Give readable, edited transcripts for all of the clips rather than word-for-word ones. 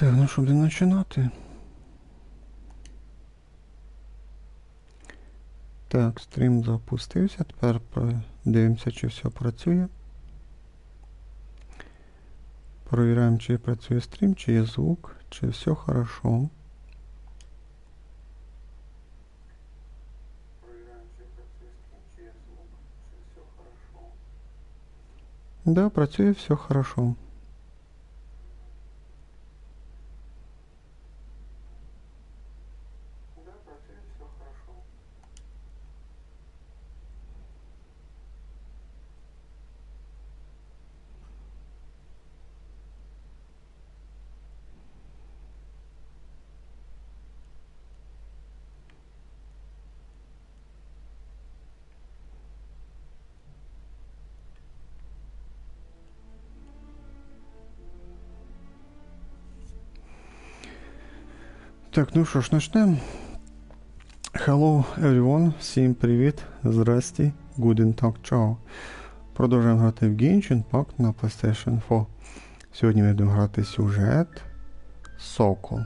Так, ну щоб не починати. Так, стрім запустився. Тепер дивимося, чи все працює. Провіряємо, чи працює стрім, чи є звук, чи все хорошо. Да, працює все хорошо. Так, ну що ж, почнемо. Hello everyone, всім привіт, здрасті, guten Tag, ciao. Продовжуємо грати в Genshin пак на PlayStation 4. Сьогодні ми будемо грати сюжет Сокол.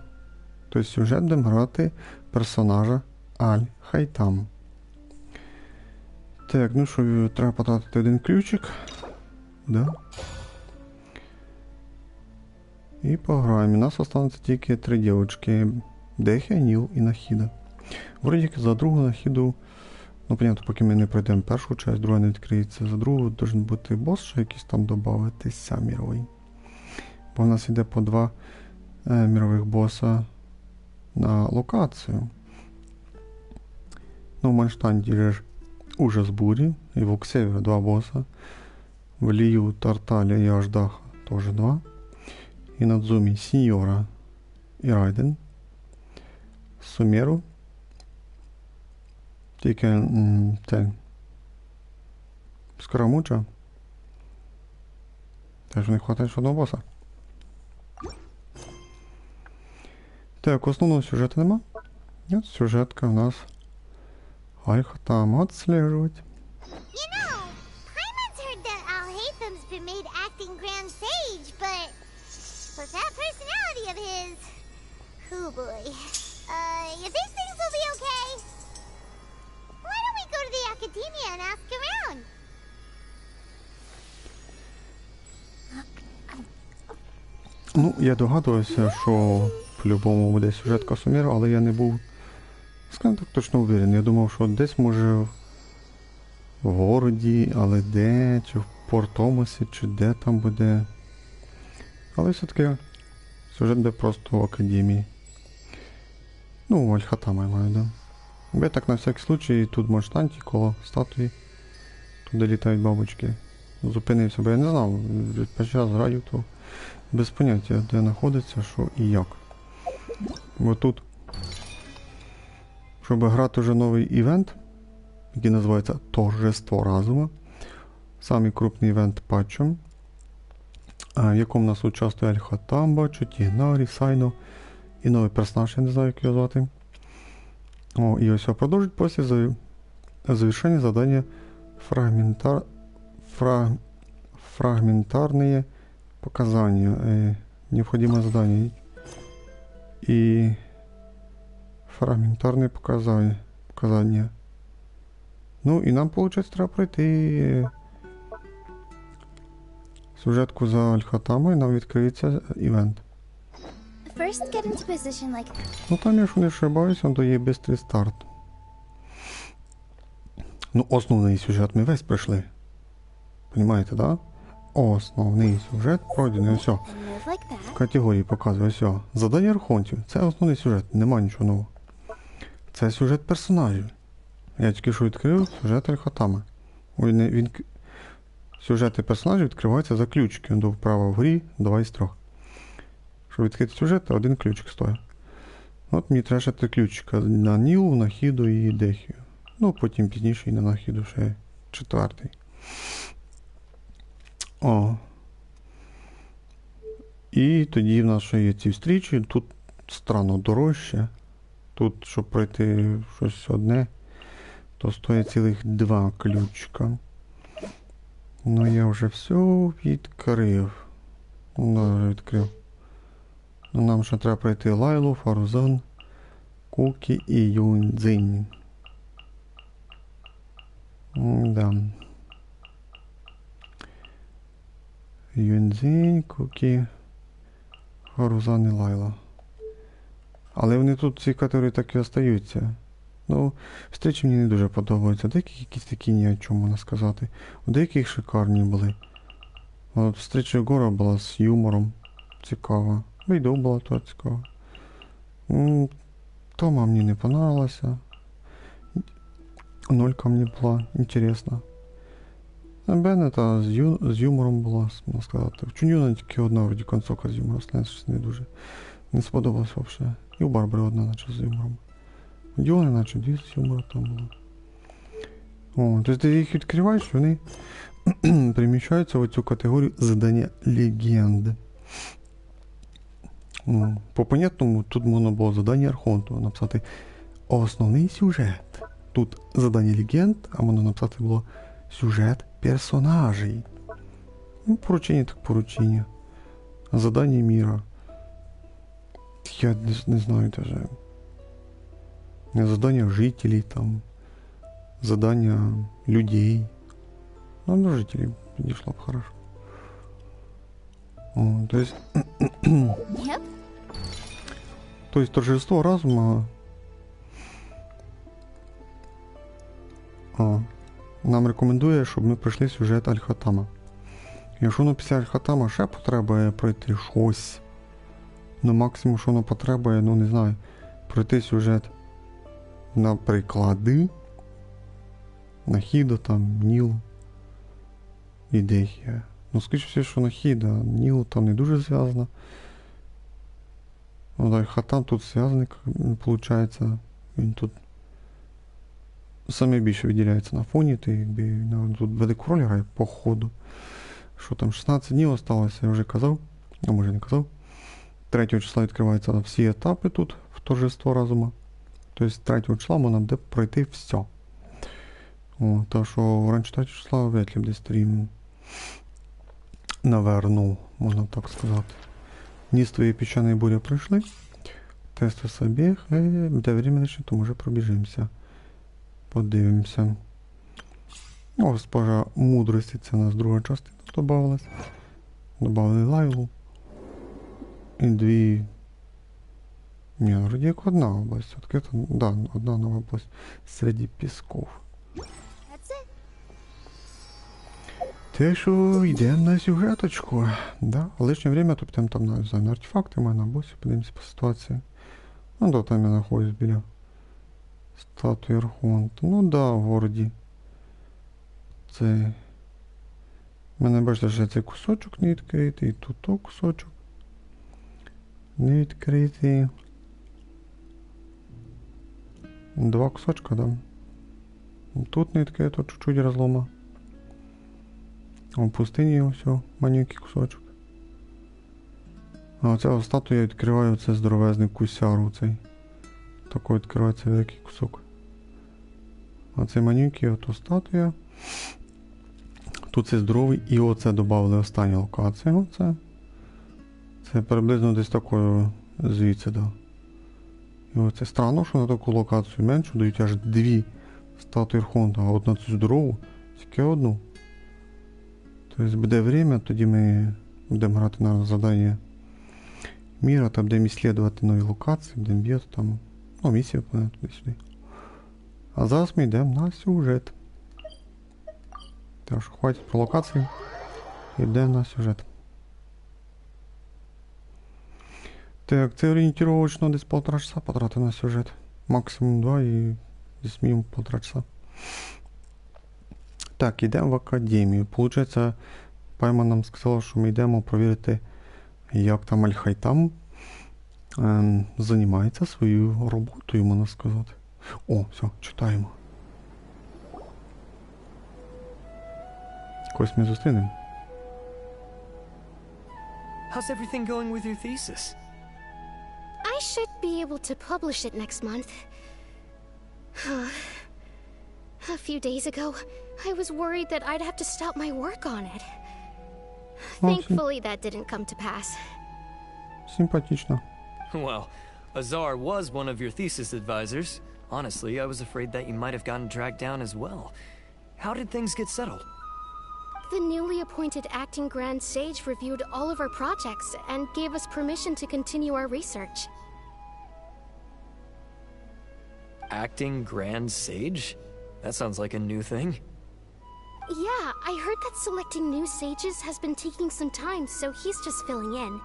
Тобто сюжет будемо грати персонажа Аль-Хайтам. Так, ну що, треба потратити один ключик. Да. І пограємо. У нас залишилося тільки 3 дівчинки. Дехя, Ніл і Нахіда. Вроді за другу Нахіду, ну понятно, поки ми не пройдемо першу часть, друга не відкриється. За другу должен бути бос, ще якийсь там додатися міровий. Бо в нас йде по 2 мірових боса на локацію. Ну, в Манштанді ж Ужас бурі і в Оксевері 2 боса. В Лію, Тарталі і Аждаха теж 2. І на Дзумі Сіньора і Райден. Сумеру. Тільки це Скоромуча. Теж не вистачає ще одного боса. Так, основного сюжету нема. От сюжетка у нас Аль-Хайтам отслеживать. You know, Paimon's heard that Al-Haytham's been made acting Grand Sage, but with that personality of his, oh boy. You think things will be okay? Why don't we go to the academia and ask around? Ну, я догадувався, що по-любому буде сюжетка Сумеру, але я не був, скажімо так, точно уверений. Я думав, що десь може в городі, але де, чи в Порт-Томасі, чи де там буде. Але все-таки сюжет буде просто в академії. Ну, Аль-Хайтама я маю, да. Я так на всякий случай, тут в штанті коло статуї, туди літають бабочки. Зупинився, бо я не знав, під час граю, то без поняття, де знаходиться, що і як. Бо тут, щоб грати вже новий івент, який називається Торжество разума, самий крупний івент патчем, в якому у нас участвує Аль-Хайтам, бачу, Тігнарі, Сайно і новий персонаж, я не знаю, як його звати. О, і ось його продовжить після завершення задання фрагментарные показания. Необходимое задание. И фрагментарные показания. Ну и нам, получается, треба пройти сюжетку за Аль-Хайтама, і нам відкриється івент. Ну там, якщо не ошибаюсь, он дає бистрий старт. Ну, основний сюжет ми весь пройшли. Понимаєте, да? Основний сюжет пройдений, все. В категорії показує, все. Задання архонтів. Це основний сюжет, нема нічого нового. Це сюжет персонажів. Я тільки що відкрив сюжет Аль-Хайтама. Сюжети персонажів відкриваються за ключики. До вправо в грі 2 із 3. Щоб відкрити сюжет, 1 ключик стоїть. От мені треба ще 3 ключика на Нілу, Нахіду і Дехію. Ну, потім пізніше і на Нахіду ще 4-й. О. І тоді в нас ще є ці встрічі. Тут странно дорожче. Тут, щоб пройти щось одне, то стоїть цілих 2 ключика. Ну, я вже все відкрив. Ну, вже відкрив. Нам ще треба пройти Лайлу, Фарузан, Кукі і Юньцзинь. Да. Юньцзинь, Кукі, Фарузан і Лайла. Але вони тут ці категорії так і остаються. Ну, встречі мені не дуже подобаються. Деякі якісь такі ні о чому можна сказати. У деяких шикарні були. От встреча Гора була з юмором. Цікава. Вийду була то цікава. Тома мені не понравилася. Нолька мені була інтересна. Беннета з юмором була, можна сказати. В Чуньюна тільки одна вроді концовка з юмором. Щось не дуже. Не сподобалось взагалі. І у Барбари одна наче з юмором. Діони наче дві з юмором там було. О, тобто ти їх відкриваєш, вони приміщаються в цю категорію задання легенди. По понятному, тут можна було задання Архонту написати основний сюжет. Тут задання легенд, а можна написати було сюжет персонажей. Ну, поручення так поручення. Задання міра. Я не знаю даже. Задання жителей там. Задання людей. Ну, до жителей підійшло б хорошо. О, то есть... Yep. То есть торжество разума... нам рекомендує, щоб ми пройшли сюжет Аль-Хатама. Якщо воно після Аль-Хатама ще потребує пройти щось, ну максимум, що воно потребує, ну не знаю, пройти сюжет, наприклад, Нахіда, там, Ніл і Дехія. Ну, скажіть все, що Нахіда, Ніл там не дуже зв'язано. Аль-Хатам тут зв'язаний, виходить, він тут саме більше виділяється на фоні, ти якби тут велику роль грає по ходу. Що там, 16 днів осталося, я вже казав, а може не казав. 3 числа відкриваються всі етапи тут, в торжество разума. Тобто 3 числа можна буде пройти все. О, так що раніше 3 числа вряд ли буде стрім наверну, можна так сказати. Ніствої піщаної бурі пройшли. Тести собі, буде время, то може пробіжимося. Подивимося. О, госпожа мудрості, це у нас друга частина додавалась. Добавили Лайлу. І дві... Ні, вроді як одна область. Все-таки це, да, одна нова область серед пісков. Те, що йдемо на сюжеточку. Да, лишнє время то підемо там на артефакти, ми на босі, подивимося по ситуації. Ну да, там я знаходжусь біля статуї Архонта. Ну да, в городі. Це... Мене бачите, що цей кусочок не відкритий, і тут то кусочок не відкритий. 2 кусочка, да. Тут не відкрито, чуть-чуть розлома. У пустині ось маленький кусочок. А оця статуя відкриваю, це здоровезний кусяр цей. Такий відкривається великий кусок. А цей маленький, ото статуя. Тут це здоровий і оце додали останню локацію. Оце. Це приблизно десь такою звідси, да. І оце странно, що на таку локацію меншу дають аж 2 статуї Архонта, а от на цю здорову тільки одну. Тобто буде время, тоді ми будемо грати на завдання міра, там будемо ісследувати нові локації, будемо б'яти там, ну, місії виконувати туди-сюди. А зараз ми йдемо на сюжет. Так що хватить про локації, йдемо на сюжет. Так, це орієнтировочно десь 1,5 часа потратив на сюжет. Максимум 2 і десь мінімум 1,5 часа. Так, йдемо в академію. Получається, Пайма нам сказала, що ми йдемо провірити, як там Аль-Хатам займається своєю роботою, можна сказати. О, все, читаємо. Когось ми зустрінемо. How's everything going with your thesis? I should be able to publish it next month. A few days ago, I was worried that I'd have to stop my work on it. Thankfully, that didn't come to pass. Симпатично. Well, Azar was one of your thesis advisors. Honestly, I was afraid that you might have gotten dragged down as well. How did things get settled? The newly appointed acting Grand Sage reviewed all of our projects and gave us permission to continue our research. Acting Grand Sage? That sounds like a new thing. Yeah, I heard that selecting new sages has been taking some time, so he's just filling in.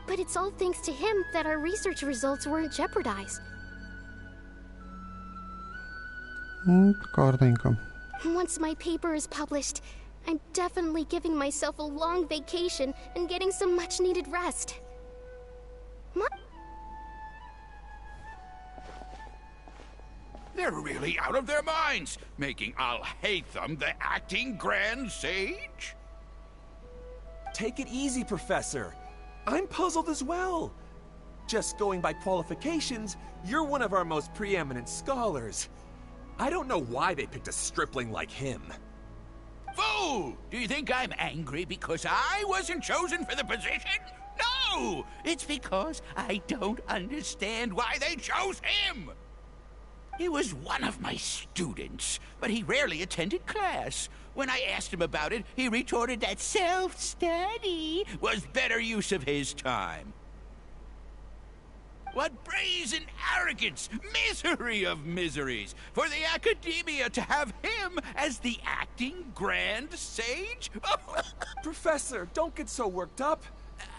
But it's all thanks to him that our research results weren't jeopardized. Коротенько. Once my paper is published, I'm definitely giving myself a long vacation and getting some much-needed rest. They're really out of their minds, making Al-Haytham the acting Grand Sage? Take it easy, Professor. I'm puzzled as well. Just going by qualifications, you're one of our most preeminent scholars. I don't know why they picked a stripling like him. Fool! Do you think I'm angry because I wasn't chosen for the position? No! It's because I don't understand why they chose him! He was one of my students, but he rarely attended class. When I asked him about it, he retorted that self-study was better use of his time. What brazen arrogance, misery of miseries, for the Academia to have him as the acting Grand Sage? Professor, don't get so worked up.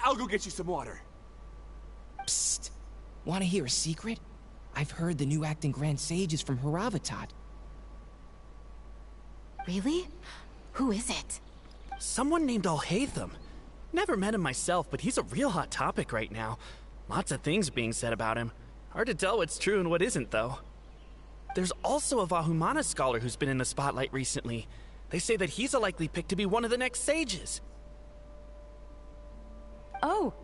I'll go get you some water. Psst. Want to hear a secret? I've heard the new acting Grand Sage is from Haravatat. Really? Who is it? Someone named Al-Haytham. Never met him myself, but he's a real hot topic right now. Lots of things being said about him. Hard to tell what's true and what isn't, though. There's also a Vahumana scholar who's been in the spotlight recently. They say that he's a likely pick to be one of the next sages. Oh,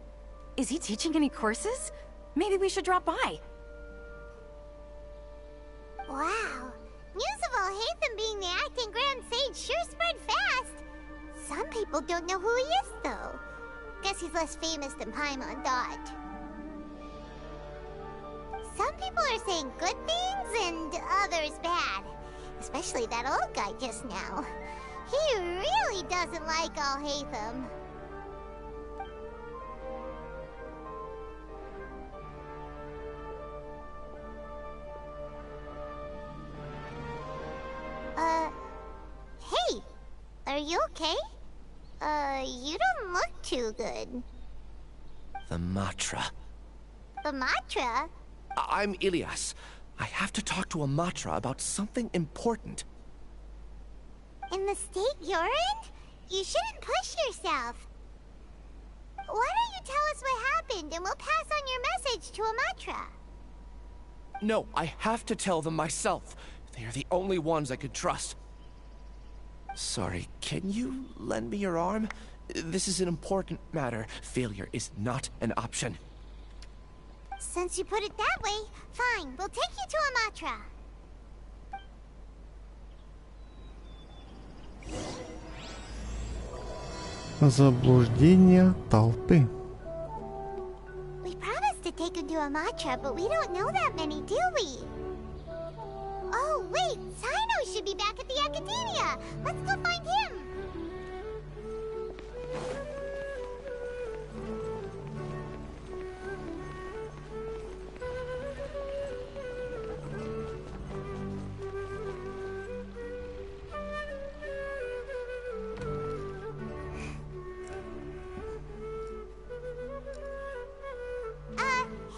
is he teaching any courses? Maybe we should drop by. Wow. News of Al-Haytham being the acting Grand Sage sure spread fast. Some people don't know who he is, though. Guess he's less famous than Paimon thought. Some people are saying good things and others bad. Especially that old guy just now. He really doesn't like Al-Haytham. Hey! Are you okay? You don't look too good. The Matra. The Matra? I'm Ilias. I have to talk to a Matra about something important. In the state you're in? You shouldn't push yourself. Why don't you tell us what happened and we'll pass on your message to a Matra? No, I have to tell them myself. They are the only ones I could trust. Sorry, can you lend me your arm? This is an important matter. Failure is not an option. Since you put it that way, fine. We'll take you to a Matra. Заблуждение толпы. We promised to take you to a Matra, but we don't know that many, do we? Oh, wait! Sino should be back at the Academia! Let's go find him!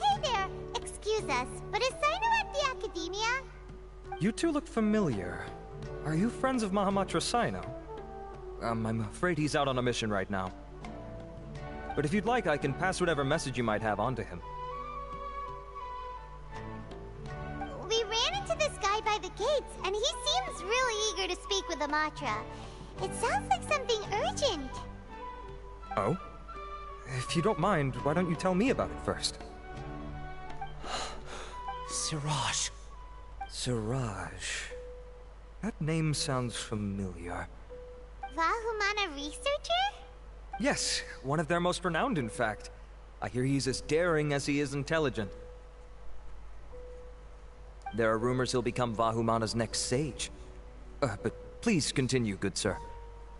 Hey there! Excuse us, but is Sino at the Academia? You two look familiar. Are you friends of Mahamatra Sino? I'm afraid he's out on a mission right now. But if you'd like, I can pass whatever message you might have on to him. We ran into this guy by the gates, and he seems really eager to speak with the Matra. It sounds like something urgent. Oh? If you don't mind, why don't you tell me about it first? Siraj. Siraj. That name sounds familiar. Vahumana researcher? Yes, one of their most renowned, in fact. I hear he's as daring as he is intelligent. There are rumors he'll become Vahumana's next sage. But please continue, good sir.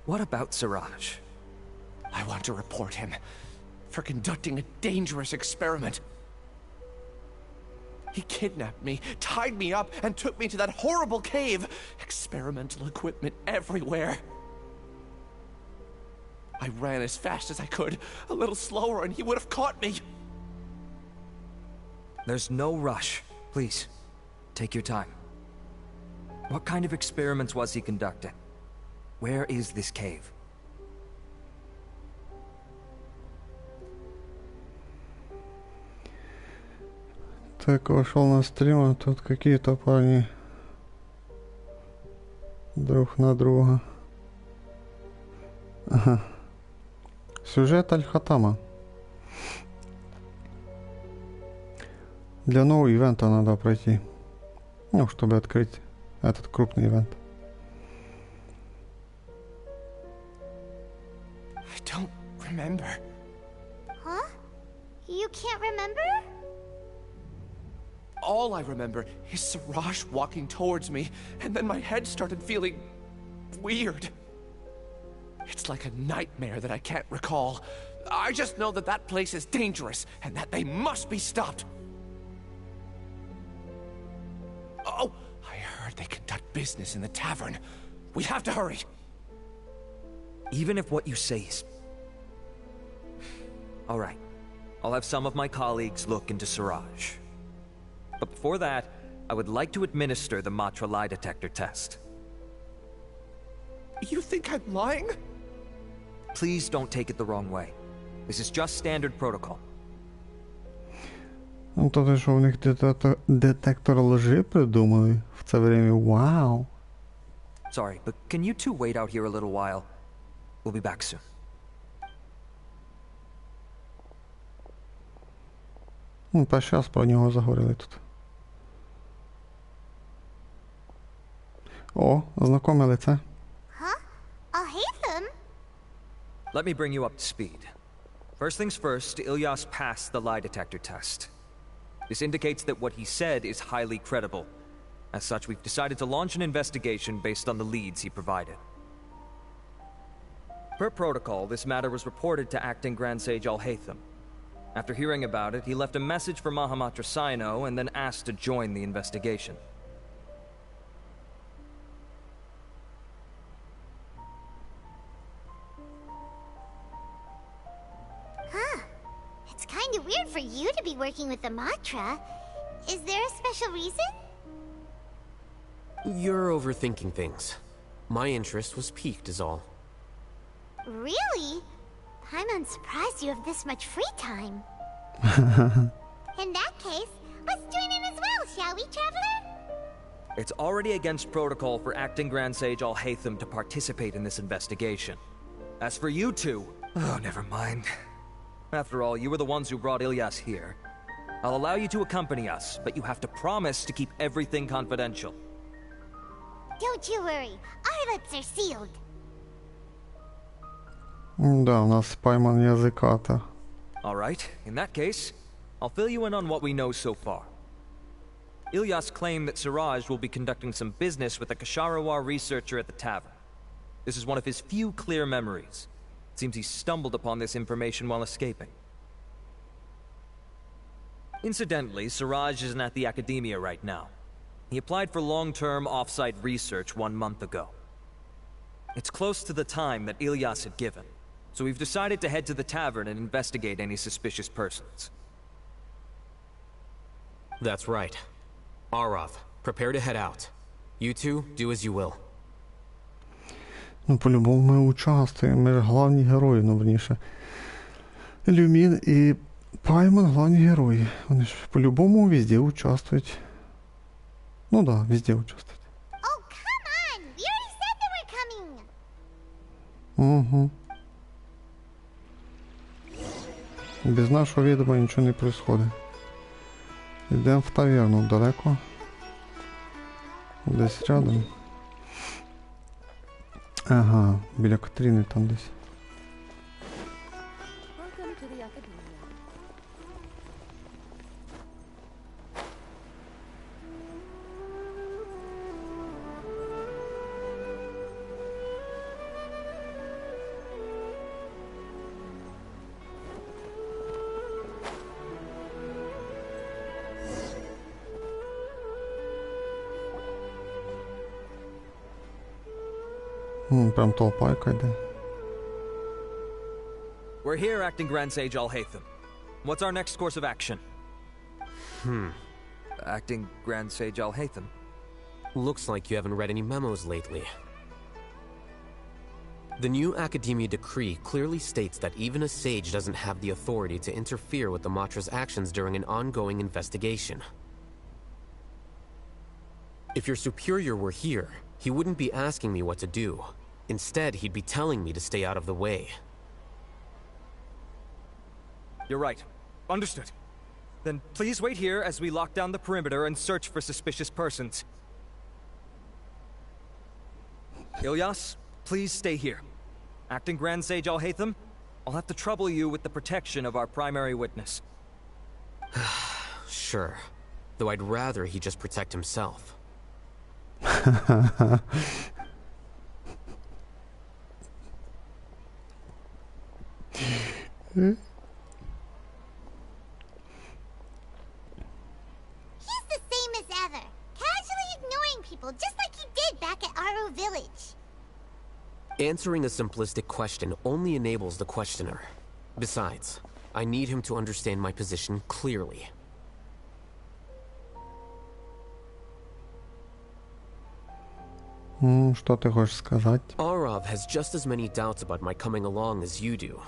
What about Siraj? I want to report him for conducting a dangerous experiment. He kidnapped me, tied me up, and took me to that horrible cave. Experimental equipment everywhere. I ran as fast as I could, a little slower, and he would have caught me. There's no rush. Please, take your time. What kind of experiments was he conducting? Where is this cave? Так, вошел на стрим, а тут какие-то парни друг на друга. Ага. Сюжет Аль-Хатама. Для нового ивента надо пройти. Ну, чтобы открыть этот крупный ивент. I don't remember. Huh? You can't remember? All I remember is Siraj walking towards me, and then my head started feeling weird. It's like a nightmare that I can't recall. I just know that that place is dangerous, and that they must be stopped. Oh, I heard they conduct business in the tavern. We have to hurry. Even if what you say is... All right. I'll have some of my colleagues look into Siraj. But before that, I would like to administer the Matra lie detector test. You think I'm lying? Please don't take it the wrong way. This is just standard protocol. Ну, то, що в них детектор лжи придумали в це время. Вау. Sorry, but can you two wait out here a little while? We'll be back soon. Ну, та щас про нього заговорили тут. О, знакоме лице. Huh? I'll hate them. Let me bring you up to speed. First things first, Ilyas passed the lie detector test. This indicates that what he said is highly credible. As such, we've decided to launch an investigation based on the leads he provided. Per protocol, this matter was reported to Acting Grand Sage Al-Haytham. After hearing about it, he left a message for Mahamatra Sino and then asked to join the investigation. Huh. It's kind of weird for you to be working with the Matra. Is there a special reason? You're overthinking things. My interest was piqued is all. Really? I'm unsurprised you have this much free time. In that case, let's join in as well, shall we, Traveler? It's already against protocol for Acting Grand Sage Al-Haytham to participate in this investigation. As for you two... Oh, never mind. After all, you were the ones who brought Ilyas here. I'll allow you to accompany us, but you have to promise to keep everything confidential. Don't you worry. Our lips are sealed. Да, у нас пойман языката. Alright, in that case, I'll fill you in on what we know so far. Ilyas claimed that Siraj will be conducting some business with a Kasharawar researcher at the tavern. This is one of his few clear memories. It seems he stumbled upon this information while escaping. Incidentally, Siraj isn't at the academia right now. He applied for long-term off-site research 1 month ago. It's close to the time that Ilyas had given, so we've decided to head to the tavern and investigate any suspicious persons. That's right. Arav, prepare to head out. You two, do as you will. Ну, по-любому ми участвуємо, ми ж главні герої, ну, верніше. Люмін і Пайман главні герої. Вони ж по-любому везде участвують. Ну да, везде участвують. Oh, come on! We already said that we're coming! Угу. Без нашого відома нічого не происходить. Йдемо в таверну далеко. Десь рядом. Ага, біля Катріни там десь. Прям толпа яка йде. We're here, Acting Grand Sage Alhaitham. What's our next course of action? Acting Grand Sage Alhaitham? Looks like you haven't read any memos lately. The new Academia decree clearly states that even a sage doesn't have the authority to interfere with the Matra's actions during an ongoing investigation. If your superior were here, he wouldn't be asking me what to do. Instead, he'd be telling me to stay out of the way. You're right. Understood. Then please wait here as we lock down the perimeter and search for suspicious persons. Ilyas, please stay here. Acting Grand Sage Alhaitham, I'll have to trouble you with the protection of our primary witness. Sure. Though I'd rather he just protect himself. Just like he did back at Aro Village. Answering a simplistic question only enables the questioner. Besides, I need him to understand my position clearly. Что ты хочешь сказать? Arav has just as many doubts about my coming along as you do.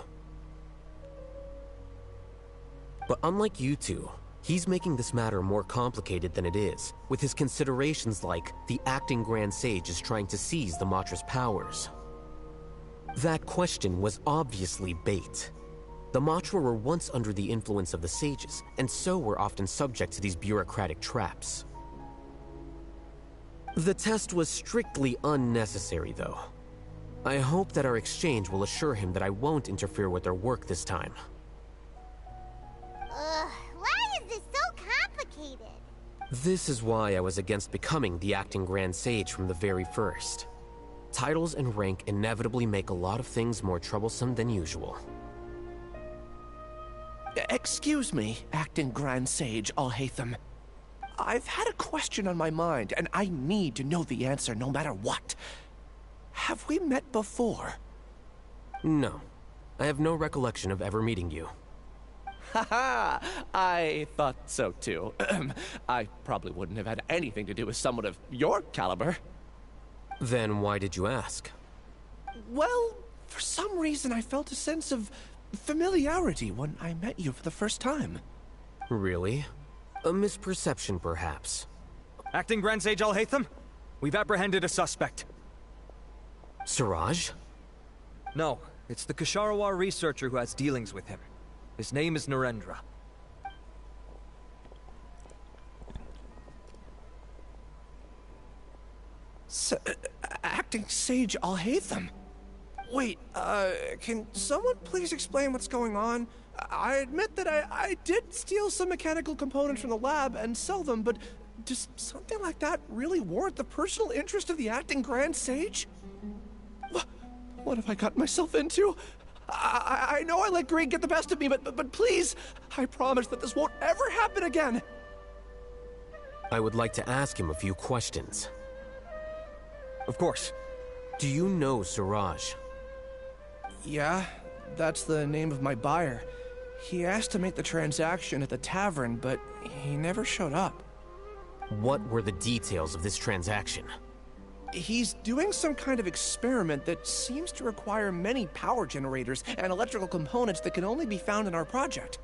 But unlike you two, he's making this matter more complicated than it is, with his considerations like the acting Grand Sage is trying to seize the Matra's powers. That question was obviously bait. The Matra were once under the influence of the sages, and so were often subject to these bureaucratic traps. The test was strictly unnecessary, though. I hope that our exchange will assure him that I won't interfere with their work this time. Why is this so complicated? This is why I was against becoming the acting Grand Sage from the very first. Titles and rank inevitably make a lot of things more troublesome than usual. Excuse me, acting Grand Sage Alhaitham. I've had a question on my mind, and I need to know the answer no matter what. Have we met before? No. I have no recollection of ever meeting you. Haha! I thought so too. I probably wouldn't have had anything to do with someone of your caliber. Then why did you ask? Well, for some reason I felt a sense of familiarity when I met you for the first time. Really? A misperception, perhaps. Acting Grand Sage Alhaitham, we've apprehended a suspect. Siraj? No, it's the Kasharawar researcher who has dealings with him. His name is Narendra. Acting Sage Alhaitham? Wait, can someone please explain what's going on? I admit that I did steal some mechanical components from the lab and sell them, but does something like that really warrant the personal interest of the acting Grand Sage? What have I gotten myself into? I know I let greed get the best of me, but please, I promise that this won't ever happen again. I would like to ask him a few questions. Of course. Do you know Siraj? Yeah, that's the name of my buyer. He asked to make the transaction at the tavern, but he never showed up. What were the details of this transaction? He's doing some kind of experiment that seems to require many power generators and electrical components that can only be found in our project.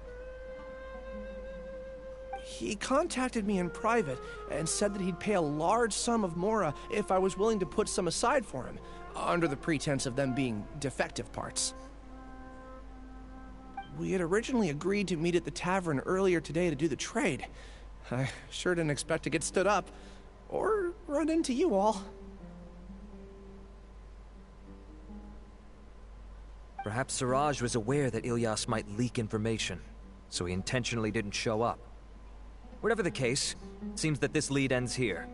He contacted me in private and said that he'd pay a large sum of Mora if I was willing to put some aside for him, under the pretense of them being defective parts. We had originally agreed to meet at the tavern earlier today to do the trade. I sure didn't expect to get stood up, or run into you all. Perhaps Siraj was aware that Ilyas might leak information, so he intentionally didn't show up. Whatever the case, it seems that this lead ends here.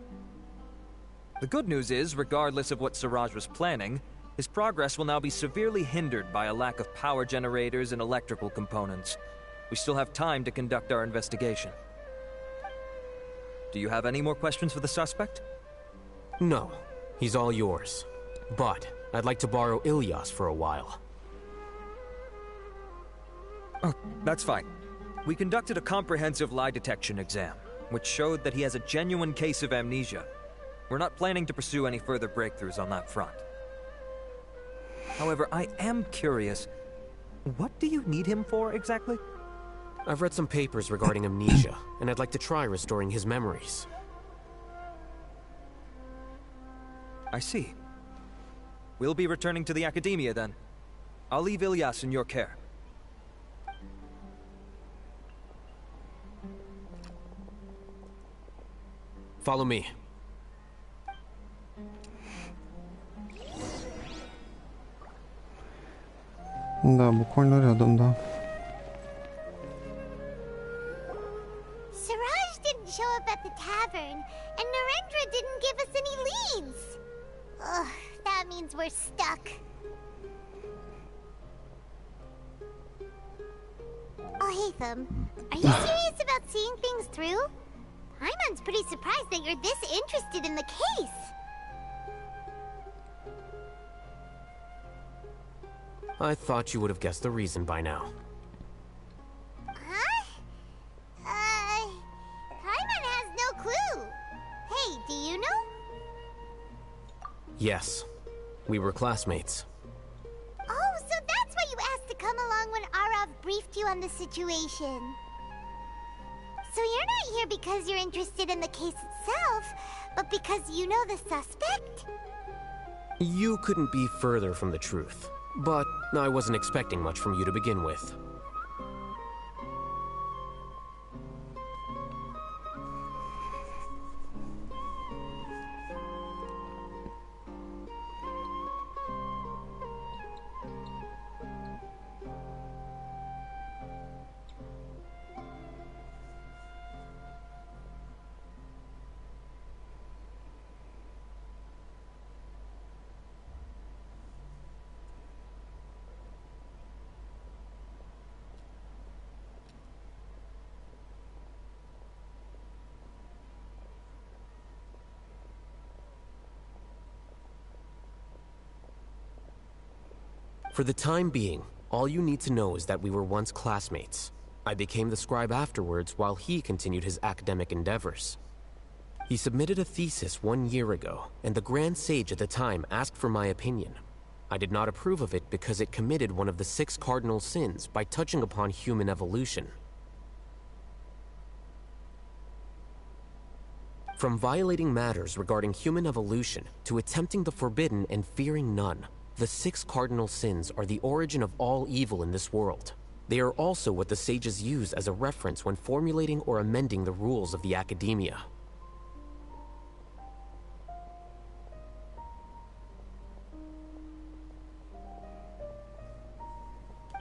The good news is, regardless of what Siraj was planning, his progress will now be severely hindered by a lack of power generators and electrical components. We still have time to conduct our investigation. Do you have any more questions for the suspect? No. He's all yours. But I'd like to borrow Ilyas for a while. Oh, that's fine. We conducted a comprehensive lie detection exam, which showed that he has a genuine case of amnesia. We're not planning to pursue any further breakthroughs on that front. However, I am curious, what do you need him for exactly? I've read some papers regarding amnesia, and I'd like to try restoring his memories. I see. We'll be returning to the Academia then. I'll leave Ilyas in your care. Follow me. Да, буквально рядом, да. Siraj didn't show up at the tavern, and Narendra didn't give us any leads. Ugh, that means we're stuck. Oh, Hatham, are you serious about seeing things through? Paimon's pretty surprised that you're this interested in the case. I thought you would have guessed the reason by now. Huh? Paimon has no clue. Hey, do you know? Yes. We were classmates. Oh, so that's why you asked to come along when Arav briefed you on the situation. So you're not here because you're interested in the case itself, but because you know the suspect? You couldn't be further from the truth. But I wasn't expecting much from you to begin with. For the time being, all you need to know is that we were once classmates. I became the scribe afterwards while he continued his academic endeavors. He submitted a thesis 1 year ago, and the Grand Sage at the time asked for my opinion. I did not approve of it because it committed one of the 6 cardinal sins by touching upon human evolution. From violating matters regarding human evolution to attempting the forbidden and fearing none, the 6 cardinal sins are the origin of all evil in this world. They are also what the sages use as a reference when formulating or amending the rules of the Academia.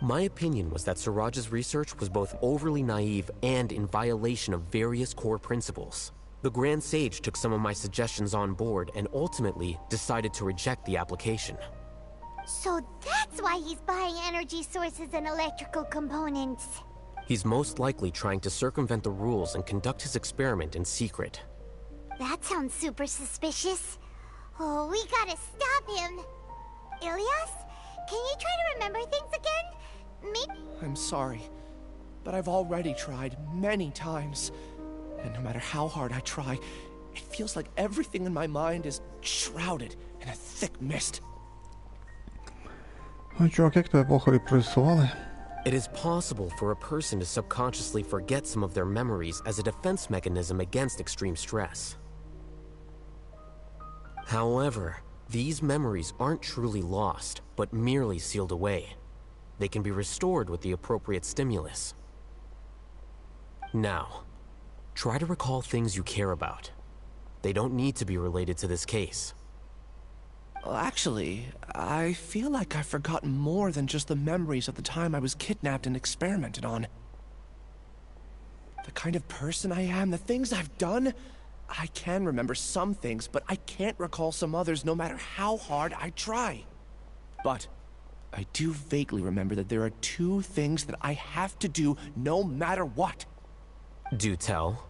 My opinion was that Siraj's research was both overly naive and in violation of various core principles. The Grand Sage took some of my suggestions on board and ultimately decided to reject the application. So that's why he's buying energy sources and electrical components. He's most likely trying to circumvent the rules and conduct his experiment in secret. That sounds super suspicious. Oh, we gotta stop him. Ilyas, can you try to remember things again? Maybe... I'm sorry, but I've already tried many times. And no matter how hard I try, it feels like everything in my mind is shrouded in a thick mist. Ну, чувак, як тебе плохо репродюсували? It is possible for a person to subconsciously forget some of their memories as a defense mechanism against extreme stress. However, these memories aren't truly lost, but merely sealed away. They can be restored with the appropriate stimulus. Now, try to recall things you care about. They don't need to be related to this case. Actually, I feel like I've forgotten more than just the memories of the time I was kidnapped and experimented on. The kind of person I am, the things I've done, I can remember some things, but I can't recall some others no matter how hard I try. But I do vaguely remember that there are 2 things that I have to do no matter what. Do tell.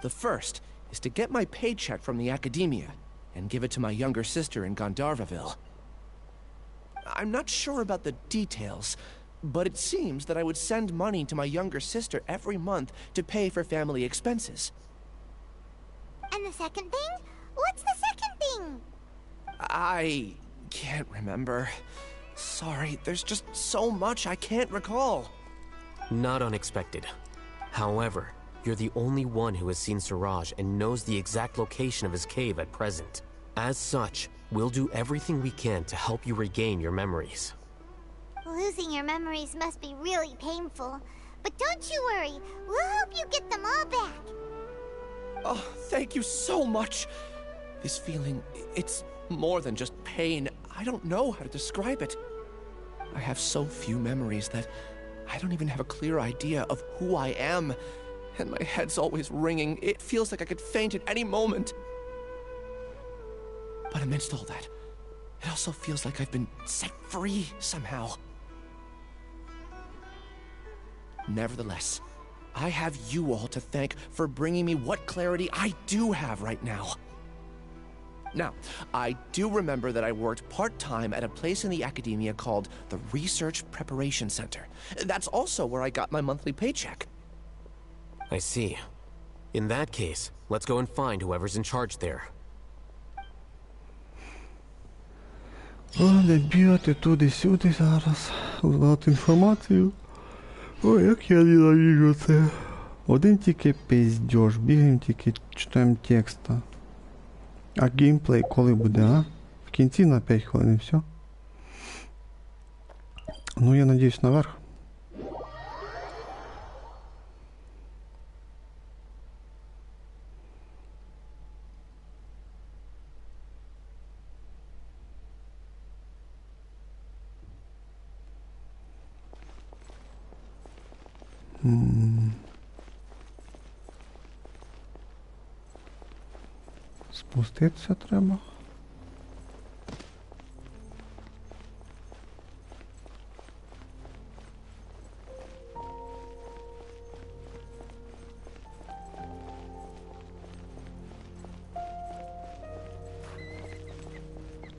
The first is to get my paycheck from the Academia and give it to my younger sister in Gandharvaville. I'm not sure about the details, but it seems that I would send money to my younger sister every month to pay for family expenses. And the second thing? What's the second thing? I can't remember. Sorry, there's just so much I can't recall. Not unexpected. However, you're the only one who has seen Suraj and knows the exact location of his cave at present. As such, we'll do everything we can to help you regain your memories. Losing your memories must be really painful. But don't you worry, we'll help you get them all back. Oh, thank you so much. This feeling, it's more than just pain. I don't know how to describe it. I have so few memories that I don't even have a clear idea of who I am. And my head's always ringing. It feels like I could faint at any moment. But amidst all that, it also feels like I've been set free somehow. Nevertheless, I have you all to thank for bringing me what clarity I do have right now. Now, I do remember that I worked part-time at a place in the academia called the Research Preparation Center. That's also where I got my monthly paycheck. I see. In that case, let's go and find whoever's in charge there. Де бігати туди-сюди зараз, узнати інформацію. Ой, як я ненавижу це. Один тільки пиздеж, бігаємо тільки читаємо текста. А геймплей коли буде, а? В кінці на 5 хвилин і все. Ну, я надіюсь, наверх. Спуститися треба.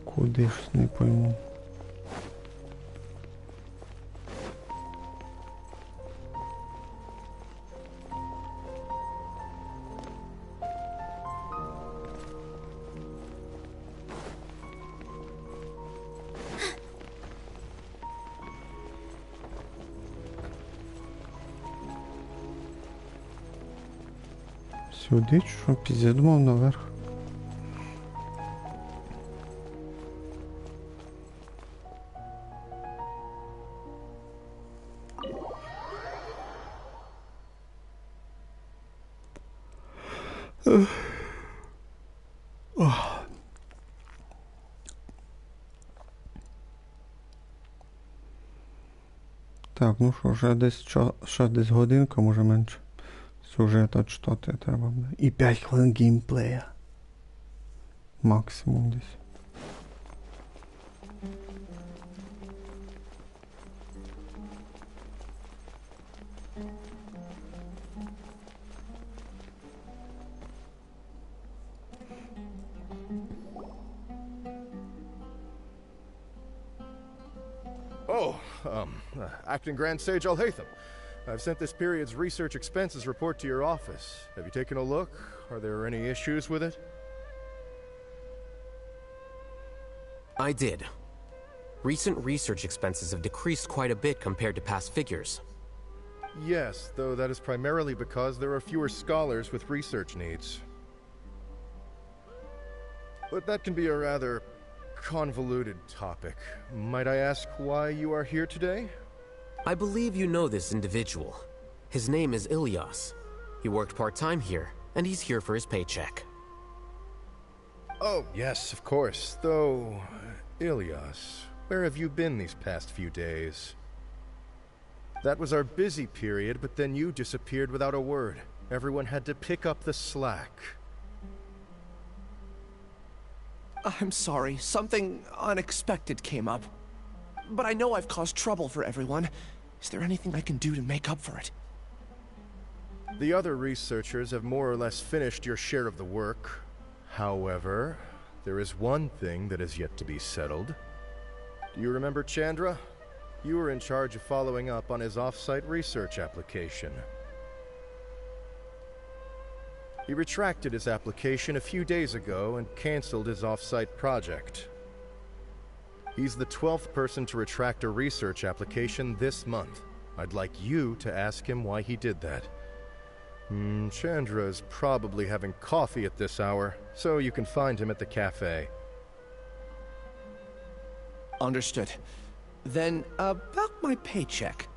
Куди ж, не пойму. Сюди, що піздець, думав наверх. Так, ну що, ще десь годинка, може менше. Сюжета читати треба буде. І 5 хвилин геймплея. Максимум десь. Oh, Acting Grand Sage Alhaitham. I've sent this period's research expenses report to your office. Have you taken a look? Are there any issues with it? I did. Recent research expenses have decreased quite a bit compared to past figures. Yes, though that is primarily because there are fewer scholars with research needs. But that can be a rather convoluted topic. Might I ask why you are here today? I believe you know this individual. His name is Ilyas. He worked part-time here, and he's here for his paycheck. Oh, yes, of course. Though, Ilyas, where have you been these past few days? That was our busy period, but then you disappeared without a word. Everyone had to pick up the slack. I'm sorry, something unexpected came up. But I know I've caused trouble for everyone. Is there anything I can do to make up for it? The other researchers have more or less finished your share of the work. However, there is one thing that is yet to be settled. Do you remember Chandra? You were in charge of following up on his off-site research application. He retracted his application a few days ago and canceled his off-site project. He's the 12th person to retract a research application this month. I'd like you to ask him why he did that. Chandra is probably having coffee at this hour, so you can find him at the cafe. Understood. Then, about my paycheck.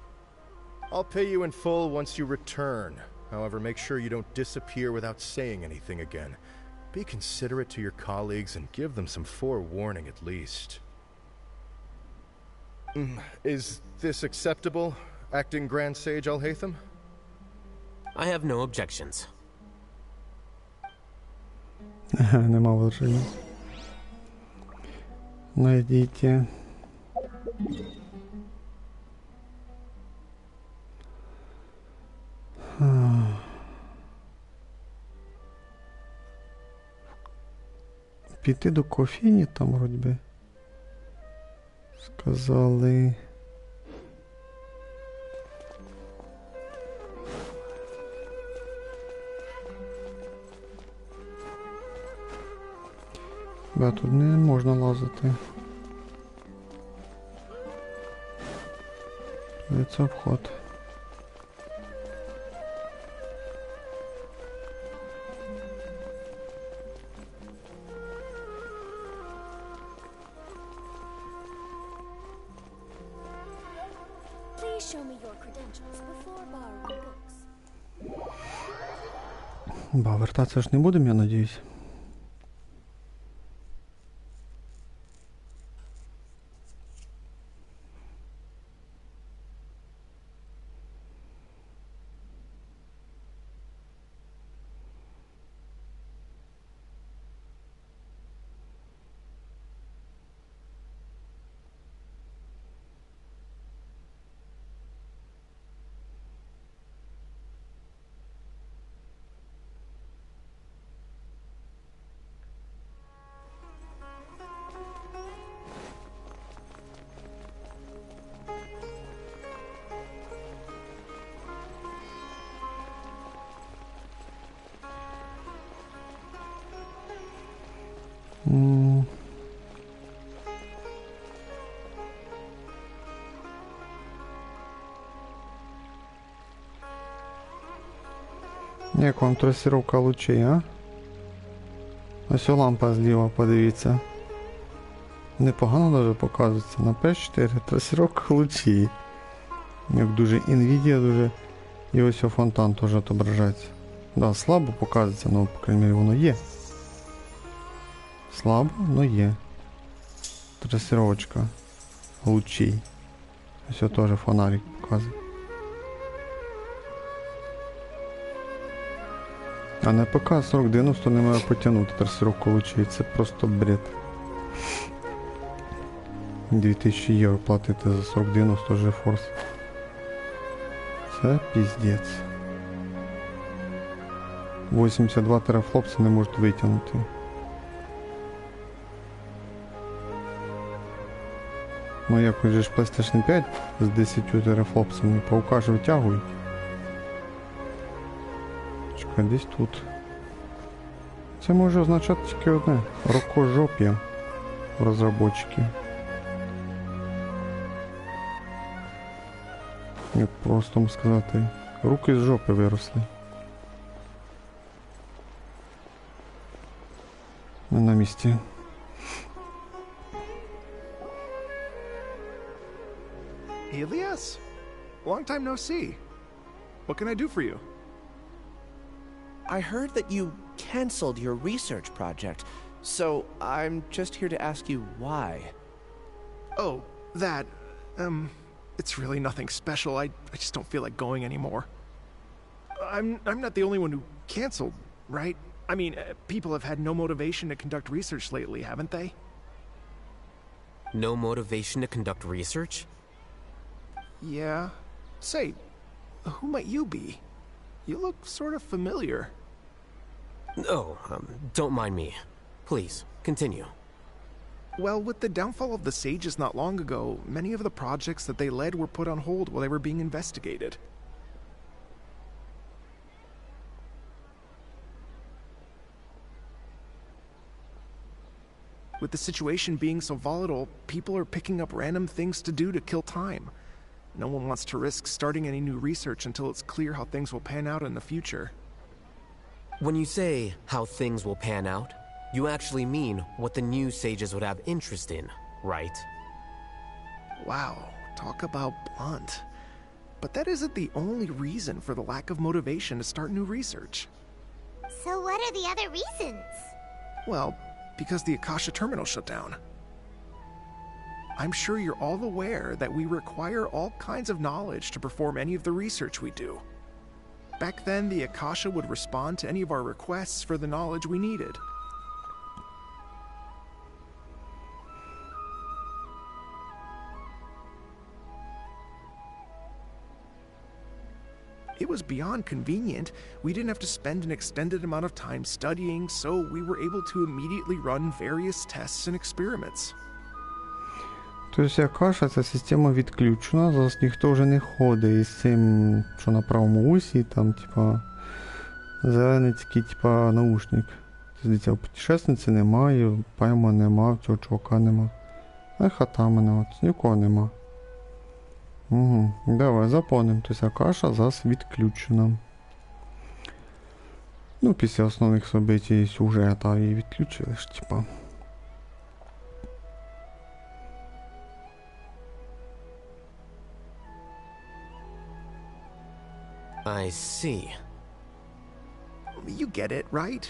I'll pay you in full once you return. However, make sure you don't disappear without saying anything again. Be considerate to your colleagues and give them some forewarning at least. Is this acceptable, acting Grand Sage Alhaitham? I have no objections. Нема возражений. Найдите. Піти до кофейні там вроді би. Сказали. Да, тут не можна лазити. Це вход. Ба, вертатися ж не будемо, я надіюсь. Як вам трасировка лучей, а? Ось лампа зліва, подивіться. Непогано даже показується. На PS4 трасировка лучей. Як дуже Nvidia, дуже. І ось фонтан теж отображається. Да, слабо показується, але, по крайней мере, воно є. Слабо, но є. Трасировочка лучей. Ось теж фонарик показує. А на ПК 4090 не має потягнути трасировку лучей, це просто бред. 2000 євро платити за 4090 GeForce. Це піздець. 82 терафлопси не можуть витягнути. Ну якось же ж PlayStation 5 з 10 терафлопсами паука ж витягують. Чекай, десь тут. Це може означати тільки одне. Рукожоп'я розробники. Як просто вам сказати, руки з жопи виросли. Не на місці. Elias? Long time no see. What can I do for you? I heard that you canceled your research project, so I'm just here to ask you why. Oh, that, it's really nothing special. I just don't feel like going anymore. I'm not the only one who canceled, right? I mean, people have had no motivation to conduct research lately, haven't they? No motivation to conduct research? Yeah. Say, who might you be? You look sort of familiar. Oh, don't mind me. Please, continue. Well, with the downfall of the sages not long ago, many of the projects that they led were put on hold while they were being investigated. With the situation being so volatile, people are picking up random things to do to kill time. No one wants to risk starting any new research until it's clear how things will pan out in the future. When you say how things will pan out, you actually mean what the new sages would have interest in, right? Wow, talk about blunt. But that isn't the only reason for the lack of motivation to start new research. So what are the other reasons? Well, because the Akasha terminal shut down. I'm sure you're all aware that we require all kinds of knowledge to perform any of the research we do. Back then, the Akasha would respond to any of our requests for the knowledge we needed. It was beyond convenient. We didn't have to spend an extended amount of time studying, so we were able to immediately run various tests and experiments. Тобто Акаша ця система відключена, зараз ніхто вже не ходить із цим, що на правому усі, там, типа, зелений такий, типа, наушник. Дивіться, у путешесниці немає, Пайма нема, цього чувака нема. А Хатама нема, нікого нема. Угу, давай запомнимо, тобто Акаша зараз відключена. Ну, після основних событий сюжета її відключили ж, типа. I see. You get it, right?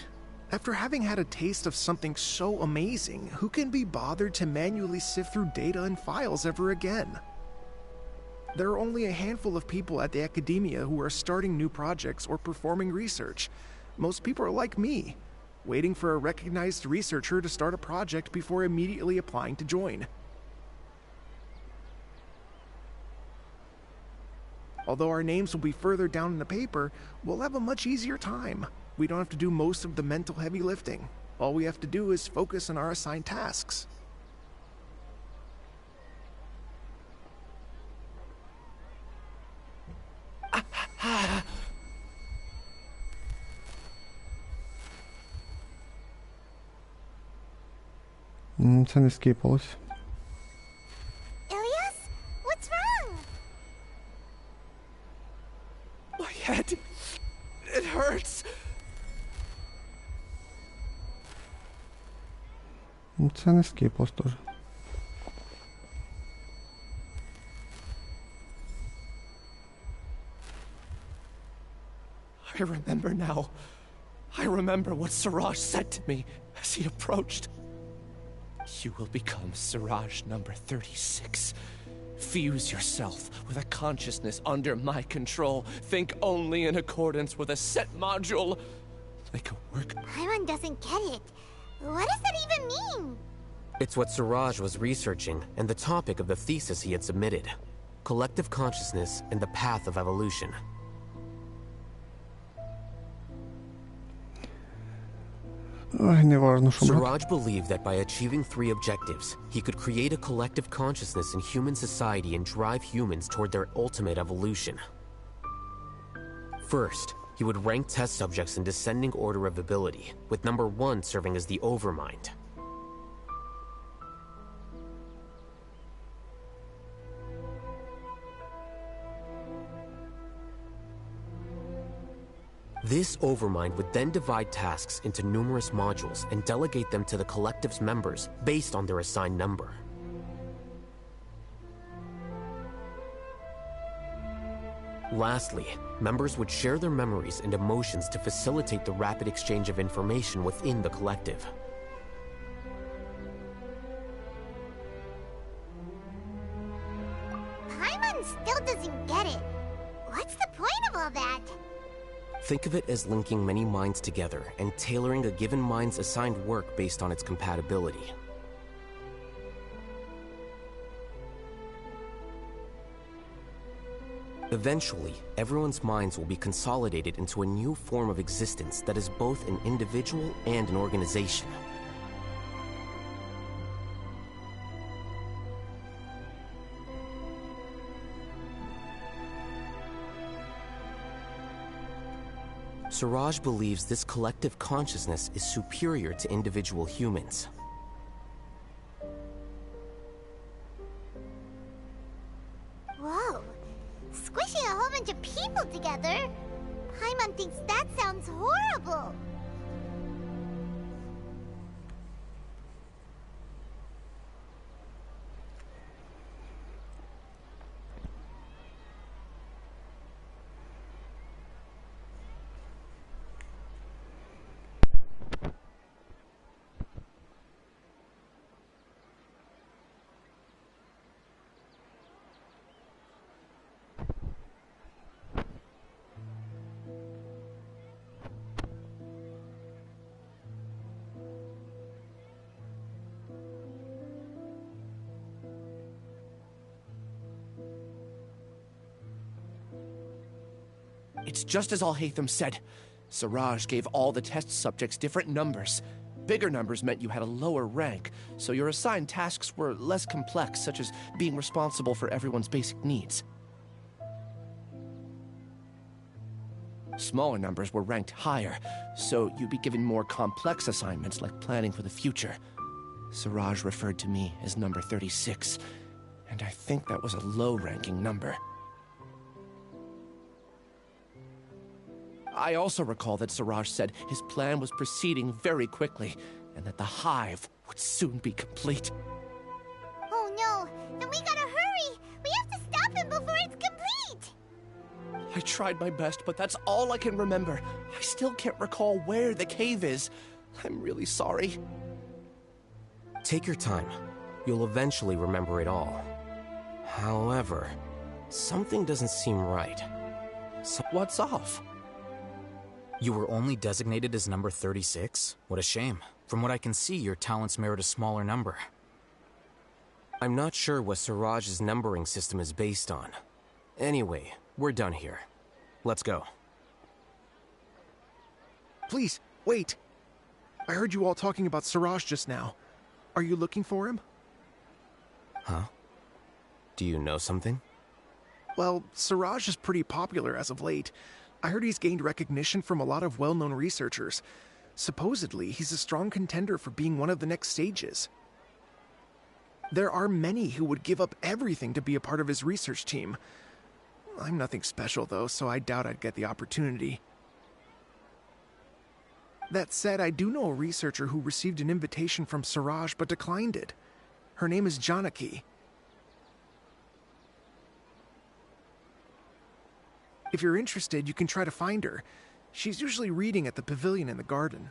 After having had a taste of something so amazing, who can be bothered to manually sift through data and files ever again? There are only a handful of people at the academia who are starting new projects or performing research. Most people are like me, waiting for a recognized researcher to start a project before immediately applying to join. Although our names will be further down in the paper, we'll have a much easier time. We don't have to do most of the mental heavy lifting. All we have to do is focus on our assigned tasks. Це не скіпалось. Ilias? What's wrong? My head. It hurts. Це не скіпалось теж. I remember now. I remember what Siraj said to me as he approached. You will become Siraj number 36. Fuse yourself with a consciousness under my control. Think only in accordance with a set module. Like a work. Paimon doesn't get it. What does that even mean? It's what Siraj was researching and the topic of the thesis he had submitted. Collective consciousness and the path of evolution. Siraj believed that by achieving 3 objectives, he could create a collective consciousness in human society and drive humans toward their ultimate evolution. First, he would rank test subjects in descending order of ability, with number 1 serving as the overmind. This overmind would then divide tasks into numerous modules and delegate them to the collective's members based on their assigned number. Lastly, members would share their memories and emotions to facilitate the rapid exchange of information within the collective. Paimon still doesn't get it. What's the point of all that? Think of it as linking many minds together and tailoring a given mind's assigned work based on its compatibility. Eventually, everyone's minds will be consolidated into a new form of existence that is both an individual and an organization. Suraj believes this collective consciousness is superior to individual humans. Whoa. Squishing a whole bunch of people together? Paimon thinks that sounds horrible. It's just as Alhaitham said. Siraj gave all the test subjects different numbers. Bigger numbers meant you had a lower rank, so your assigned tasks were less complex, such as being responsible for everyone's basic needs. Smaller numbers were ranked higher, so you'd be given more complex assignments like planning for the future. Siraj referred to me as number 36, and I think that was a low-ranking number. I also recall that Siraj said his plan was proceeding very quickly, and that the hive would soon be complete. Oh no, then we gotta hurry! We have to stop him before it's complete! I tried my best, but that's all I can remember. I still can't recall where the cave is. I'm really sorry. Take your time. You'll eventually remember it all. However, something doesn't seem right. What's off? You were only designated as number 36? What a shame. From what I can see, your talents merit a smaller number. I'm not sure what Siraj's numbering system is based on. Anyway, we're done here. Let's go. Please, wait. I heard you all talking about Siraj just now. Are you looking for him? Huh? Do you know something? Well, Siraj is pretty popular as of late. I heard he's gained recognition from a lot of well-known researchers. Supposedly, he's a strong contender for being one of the next sages. There are many who would give up everything to be a part of his research team. I'm nothing special, though, so I doubt I'd get the opportunity. That said, I do know a researcher who received an invitation from Siraj but declined it. Her name is Janaki. If you're interested, you can try to find her. She's usually reading at the pavilion in the garden.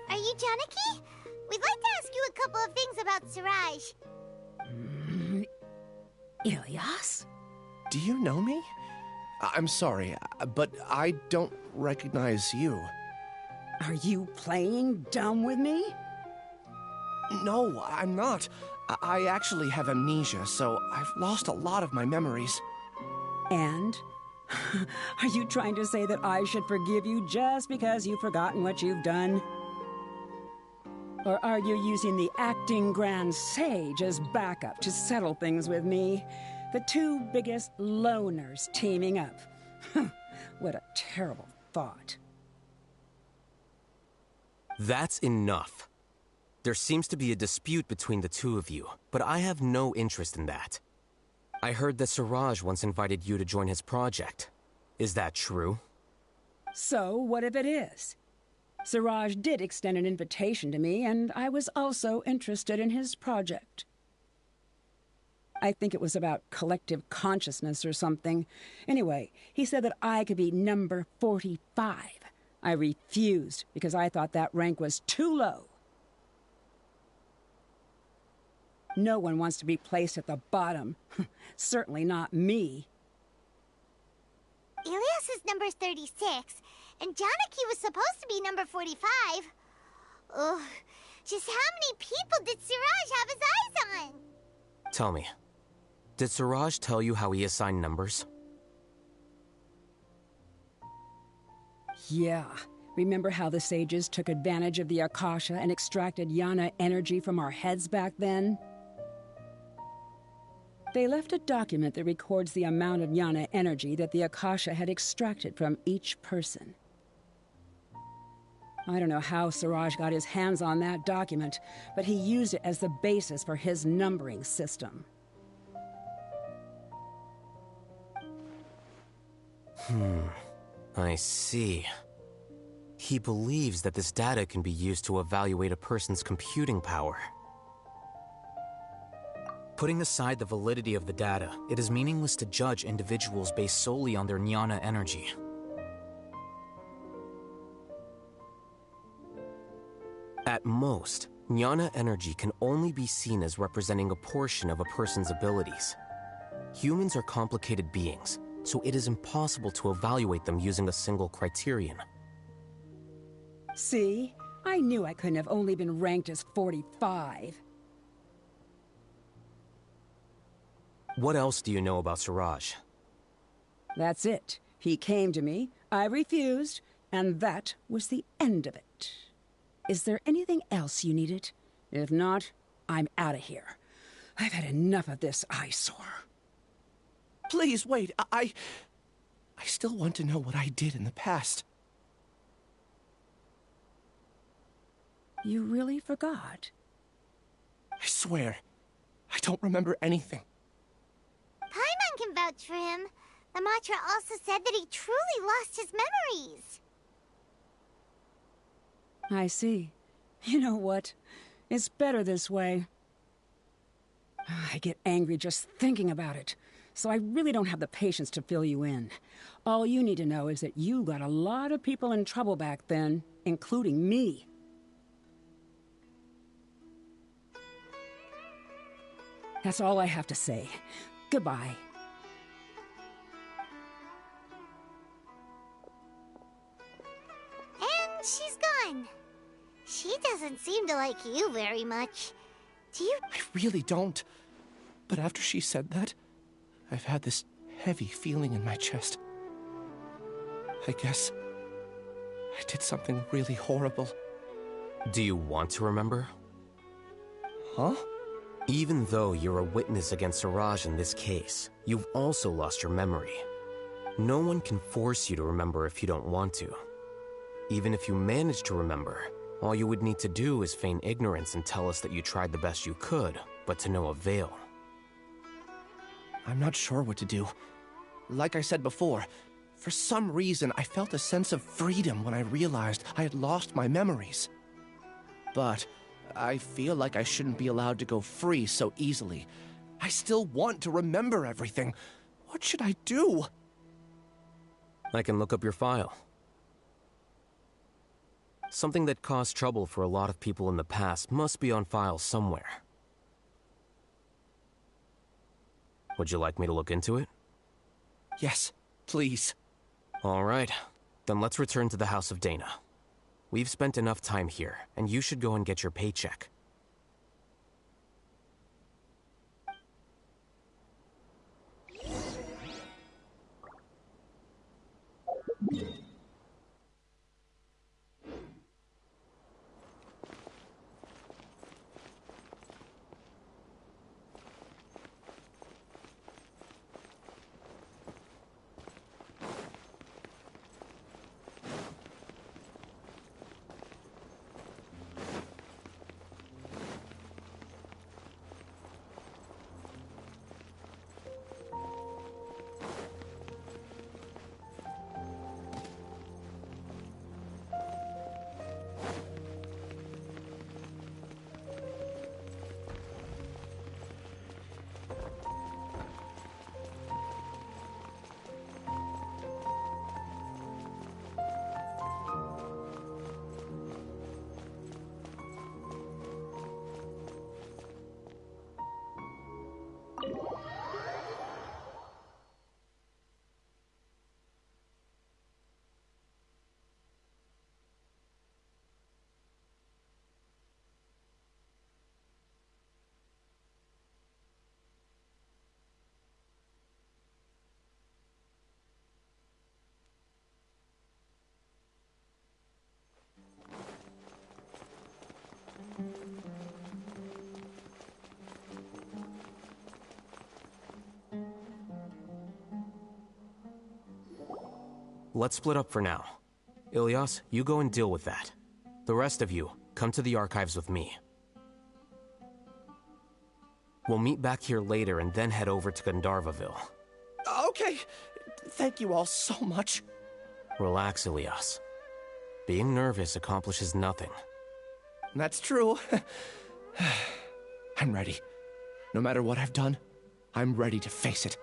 Are you Janaki? We'd like to ask you a couple of things about Siraj. Ilyas? Do you know me? I'm sorry, but I don't recognize you. Are you playing dumb with me? No, I'm not. I actually have amnesia, so I've lost a lot of my memories. And? Are you trying to say that I should forgive you just because you've forgotten what you've done? Or are you using the acting Grand Sage as backup to settle things with me? The two biggest loners teaming up. What a terrible thought. That's enough. There seems to be a dispute between the two of you, but I have no interest in that. I heard that Siraj once invited you to join his project. Is that true? So, what if it is? Siraj did extend an invitation to me, and I was also interested in his project. I think it was about collective consciousness or something. Anyway, he said that I could be number 45. I refused because I thought that rank was too low. No one wants to be placed at the bottom. Certainly not me. Ilias is number 36, and Janaki was supposed to be number 45. Ugh, just how many people did Siraj have his eyes on? Tell me, did Siraj tell you how he assigned numbers? Yeah. Remember how the sages took advantage of the Akasha and extracted Yana energy from our heads back then? They left a document that records the amount of Yana energy that the Akasha had extracted from each person. I don't know how Siraj got his hands on that document, but he used it as the basis for his numbering system. I see. He believes that this data can be used to evaluate a person's computing power. Putting aside the validity of the data, it is meaningless to judge individuals based solely on their jnana energy. At most, jnana energy can only be seen as representing a portion of a person's abilities. Humans are complicated beings, so it is impossible to evaluate them using a single criterion. See? I knew I couldn't have only been ranked as 45. What else do you know about Siraj? That's it. He came to me, I refused, and that was the end of it. Is there anything else you needed? If not, I'm out of here. I've had enough of this eyesore. Please, wait. I still want to know what I did in the past. You really forgot? I swear, I don't remember anything. Paimon can vouch for him. The mantra also said that he truly lost his memories. I see. You know what? It's better this way. I get angry just thinking about it, so I really don't have the patience to fill you in. All you need to know is that you got a lot of people in trouble back then, including me. That's all I have to say. Goodbye. And she's gone. She doesn't seem to like you very much. Do you? I really don't. But after she said that, I've had this heavy feeling in my chest. I guess I did something really horrible. Do you want to remember? Huh? Even though you're a witness against Siraj in this case, you've also lost your memory. No one can force you to remember if you don't want to. Even if you manage to remember, all you would need to do is feign ignorance and tell us that you tried the best you could, but to no avail. I'm not sure what to do. Like I said before, for some reason I felt a sense of freedom when I realized I had lost my memories. But I feel like I shouldn't be allowed to go free so easily. I still want to remember everything. What should I do? I can look up your file. Something that caused trouble for a lot of people in the past must be on file somewhere. Would you like me to look into it? Yes, please. All right. Then let's return to the House of Dana. We've spent enough time here, and you should go and get your paycheck. let's split up for now. Ilias, you go and deal with that. The rest of you, come to the archives with me. We'll meet back here later and then head over to Gandharvaville. Okay. Thank you all so much. Relax, Ilias. Being nervous accomplishes nothing. That's true. I'm ready. No matter what I've done, I'm ready to face it.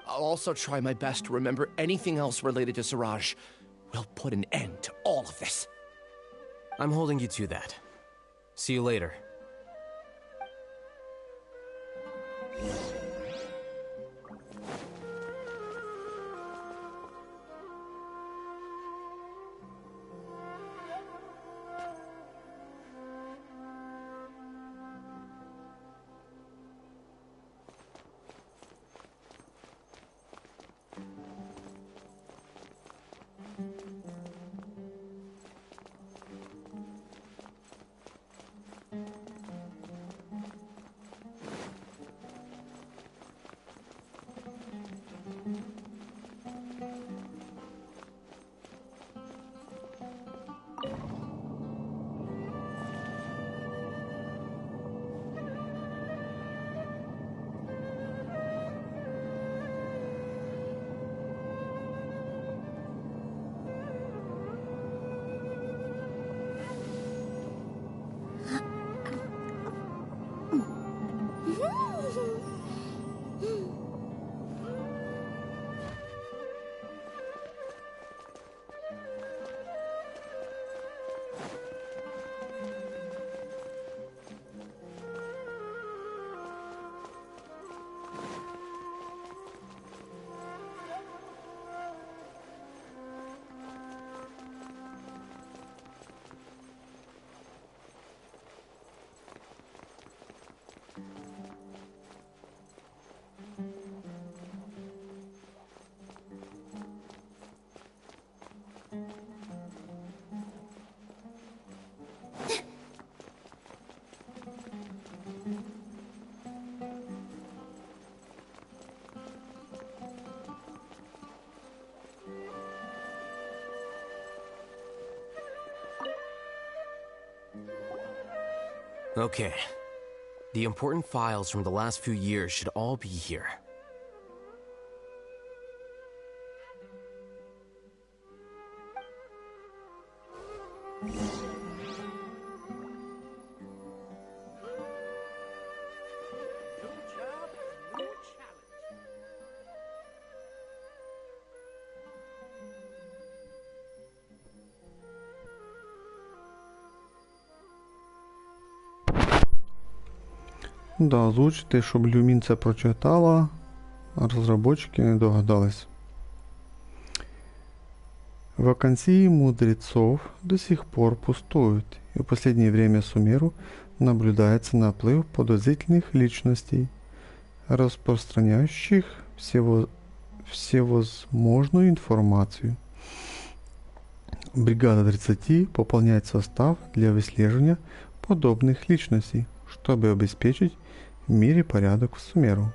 I'll also try my best to remember anything else related to Siraj. We'll put an end to all of this. I'm holding you to that. See you later. Okay. The important files from the last few years should all be here. Да, озвучити, щоб Люмін це прочитала, розробники не догадались. Вакансии мудрецов до сих пор пустуют, и в последнее время Сумеру наблюдается наплыв подозрительных личностей, распространяющих всевозможную информацию. Бригада 30 пополняет состав для выслеживания подобных личностей, чтобы обеспечить мир и порядок в Сумеру.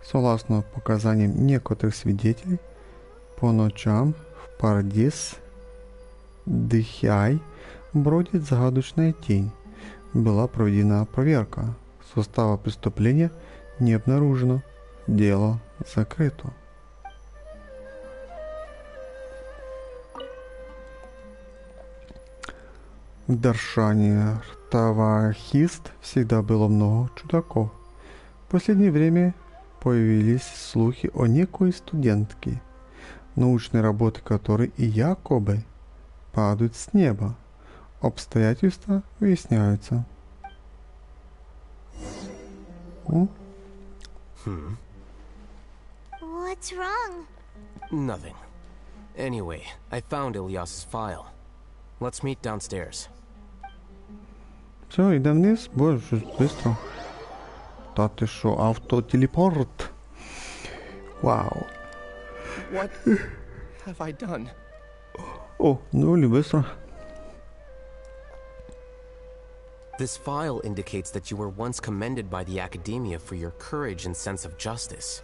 Согласно показаниям некоторых свидетелей, по ночам в Пардис Дыхай бродит загадочная тень. Была проведена проверка. Состава преступления не обнаружено. Дело закрыто. В Даршане Ртавахист всегда было много чудаков. В последнее время появились слухи о некой студентке, научные работы которой и якобы падают с неба. Обстоятельства выясняются. What's wrong? Nothing. Anyway, I found Ilias's file. Let's meet downstairs. Все, йдемо вниз, боже, щось швидко. Та ти що, автотелепорт? Вау. What have I done? О, доволі швидко. This file indicates that you were once commended by the Academia for your courage and sense of justice.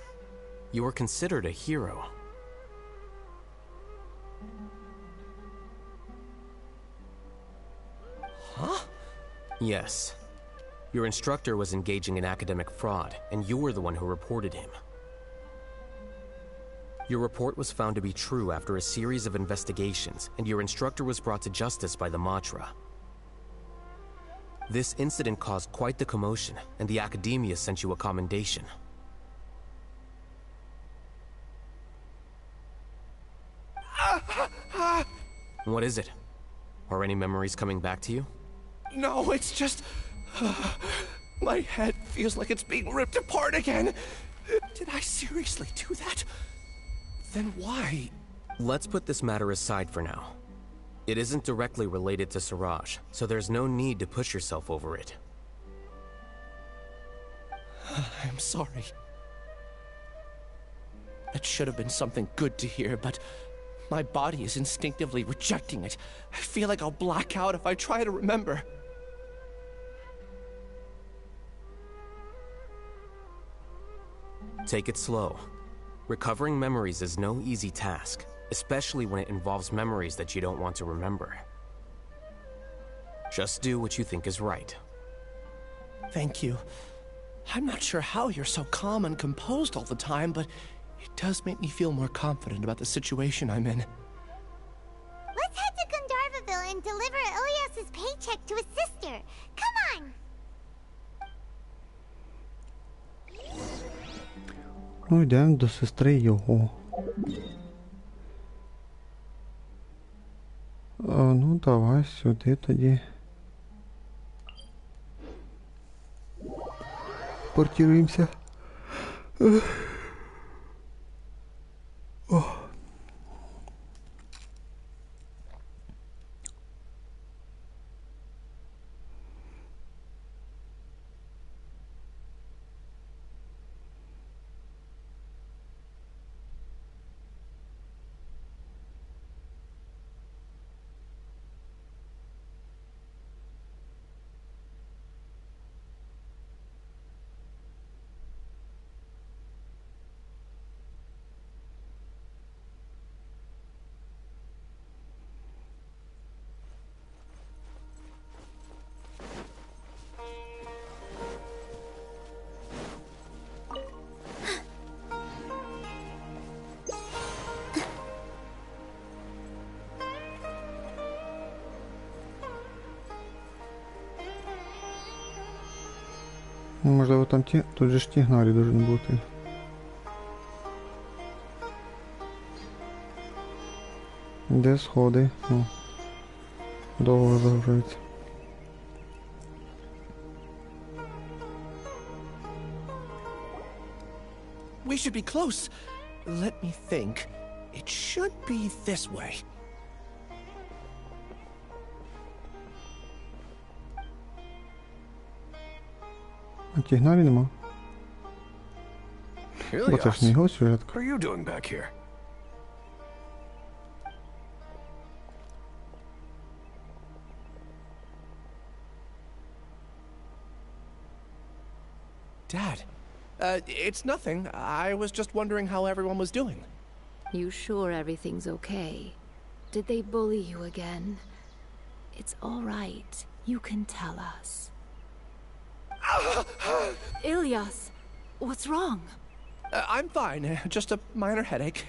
You were considered a hero. Huh? Yes. Your instructor was engaging in academic fraud, and you were the one who reported him. Your report was found to be true after a series of investigations, and your instructor was brought to justice by the Matra. This incident caused quite the commotion, and the Academia sent you a commendation. What is it? Are any memories coming back to you? No, it's just... my head feels like it's being ripped apart again. Did I seriously do that? Then why? Let's put this matter aside for now. It isn't directly related to Siraj, so there's no need to push yourself over it. I'm sorry. That should have been something good to hear, but my body is instinctively rejecting it. I feel like I'll black out if I try to remember. Take it slow. Recovering memories is no easy task, especially when it involves memories that you don't want to remember. Just do what you think is right. Thank you. I'm not sure how you're so calm and composed all the time, but it does make me feel more confident about the situation I'm in. Let's head to Gandharvaville and deliver Ilyas's paycheck to his sister. Come on! Ну, йдемо до сестри його. Ну, давай сюди тоді. Портируємося. О. Можливо, там тут же ж тігнарі должен бути. Де сходи? О. Довго загружається. We should be close. Let me think. It should be this way. А тігнарі нема. Бо це ж не його сюжетка. What are you doing back here? Dad, it's nothing. I was just wondering how everyone was doing. You sure everything's okay? Did they bully you again? It's all right. You can tell us. Ilyas, what's wrong? I'm fine. Just a minor headache.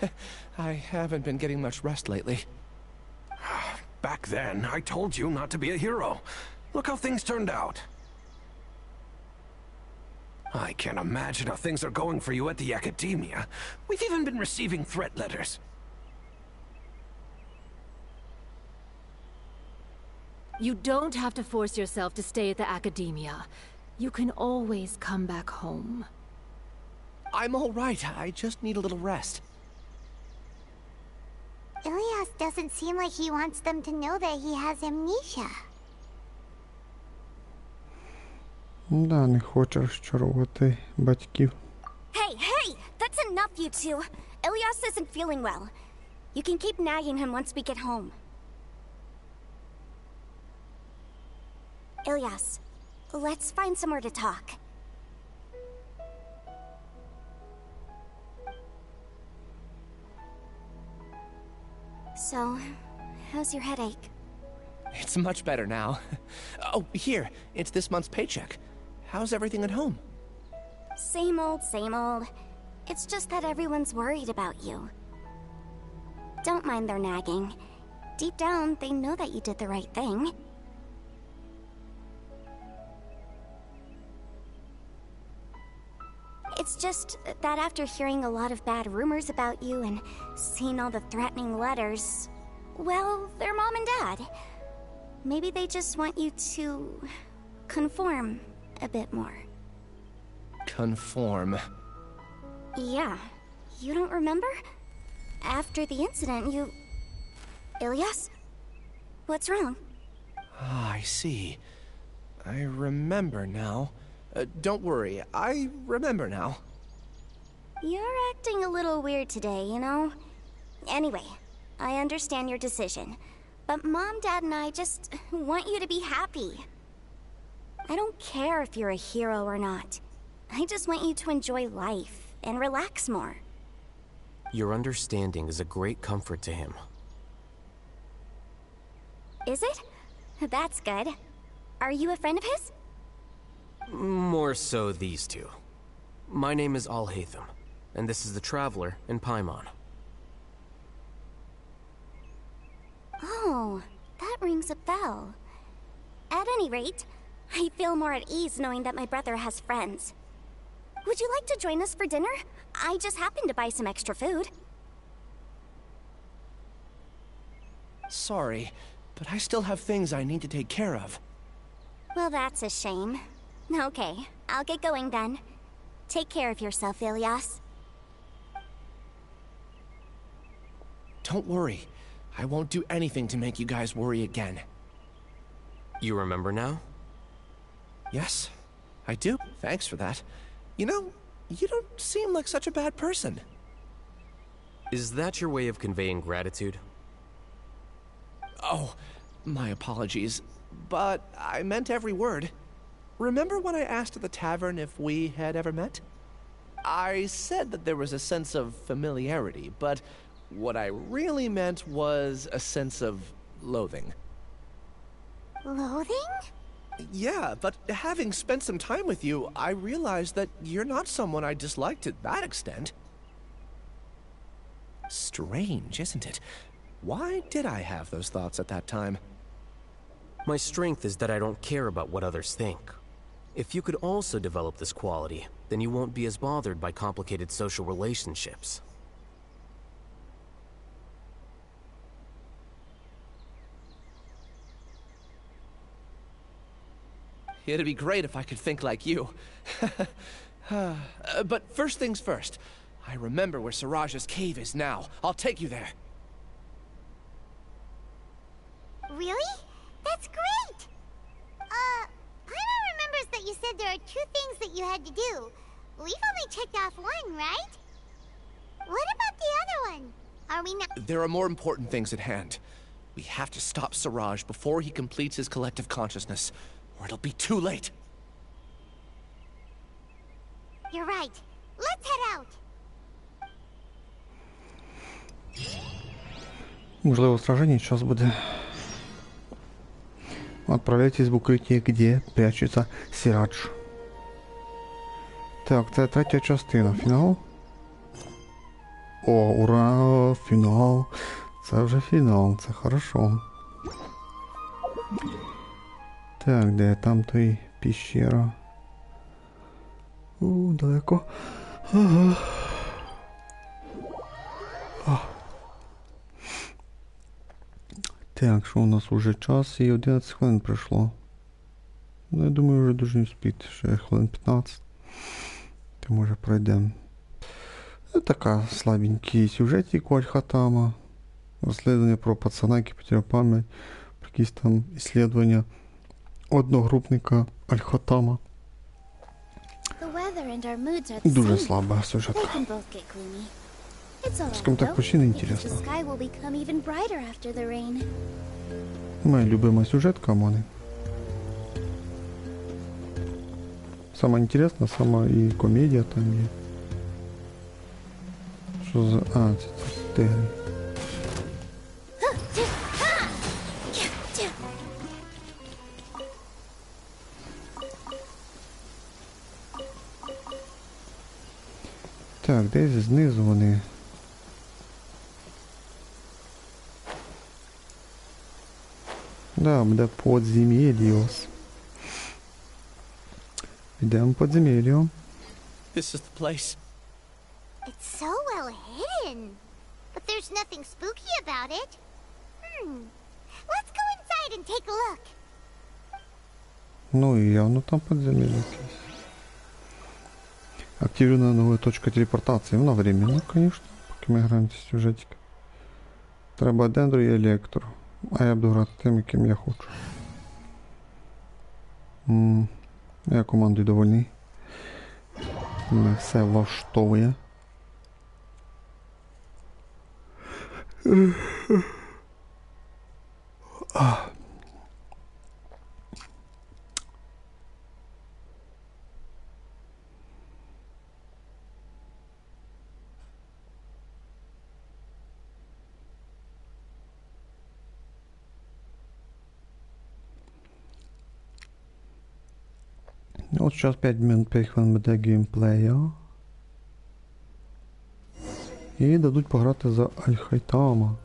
I haven't been getting much rest lately. Back then, I told you not to be a hero. Look how things turned out. I can't imagine how things are going for you at the Academia. We've even been receiving threat letters. You don't have to force yourself to stay at the Academia. You can always come back home. I'm all right. I just need a little rest. Ilyas doesn't seem like he wants them to know that he has amnesia. Да, не хоче розчарувати батьків. Hey! That's enough, you two! Ilyas isn't feeling well. You can keep nagging him once we get home. Ilyas, let's find somewhere to talk. So, how's your headache? It's much better now. Oh, here, it's this month's paycheck. How's everything at home? Same old, same old. It's just that everyone's worried about you. Don't mind their nagging. Deep down, they know that you did the right thing. It's just that after hearing a lot of bad rumors about you and seeing all the threatening letters, well, they're mom and dad. Maybe they just want you to conform a bit more. Conform. Yeah. You don't remember? After the incident, you... Ilyas? What's wrong? Ah, I see. I remember now. Don't worry, I remember now. You're acting a little weird today, you know? Anyway, I understand your decision. But Mom, Dad, and I just want you to be happy. I don't care if you're a hero or not. I just want you to enjoy life and relax more. Your understanding is a great comfort to him. Is it? That's good. Are you a friend of his? More so these two. My name is Al-Haytham, and this is the Traveler in Paimon. Oh, that rings a bell. At any rate, I feel more at ease knowing that my brother has friends. Would you like to join us for dinner? I just happened to buy some extra food. Sorry, but I still have things I need to take care of. Well, that's a shame. Okay, I'll get going then. Take care of yourself, Ilyas. Don't worry. I won't do anything to make you guys worry again. You remember now? Yes, I do. Thanks for that. You know, you don't seem like such a bad person. Is that your way of conveying gratitude? Oh, my apologies. But I meant every word. Remember when I asked at the tavern if we had ever met? I said that there was a sense of familiarity, but what I really meant was a sense of loathing. Loathing? Yeah, but having spent some time with you, I realized that you're not someone I dislike to that extent. Strange, isn't it? Why did I have those thoughts at that time? My strength is that I don't care about what others think. If you could also develop this quality, then you won't be as bothered by complicated social relationships. It'd be great if I could think like you. But first things first. I remember where Siraj's cave is now. I'll take you there. Really? That's great! Paimon remembers that you said there are 2 things that you had to do. We've only checked off one, right? What about the other one? Are we not— There are more important things at hand. We have to stop Siraj before he completes his collective consciousness, or it'll be too late. You're right. Let's head out. Можливо, сражение сейчас буде. Отправляйтесь в укриття, где прячется Сирадж. Так, це третя частина. Фінал? О, ура! Фінал! Це вже фінал, це хорошо. Так, де там той піщера? Далеко. Ага. Так, що у нас уже час і 11 хвилин пройшло. Ну, я думаю, вже дуже успіти. Ще хвилин 15. То може пройдемо. Така слабенький сюжетик у Альхатама. Розслідування про пацана, який потеряв пам'ять. Про якісь там іслідування одногрупника Альхатама. Дуже слаба сюжетка. Скажем так, почти неинтересно. Моя любимая сюжетка, Амони. Сама інтересна, сама і комедія там є. Що за... А, це тигри. Так, десь знизу вони. Да, буде подземелье. Йдемо подземелье. This is the place. It's so well hidden. But there's nothing spooky about it. Let's go inside and take a look. Ну і явно там подземелье якесь. Активирована новая точка телепортации. Вона временна, конечно, поки ми граємо в сюжетик. Треба дендру і електро. А я буду грати тим, яким я хочу. Я командою довольний. Мене все влаштовує. От зараз 5 минут, 5 хвилин буде геймплея. І дадуть пограти за Альхайтама.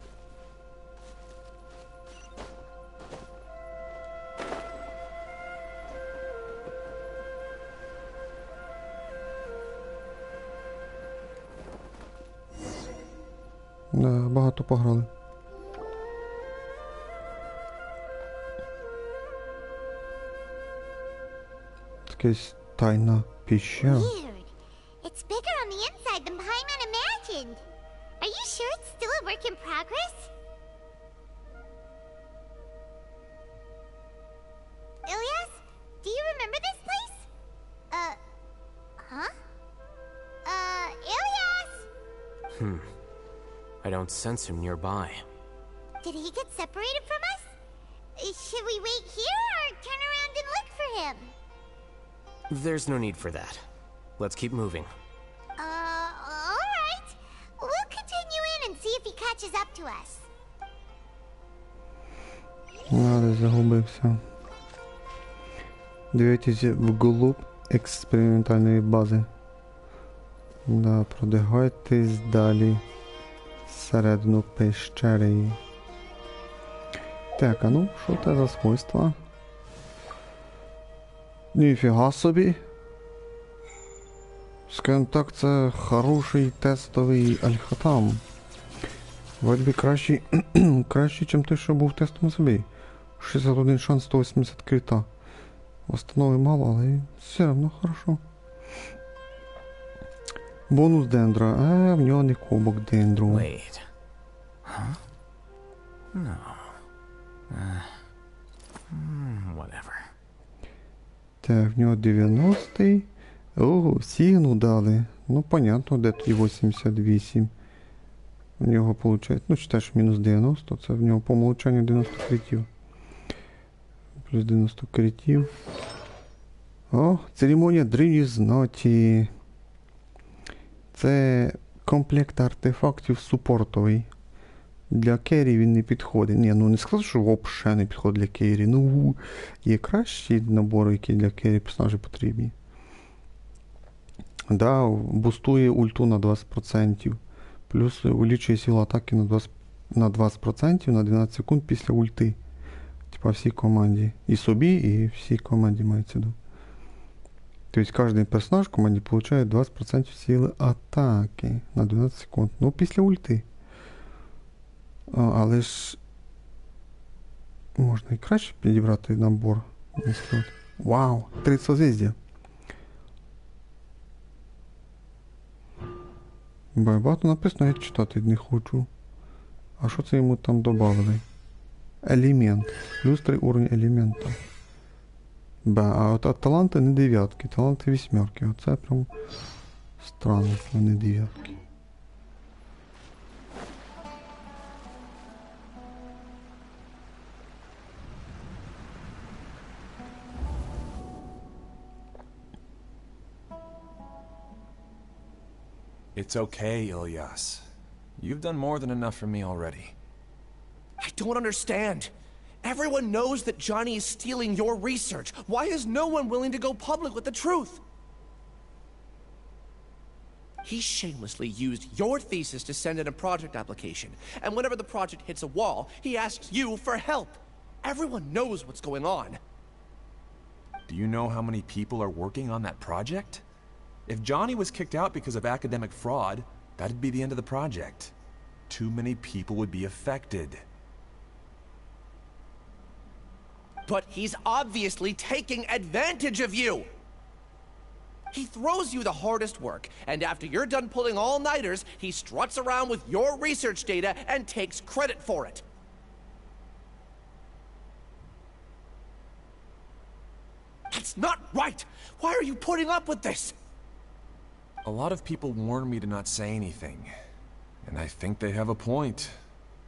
Да, багато пограли. Якась тайна піщера. Weird. It's bigger on the inside than Paimon imagined. Are you sure it's still a work in progress? Ilyas, do you remember this place? Huh? Ilyas? I don't sense him nearby. Did he get separated from us? Should we wait here or turn around and look for him? There's no need for that. Let's keep moving. Alright. We'll continue in and see if he catches up to us. Десь загубився. Дивитесь вглубь експериментальної бази. Да, продвигайтесь далі. Всередину пещери. Так, а ну, що це за свойства? Ніфіга собі. Скажем так, це хороший тестовий Альхатам. Вроді кращий, кращий, чим той, що був в тестовому собі. 61 шанс, 180 крита. Восстанови мало, але все одно хорошо. Бонус дендра. В нього не кубок дендру. Wait. Huh? No. Whatever. Так, в нього 90-й. Ого, сігну дали. Ну, понятно, де тоді 88. В нього виходить, ну, читаєш, мінус 90, це в нього по умолчанню 90 критів. Плюс 90 критів. О, церемонія древньої знаті. Це комплект артефактів супортовий. Для керрі він не підходить. Ні, ну не сказав, що взагалі не підходить для керрі. Ну, є кращі набори, які для керрі персонажі потрібні. Да, бустує ульту на 20%. Плюс увеличує силу атаки на 20% на 12 секунд після ульти. Типа всій команді. І собі, і всій команді мається до. Тобто кожен персонаж в команді отримує 20% сили атаки на 12 секунд. Ну, після ульти. Але ж можна і краще підібрати набор. Вау! 3 созвездя. Багато написано, я читати не хочу. А що це йому там додали? Елемент. Плюс 3 уровень елемента. А от таланти не 9, таланти 8. Оце прям странно, що не 9. It's okay, Ilyas. You've done more than enough for me already. I don't understand. Everyone knows that Johnny is stealing your research. Why is no one willing to go public with the truth? He shamelessly used your thesis to send in a project application, and whenever the project hits a wall, he asks you for help. Everyone knows what's going on. Do you know how many people are working on that project? If Johnny was kicked out because of academic fraud, that'd be the end of the project. Too many people would be affected. But he's obviously taking advantage of you! He throws you the hardest work, and after you're done pulling all-nighters, he struts around with your research data and takes credit for it. That's not right! Why are you putting up with this? A lot of people warn me to not say anything, and I think they have a point.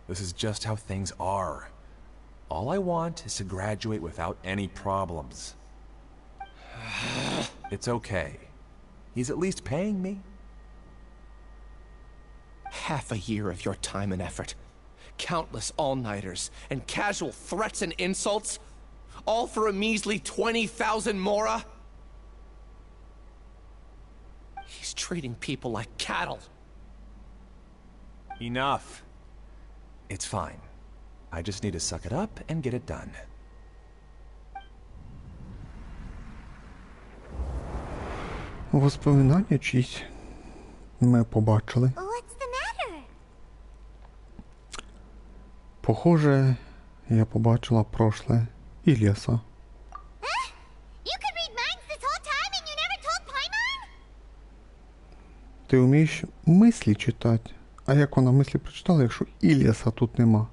This is just how things are. All I want is to graduate without any problems. It's okay. He's at least paying me. Half a year of your time and effort. Countless all-nighters and casual threats and insults. All for a measly 20,000 mora? He's treating people like cattle. Enough. It's fine. I just need to suck it up and get it done. Воспоминання чиїсь ми побачили. What's the matter? Похоже, я побачила прошле Ільяса. You could read minds this whole time and you never told Paimon? Ти вмієш мислі читати? А як вона мислі прочитала, якщо Ільяса тут нема?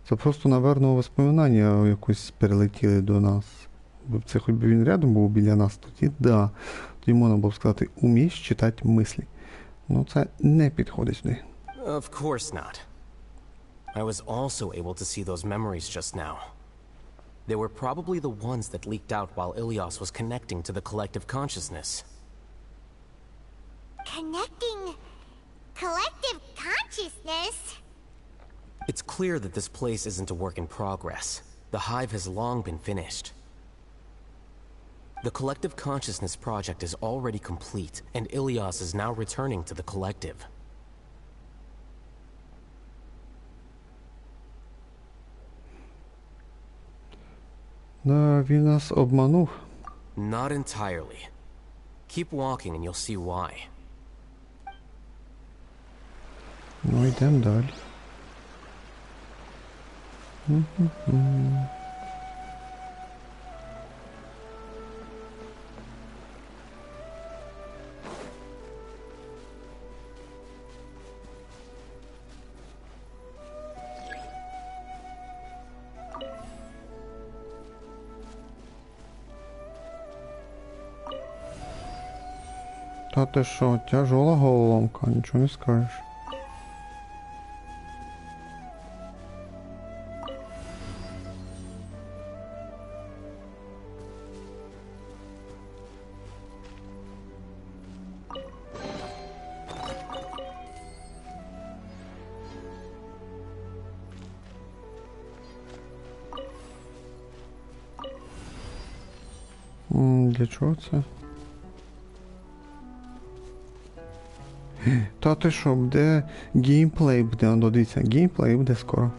Це просто, наверно, воспоминання якось перелетіли до нас. Це хоч би він рядом був біля нас, тоді да. Тоді можна було сказати, умієш читати мислі. Ну це не підходить сюди. Of course not. I was also able to see those memories just now. They were probably the ones that leaked out while Ilyas was connecting to the collective consciousness. Connecting collective consciousness? It's clear that this place isn't a work in progress. The hive has long been finished. The collective consciousness project is already complete, and Ilyas is now returning to the collective. Да, він нас обманув. Not entirely. Keep walking and you'll see why. Ну, йдемо далі. Та ти що, тяжола головоломка, нічого не скажеш. Для чого це? Та ти що, буде геймплей буде, ну, дивіться, геймплей буде скоро.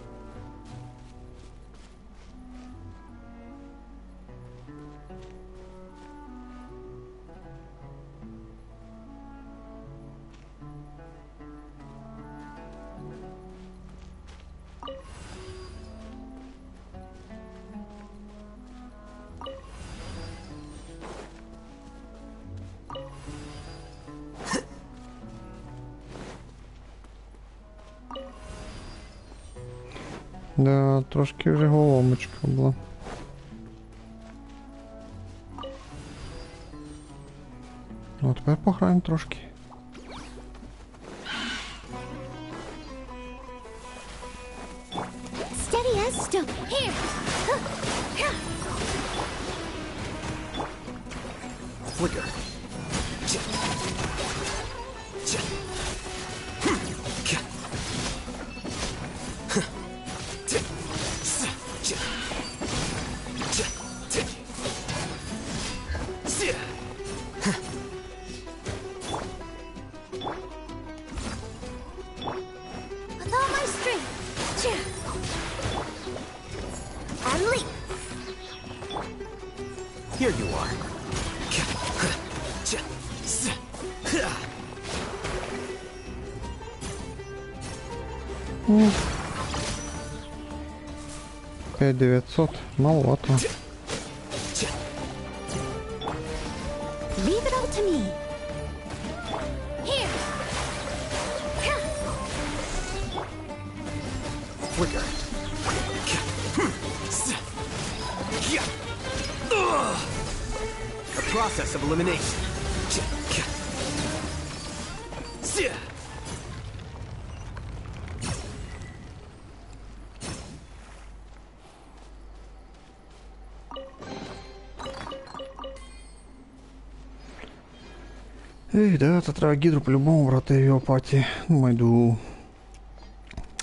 Да, трошки вже головомочка була. Ну, тепер пограємо трошки. Steady as still. Here. Flicker. With all my strength. And leap. Here you are. $5900, маловато. Leave it all to me. Here. Quicker. A process of elimination. Ей, да, це треба гідру по-любому брати в його паті. Майду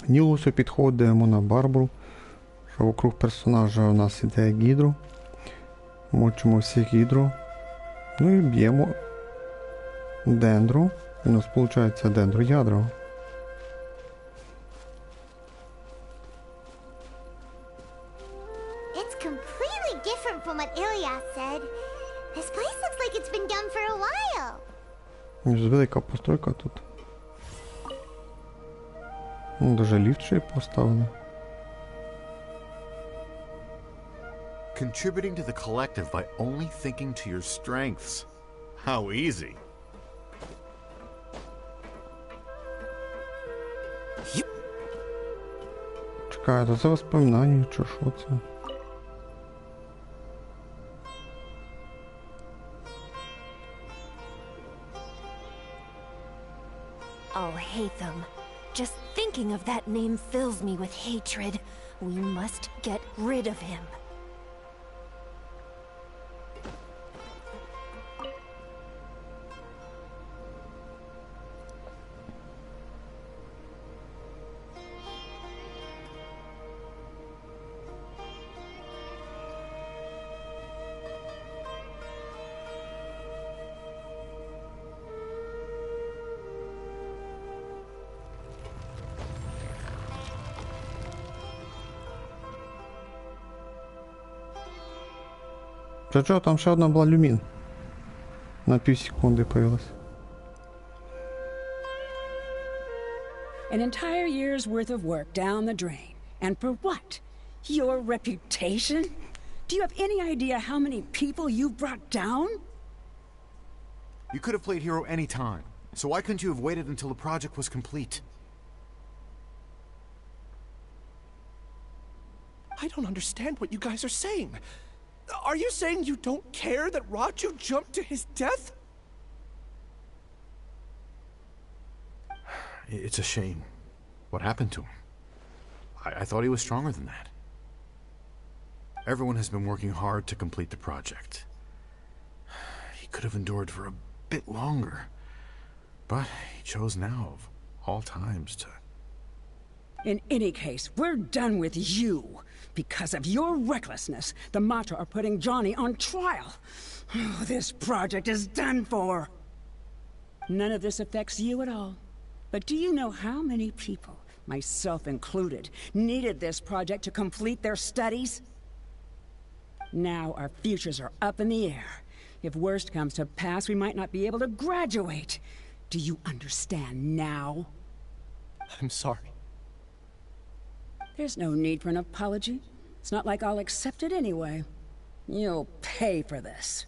Нілусу підходимо на Барбару. Що вокруг персонажа у нас іде гідру. Мочимо всіх гідру. Ну і б'ємо дендру. І у нас виходить дендру ядро. It's completely different from what Ilias said. This place looks like it's been done for a while. Велика постройка тут. Даже ліфт ще й поставили. Contributing to the collective by only thinking to your strengths. How easy. Чекай, то це воспоминання, чи що це? I'll hate them. Just thinking of that name fills me with hatred. We must get rid of him. Чого, там ще одна була люмін. На пів секунди появилась. An entire year's worth of work down the drain. And for what? Your reputation? Do you have any idea how many people you've brought down? You could have played hero any time. So why couldn't you have waited until the project was complete? I don't understand what you guys are saying. Are you saying you don't care that Raju jumped to his death? It's a shame. What happened to him? I thought he was stronger than that. Everyone has been working hard to complete the project. He could have endured for a bit longer. But he chose now, of all times, to... In any case, we're done with you. Because of your recklessness, the Matra are putting Johnny on trial. Oh, this project is done for. None of this affects you at all. But do you know how many people, myself included, needed this project to complete their studies? Now our futures are up in the air. If worst comes to pass, we might not be able to graduate. Do you understand now? I'm sorry. There's no need for an apology. It's not like I'll accept it anyway. You'll pay for this.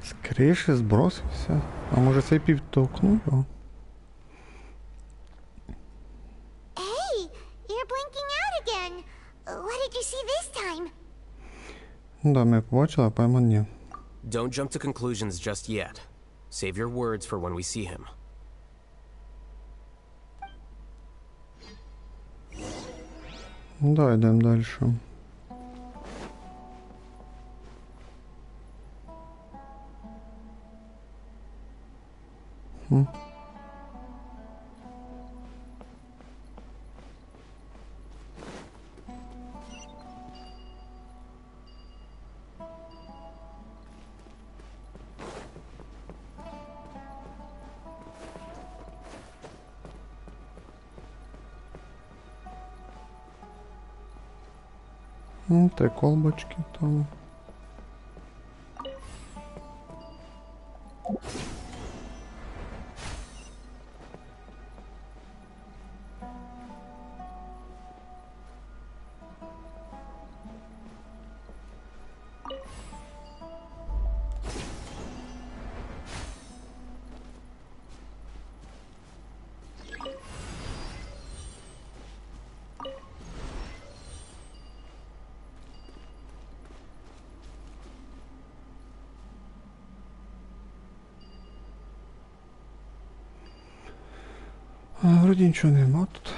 Скоріше збросився. А може цей підтолкнув його? Hey, you're blinking out again. What did you see this time? Да, ми побачили, а пойма ні. Don't jump to conclusions just yet. Save your words for when we see him. Да, йдемо далі. Три колбочки там. Вроде ничего нема тут.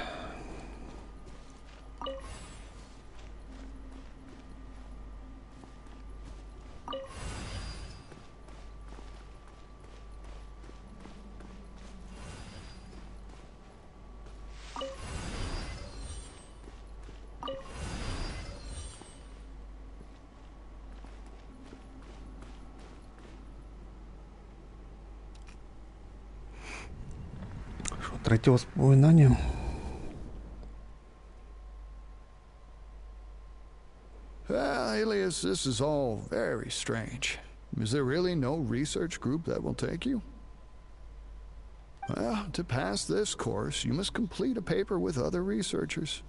Третье воспоминание. Alias, this is all very strange. Is there really no research group that will take you? Well, to pass this course, you must complete a paper with other researchers.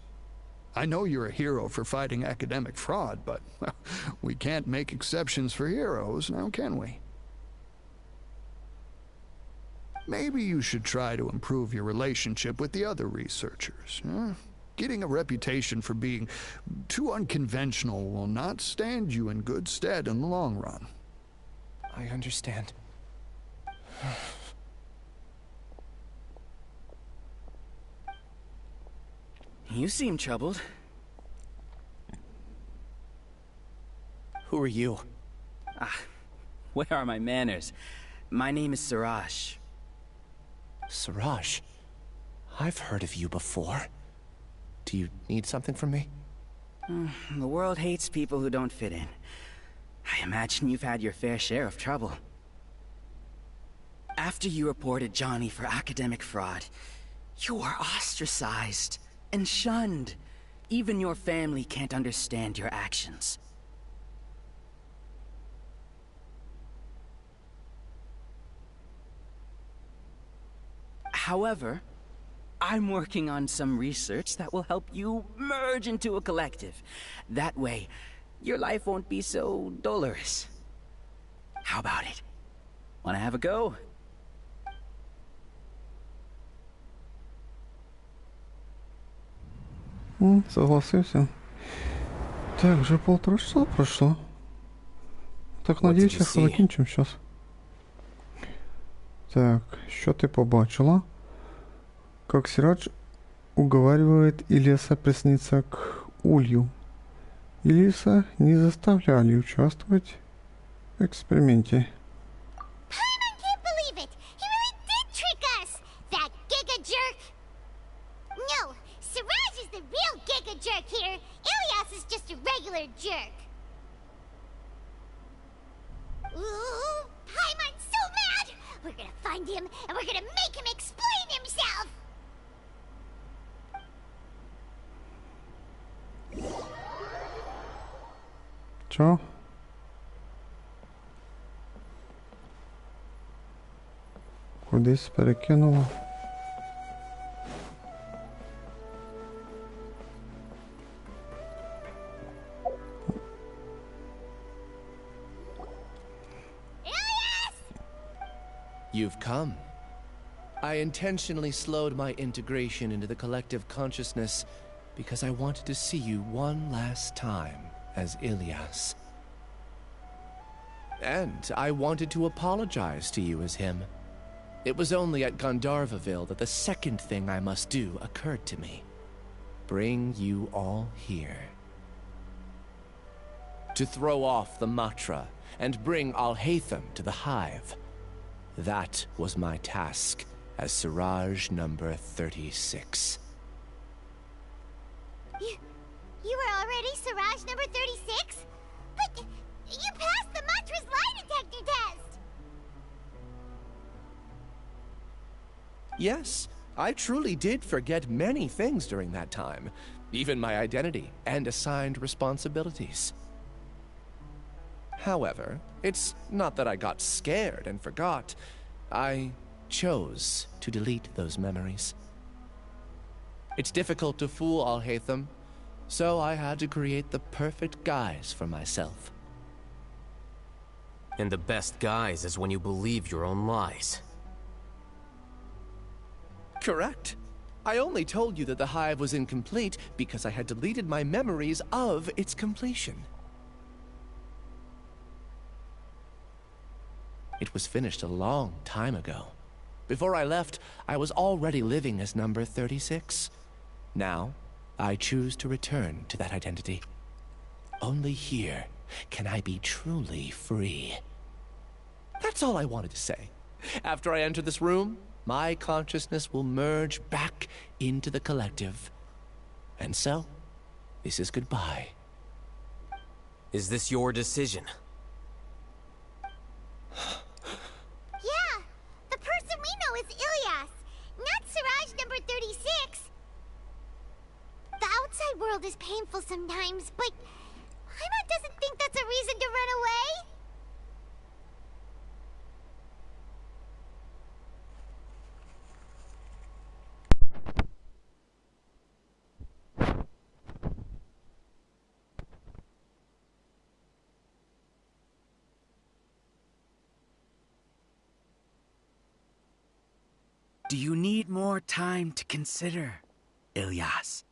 I know you're a hero for fighting academic fraud, but we can't make exceptions for heroes, now can we? Maybe you should try to improve your relationship with the other researchers. Getting a reputation for being too unconventional will not stand you in good stead in the long run. I understand. You seem troubled. Who are you? Where are my manners? My name is Siraj. Siraj? I've heard of you before. Do you need something from me? The world hates people who don't fit in. I imagine you've had your fair share of trouble. After you reported Johnny for academic fraud, you were ostracized and shunned. Even your family can't understand your actions. However, I'm working on some research that will help you merge into a collective. That way, your life won't be so dolorous. How about it? Wanna have a go? Согласился. Так, вже 1,5 часа прошло. Так, надіюсь, що закінчимо зараз. Так, що ти побачила? Как Сирадж уговаривает Ильяса присоединиться к Улью. Ильяса не заставляли участвовать в эксперименте. Paimon can't believe it! He really did trick us! That giga jerk! No, Siraj is the real giga jerk here. Ilias is just a regular jerk. Ooh, Paimon's so mad! We're gonna find him and we're gonna make him explain himself! Чо? Кудись перекинуло. You've come. I intentionally slowed my integration into the collective consciousness because I wanted to see you one last time as Ilias. And I wanted to apologize to you as him. It was only at Gandharvaville that the second thing I must do occurred to me. Bring you all here. To throw off the Matra and bring Alhaitham to the Hive. That was my task as Siraj number 36. You were already Siraj number 36? But you passed the Matra's lie detector test! Yes, I truly did forget many things during that time, even my identity and assigned responsibilities. However, it's not that I got scared and forgot. I chose to delete those memories. It's difficult to fool Al-Haytham, so I had to create the perfect guise for myself. And the best guise is when you believe your own lies. Correct. I only told you that the hive was incomplete because I had deleted my memories of its completion. It was finished a long time ago. Before I left, I was already living as number 36. Now, I choose to return to that identity. Only here can I be truly free. That's all I wanted to say. After I enter this room, my consciousness will merge back into the collective. And so, this is goodbye. Is this your decision? Yeah, the person we know is Ilyas, not Siraj number 36. The outside world is painful sometimes, but Paimon doesn't think that's a reason to run away. Do you need more time to consider, Ilyas?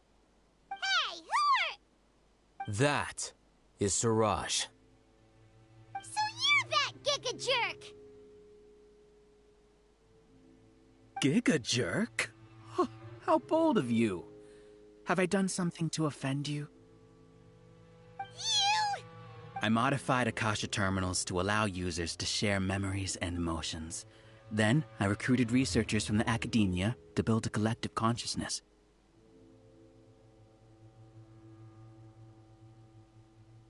Hey, who are... That is Siraj. So you're that giga jerk! Giga jerk? Huh, how bold of you. Have I done something to offend you? You! I modified Akasha terminals to allow users to share memories and emotions. Then, I recruited researchers from the academia to build a collective consciousness.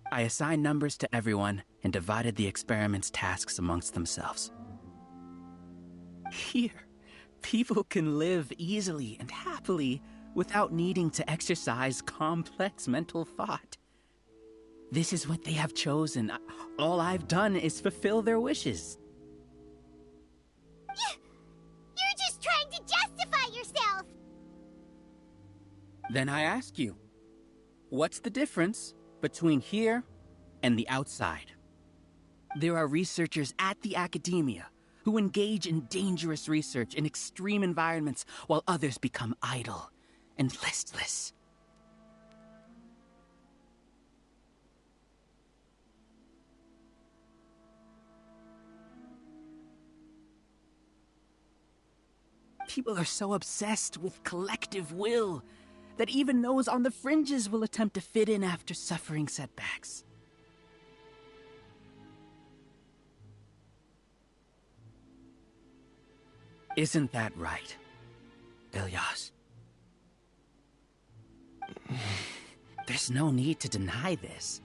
I assigned numbers to everyone and divided the experiment's tasks amongst themselves. Here, people can live easily and happily without needing to exercise complex mental thought. This is what they have chosen. All I've done is fulfill their wishes. You're just trying to justify yourself! Then I ask you, what's the difference between here and the outside? There are researchers at the academia who engage in dangerous research in extreme environments while others become idle and listless. People are so obsessed with collective will that even those on the fringes will attempt to fit in after suffering setbacks. Isn't that right, Ilyas? There's no need to deny this,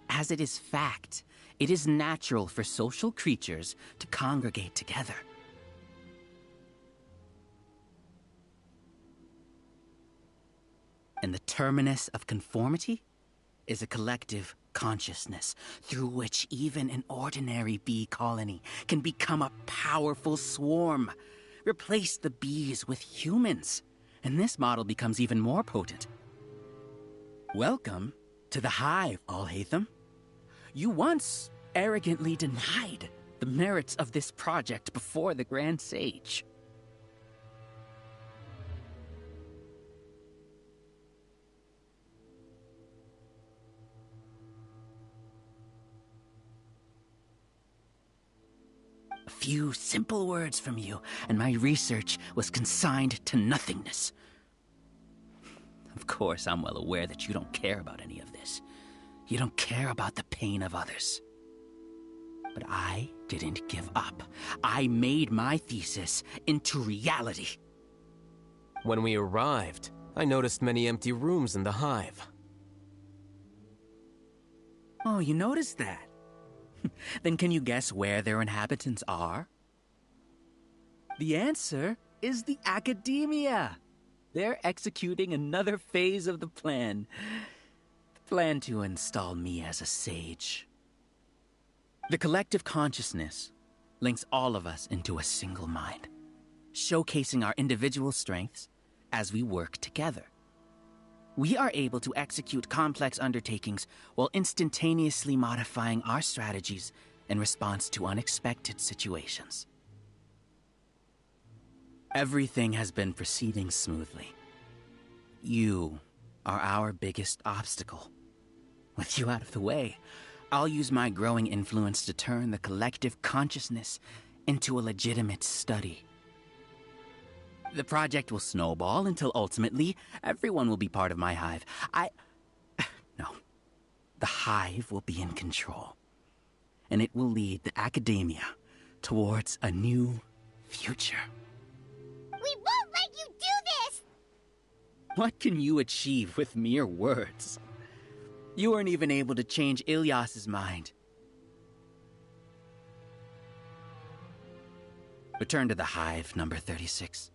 as it is fact. It is natural for social creatures to congregate together. And the terminus of conformity is a collective consciousness through which even an ordinary bee colony can become a powerful swarm. Replace the bees with humans, and this model becomes even more potent. Welcome to the hive, Al-Haytham. You once arrogantly denied the merits of this project before the Grand Sage. A few simple words from you, and my research was consigned to nothingness. Of course, I'm well aware that you don't care about any of this. You don't care about the pain of others. But I didn't give up. I made my thesis into reality. When we arrived, I noticed many empty rooms in the hive. Oh, you noticed that? Then can you guess where their inhabitants are? The answer is the academia. They're executing another phase of the plan. The plan to install me as a sage. The collective consciousness links all of us into a single mind, showcasing our individual strengths as we work together. We are able to execute complex undertakings while instantaneously modifying our strategies in response to unexpected situations. Everything has been proceeding smoothly. You are our biggest obstacle. With you out of the way, I'll use my growing influence to turn the collective consciousness into a legitimate study. The project will snowball until ultimately everyone will be part of my hive. No. The hive will be in control. And it will lead the academia towards a new future. We won't let you do this! What can you achieve with mere words? You weren't even able to change Ilyas's mind. Return to the hive, number 36.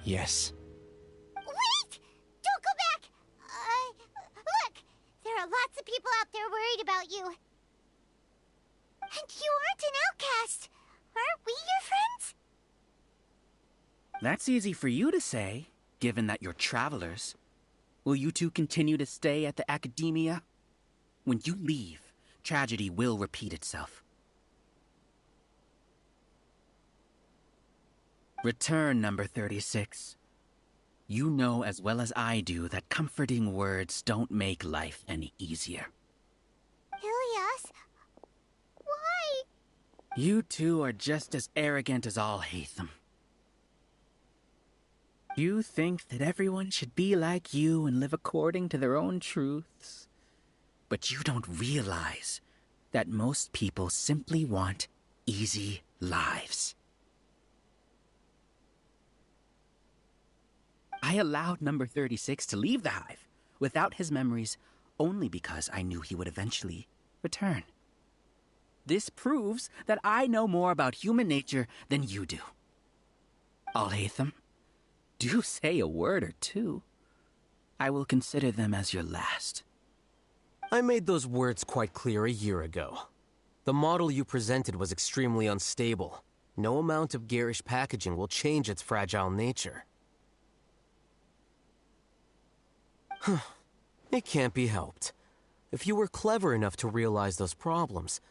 Yes. Wait! Don't go back! Look! There are lots of people out there worried about you. And you aren't an outcast. Aren't we your friends? That's easy for you to say, given that you're travelers. Will you two continue to stay at the academia? When you leave, tragedy will repeat itself. Return, number 36. You know as well as I do that comforting words don't make life any easier. Ilyas? Why? You two are just as arrogant as all Hatham. You think that everyone should be like you and live according to their own truths. But you don't realize that most people simply want easy lives. I allowed number 36 to leave the hive without his memories only because I knew he would eventually return. This proves that I know more about human nature than you do. Al-Haytham, do say a word or two. I will consider them as your last. I made those words quite clear a year ago. The model you presented was extremely unstable. No amount of garish packaging will change its fragile nature. It can't be helped. If you were clever enough to realize those problems,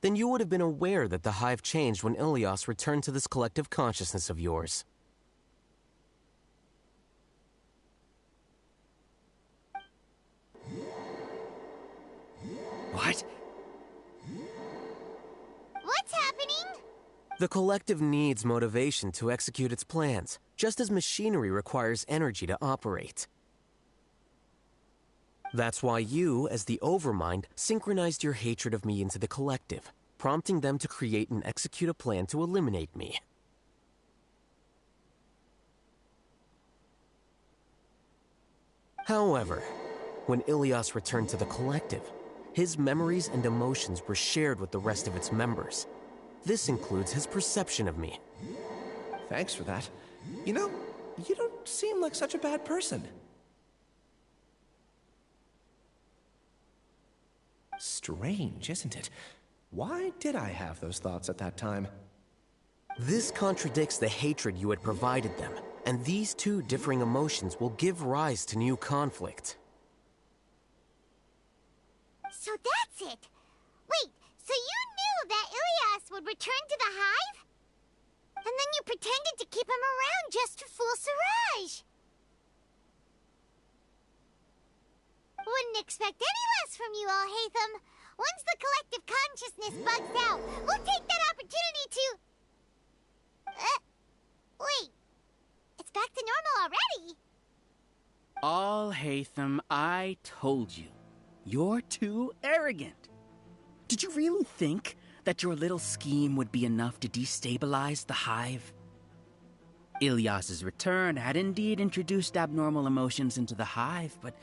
then you would have been aware that the hive changed when Ilyas returned to this collective consciousness of yours. What? What's happening? The collective needs motivation to execute its plans, just as machinery requires energy to operate. That's why you, as the Overmind, synchronized your hatred of me into the collective, prompting them to create and execute a plan to eliminate me. However, when Ilyas returned to the collective, his memories and emotions were shared with the rest of its members. This includes his perception of me. Thanks for that. You know, you don't seem like such a bad person. Strange, isn't it? Why did I have those thoughts at that time? This contradicts the hatred you had provided them, and these two differing emotions will give rise to new conflict. So that's it. Wait, so you knew that Ilyas would return to the hive? And then you pretended to keep him around just to fool Siraj. Wouldn't expect any less from you, Al-Haytham. Once the collective consciousness bugs out, we'll take that opportunity to... wait. It's back to normal already. Al-Haytham, I told you. You're too arrogant. Did you really think that your little scheme would be enough to destabilize the hive? Ilyas's return had indeed introduced abnormal emotions into the hive, but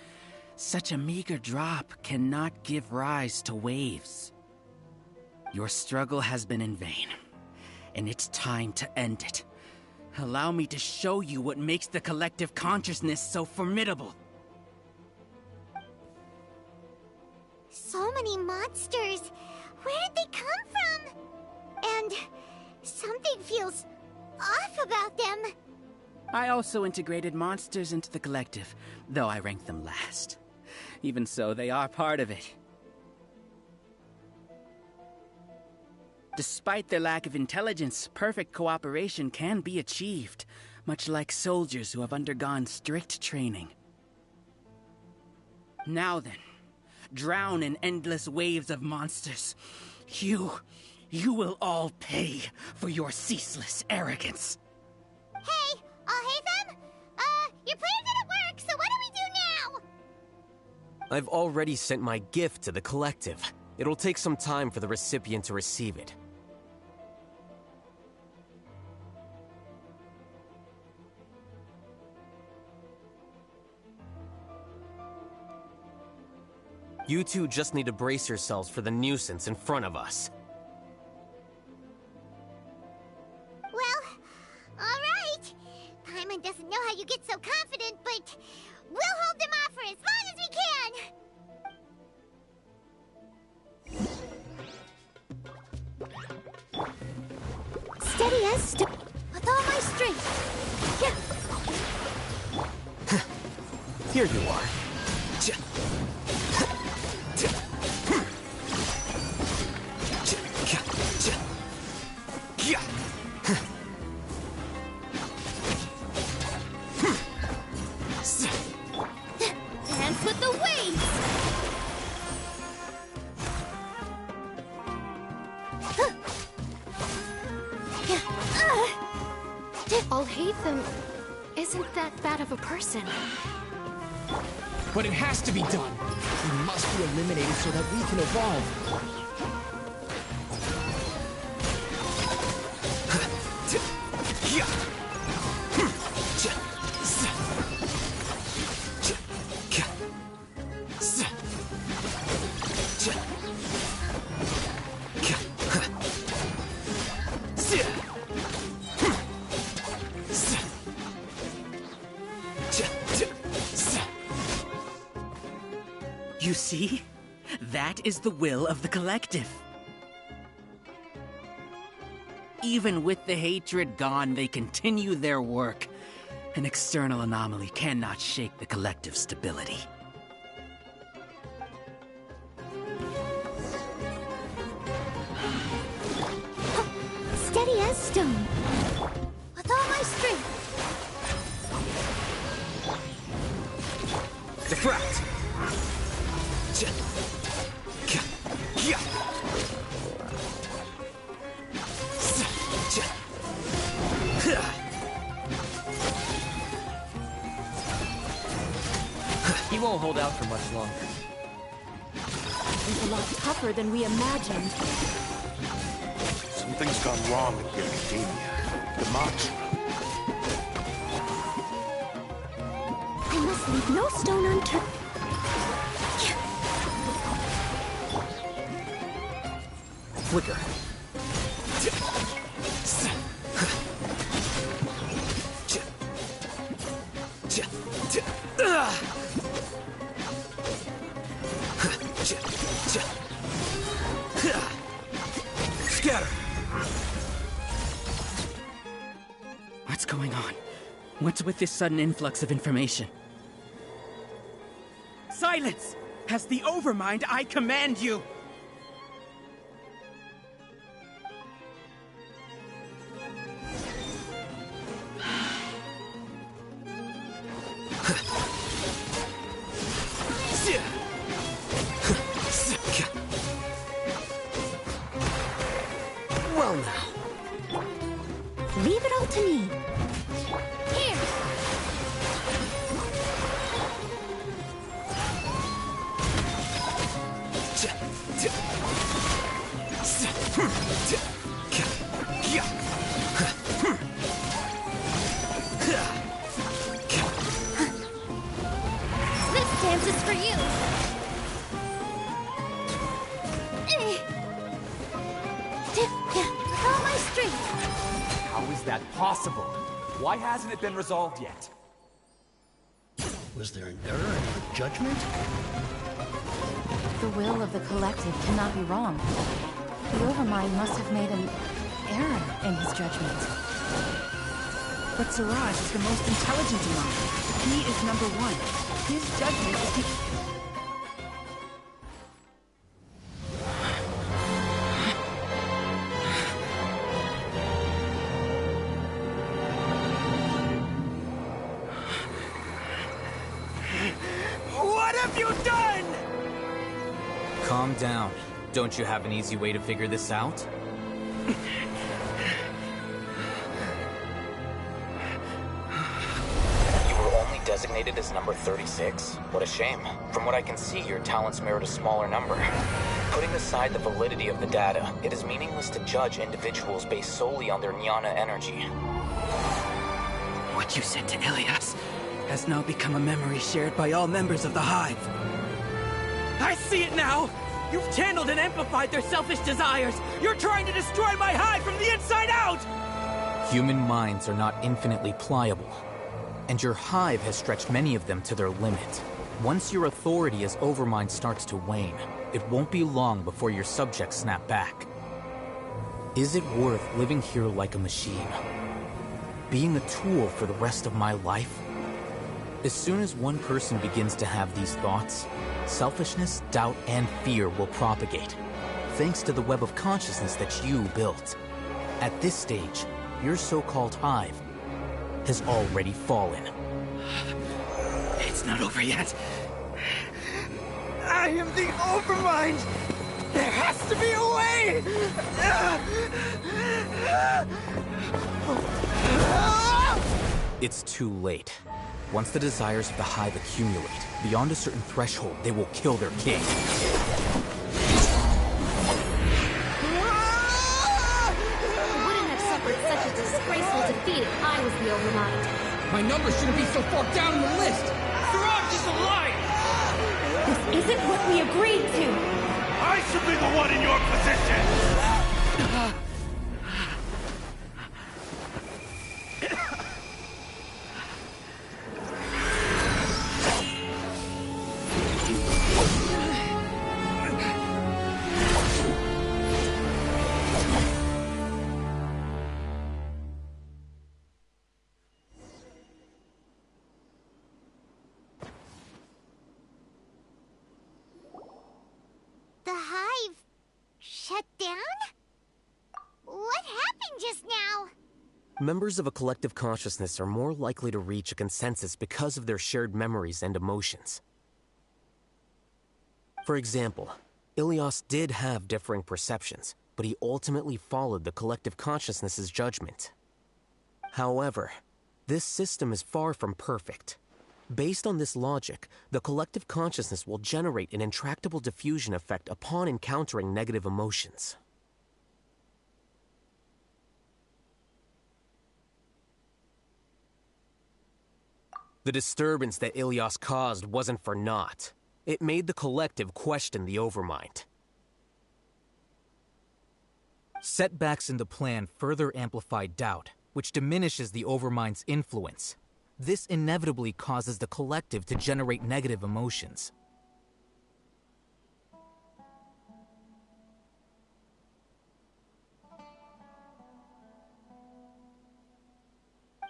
such a meager drop cannot give rise to waves. Your struggle has been in vain, and it's time to end it. Allow me to show you what makes the collective consciousness so formidable. So many monsters. Where did they come from? And something feels off about them. I also integrated monsters into the collective, though I ranked them last. Even so, they are part of it. Despite their lack of intelligence, perfect cooperation can be achieved, much like soldiers who have undergone strict training. Now then, drown in endless waves of monsters. You will all pay for your ceaseless arrogance. Hey, Alhaitham? Your plan didn't work, so what do we do now? I've already sent my gift to the collective. It'll take some time for the recipient to receive it. You two just need to brace yourselves for the nuisance in front of us. Well, all right. Paimon doesn't know how you get so confident, but we'll hold them off for as long as we can. Steady as stone. With all my strength. Yeah. Here you are. Dance with the waves! Alhaitham isn't that bad of a person. But it has to be done. He must be eliminated so that we can evolve. You see? That is the will of the collective. Even with the hatred gone, they continue their work. An external anomaly cannot shake the collective's stability. Steady as stone. With all my strength. Deflect! He won't hold out for much longer. He's a lot tougher than we imagined. Something's gone wrong at the Academia. The mantra. I must leave no stone unturned. Flicker. Scatter! What's going on? What's with this sudden influx of information? Silence! As the Overmind, I command you! Well now. Leave it all to me. Here. This dance is for you! Follow my street! How is that possible? Why hasn't it been resolved yet? Was there an error in your judgment? The will of the collective cannot be wrong. The Overmind must have made an error in his judgment. But Siraj is the most intelligent among them. He is number one. His judgment is the... What have you done? Calm down. Don't you have an easy way to figure this out? You were only designated as number 36? What a shame. From what I can see, your talents merit a smaller number. Putting aside the validity of the data, it is meaningless to judge individuals based solely on their jnana energy. What you said to Ilias has now become a memory shared by all members of the Hive. I see it now! You've channeled and amplified their selfish desires! You're trying to destroy my Hive from the inside out! Human minds are not infinitely pliable, and your Hive has stretched many of them to their limit. Once your authority as Overmind starts to wane, it won't be long before your subjects snap back. Is it worth living here like a machine? Being a tool for the rest of my life? As soon as one person begins to have these thoughts, selfishness, doubt, and fear will propagate, thanks to the web of consciousness that you built. At this stage, your so-called Hive has already fallen. It's not over yet. I am the Overmind! There has to be a way! It's too late. Once the desires of the Hive accumulate, beyond a certain threshold, they will kill their king. Wouldn't have suffered such a disgraceful defeat if I was the Overmind. My number shouldn't be so far down in the list! Siraj is alive! This isn't what we agreed to! I should be the one in your position! The Hive shut down? What happened just now? Members of a collective consciousness are more likely to reach a consensus because of their shared memories and emotions. For example, Ilias did have differing perceptions, but he ultimately followed the collective consciousness's judgment. However, this system is far from perfect. Based on this logic, the collective consciousness will generate an intractable diffusion effect upon encountering negative emotions. The disturbance that Ilias caused wasn't for naught. It made the collective question the Overmind. Setbacks in the plan further amplify doubt, which diminishes the Overmind's influence. This inevitably causes the collective to generate negative emotions.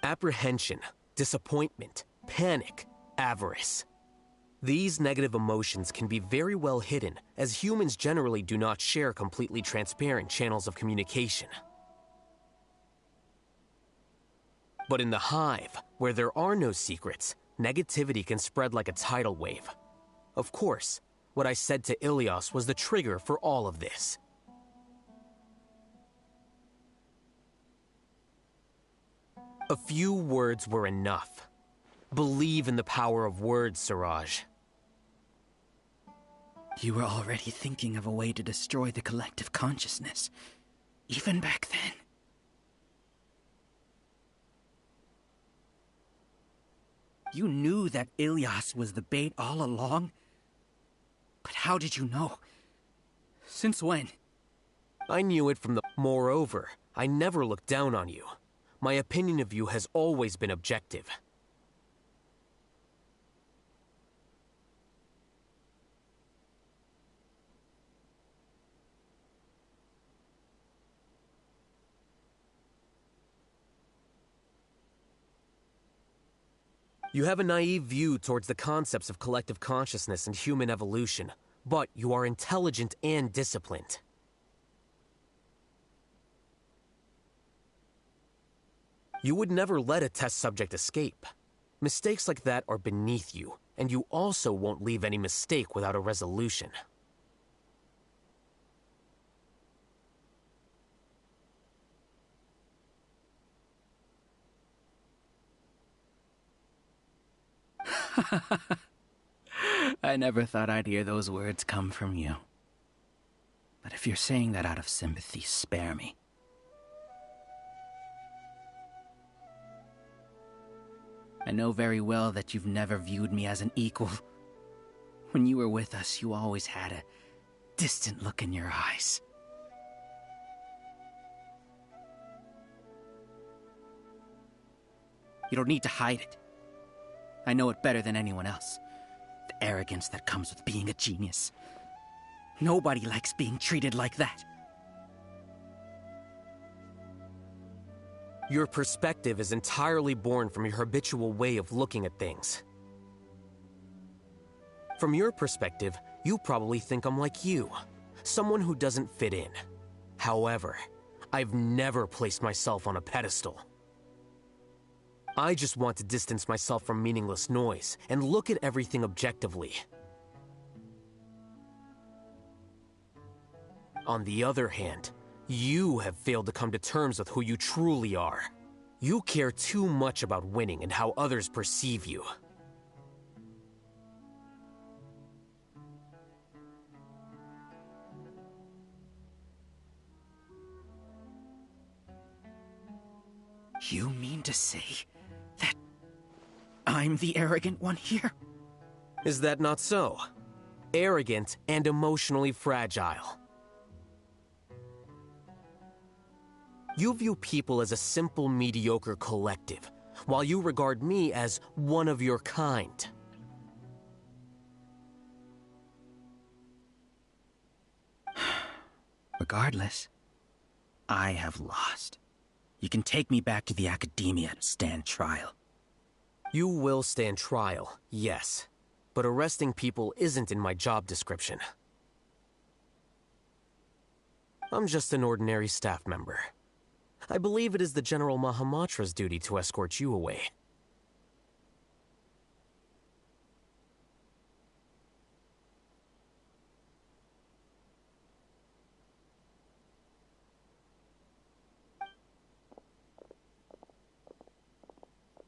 Apprehension, disappointment, panic, avarice. These negative emotions can be very well hidden, as humans generally do not share completely transparent channels of communication. But in the Hive, where there are no secrets, negativity can spread like a tidal wave. Of course, what I said to Ilias was the trigger for all of this. A few words were enough. Believe in the power of words, Siraj. You were already thinking of a way to destroy the collective consciousness. Even back then. You knew that Ilyas was the bait all along? But how did you know? Since when? I knew it from the... Moreover, I never looked down on you. My opinion of you has always been objective. You have a naive view towards the concepts of collective consciousness and human evolution, but you are intelligent and disciplined. You would never let a test subject escape. Mistakes like that are beneath you, and you also won't leave any mistake without a resolution. I never thought I'd hear those words come from you. But if you're saying that out of sympathy, spare me. I know very well that you've never viewed me as an equal. When you were with us, you always had a distant look in your eyes. You don't need to hide it. I know it better than anyone else. The arrogance that comes with being a genius. Nobody likes being treated like that. Your perspective is entirely born from your habitual way of looking at things. From your perspective, you probably think I'm like you, someone who doesn't fit in. However, I've never placed myself on a pedestal. I just want to distance myself from meaningless noise and look at everything objectively. On the other hand, you have failed to come to terms with who you truly are. You care too much about winning and how others perceive you. You mean to say that I'm the arrogant one here? Is that not so? Arrogant and emotionally fragile. You view people as a simple, mediocre collective, while you regard me as one of your kind. Regardless, I have lost. You can take me back to the academia to stand trial. You will stand trial, yes. But arresting people isn't in my job description. I'm just an ordinary staff member. I believe it is the General Mahamatra's duty to escort you away.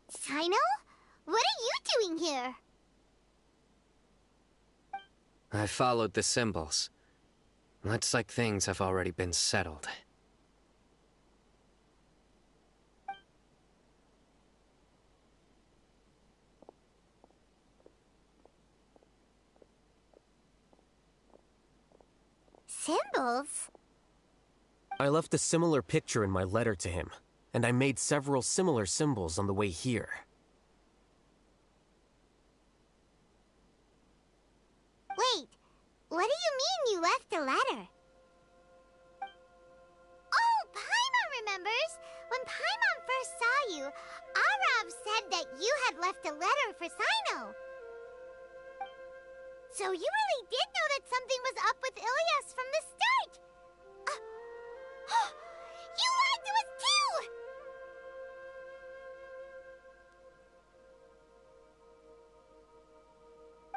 Sino? What are you doing here? I followed the symbols. Looks like things have already been settled. Symbols? I left a similar picture in my letter to him, and I made several similar symbols on the way here. Wait, what do you mean you left a letter? Oh, Paimon remembers! When Paimon first saw you, Arav said that you had left a letter for Sino. So you really did know that something was up with Ilyas from the start! You lied to us too!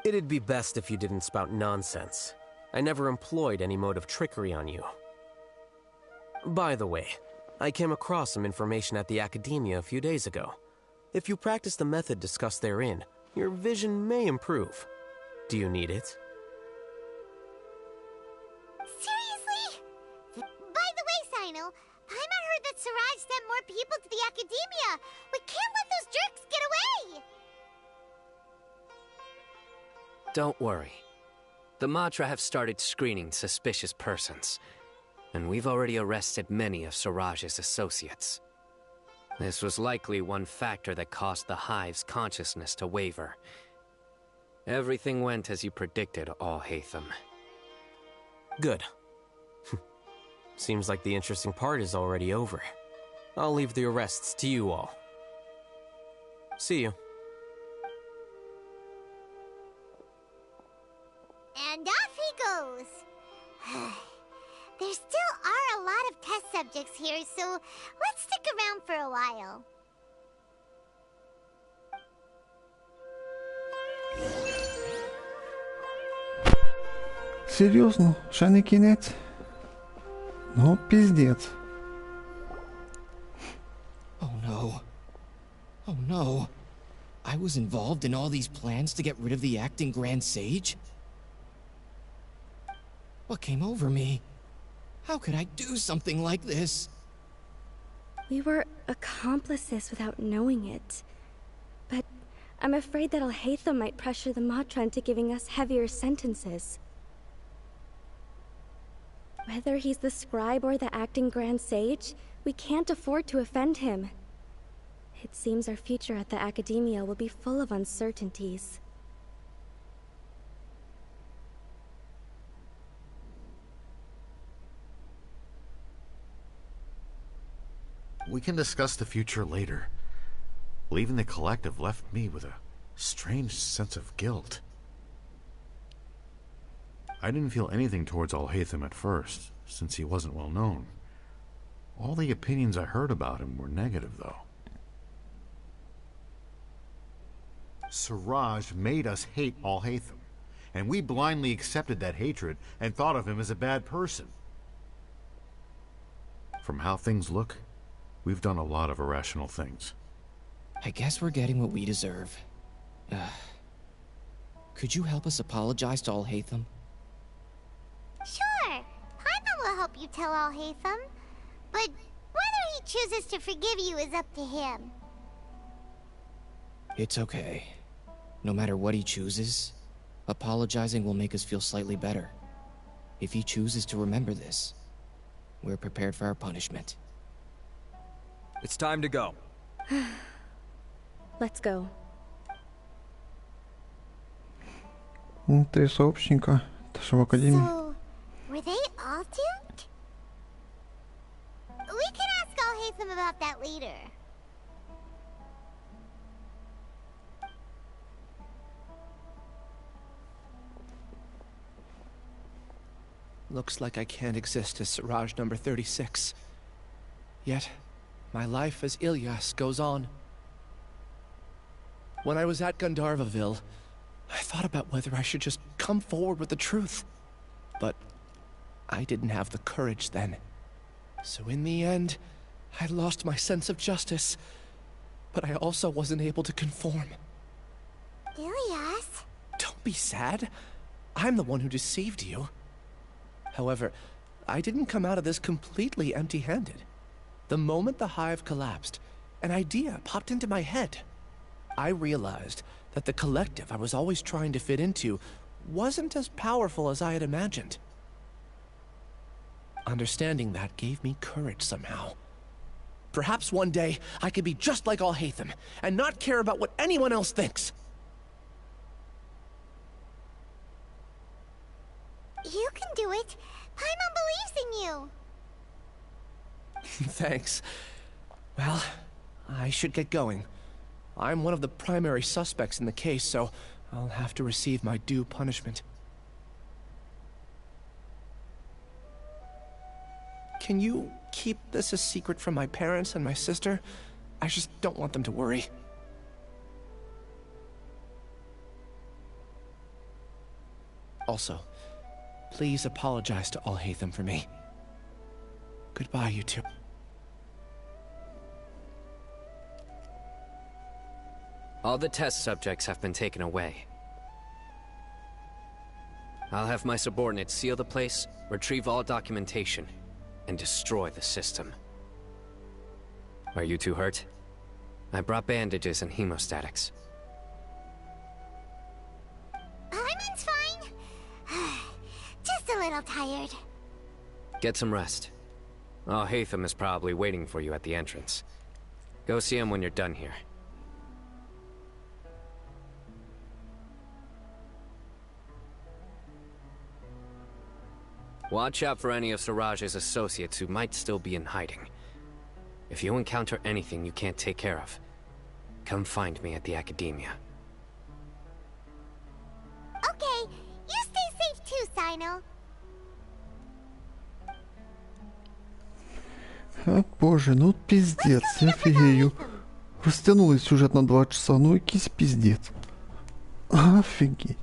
It'd be best if you didn't spout nonsense. I never employed any mode of trickery on you. By the way, I came across some information at the Academia a few days ago. If you practice the method discussed therein, your vision may improve. Do you need it? Seriously? By the way, Sino. Paimon heard that Siraj sent more people to the Academia. We can't let those jerks get away! Don't worry. The Matra have started screening suspicious persons, and we've already arrested many of Siraj's associates. This was likely one factor that caused the Hive's consciousness to waver. Everything went as you predicted, Al-Haytham. Good. Seems like the interesting part is already over. I'll leave the arrests to you all. See you. And off he goes. There still are a lot of test subjects here, so let's stick around for a while. Серйозно? Ще не кінець? Ну, піздець. Oh no. Oh no. I was involved in all these plans to get rid of the acting Grand Sage? What came over me? How could I do something like this? We were accomplices without knowing it. But I'm afraid that Al-Haytham might pressure the Matra into giving us heavier sentences. Whether he's the scribe or the acting Grand Sage, we can't afford to offend him. It seems our future at the Academia will be full of uncertainties. We can discuss the future later. Leaving the collective left me with a strange sense of guilt. I didn't feel anything towards Al-Haytham at first, since he wasn't well known. All the opinions I heard about him were negative, though. Siraj made us hate Al-Haytham, and we blindly accepted that hatred and thought of him as a bad person. From how things look, we've done a lot of irrational things. I guess we're getting what we deserve. Could you help us apologize to Al-Haytham? Sure. Paimon will help you tell Al-Haytham. But whether he chooses to forgive you is up to him. It's okay. No matter what he chooses, apologizing will make us feel slightly better. If he chooses to remember this, we're prepared for our punishment. It's time to go. Let's go. 3 сообщника. Это что в Академии? So, were they all doomed? We can ask Al-Haytham about that later. Looks like I can't exist as Siraj number 36. Yet, my life as Ilyas goes on. When I was at Gandharvaville, I thought about whether I should just come forward with the truth. But I didn't have the courage then. So in the end, I lost my sense of justice. But I also wasn't able to conform. Ilyas? Don't be sad. I'm the one who deceived you. However, I didn't come out of this completely empty-handed. The moment the hive collapsed, an idea popped into my head. I realized that the collective I was always trying to fit into wasn't as powerful as I had imagined. Understanding that gave me courage somehow. Perhaps one day I could be just like Al-Haytham and not care about what anyone else thinks. You can do it. Paimon believes in you. Thanks. Well, I should get going. I'm one of the primary suspects in the case, so I'll have to receive my due punishment. Can you keep this a secret from my parents and my sister? I just don't want them to worry. Also, please apologize to Al-Haytham for me. Goodbye, you two. All the test subjects have been taken away. I'll have my subordinates seal the place, retrieve all documentation, and destroy the system. Are you too hurt? I brought bandages and hemostatics. Paimon's fine. Just a little tired. Get some rest. Oh, Hatham is probably waiting for you at the entrance. Go see him when you're done here. Watch out for any of Siraj's associates who might still be in hiding. If you encounter anything you can't take care of, come find me at the Academia. Okay, you stay safe too, Sino. Боже, ну пиздец, я офигею. Растянули сюжет на 2 часа, ну якийсь пиздец. Офигеть.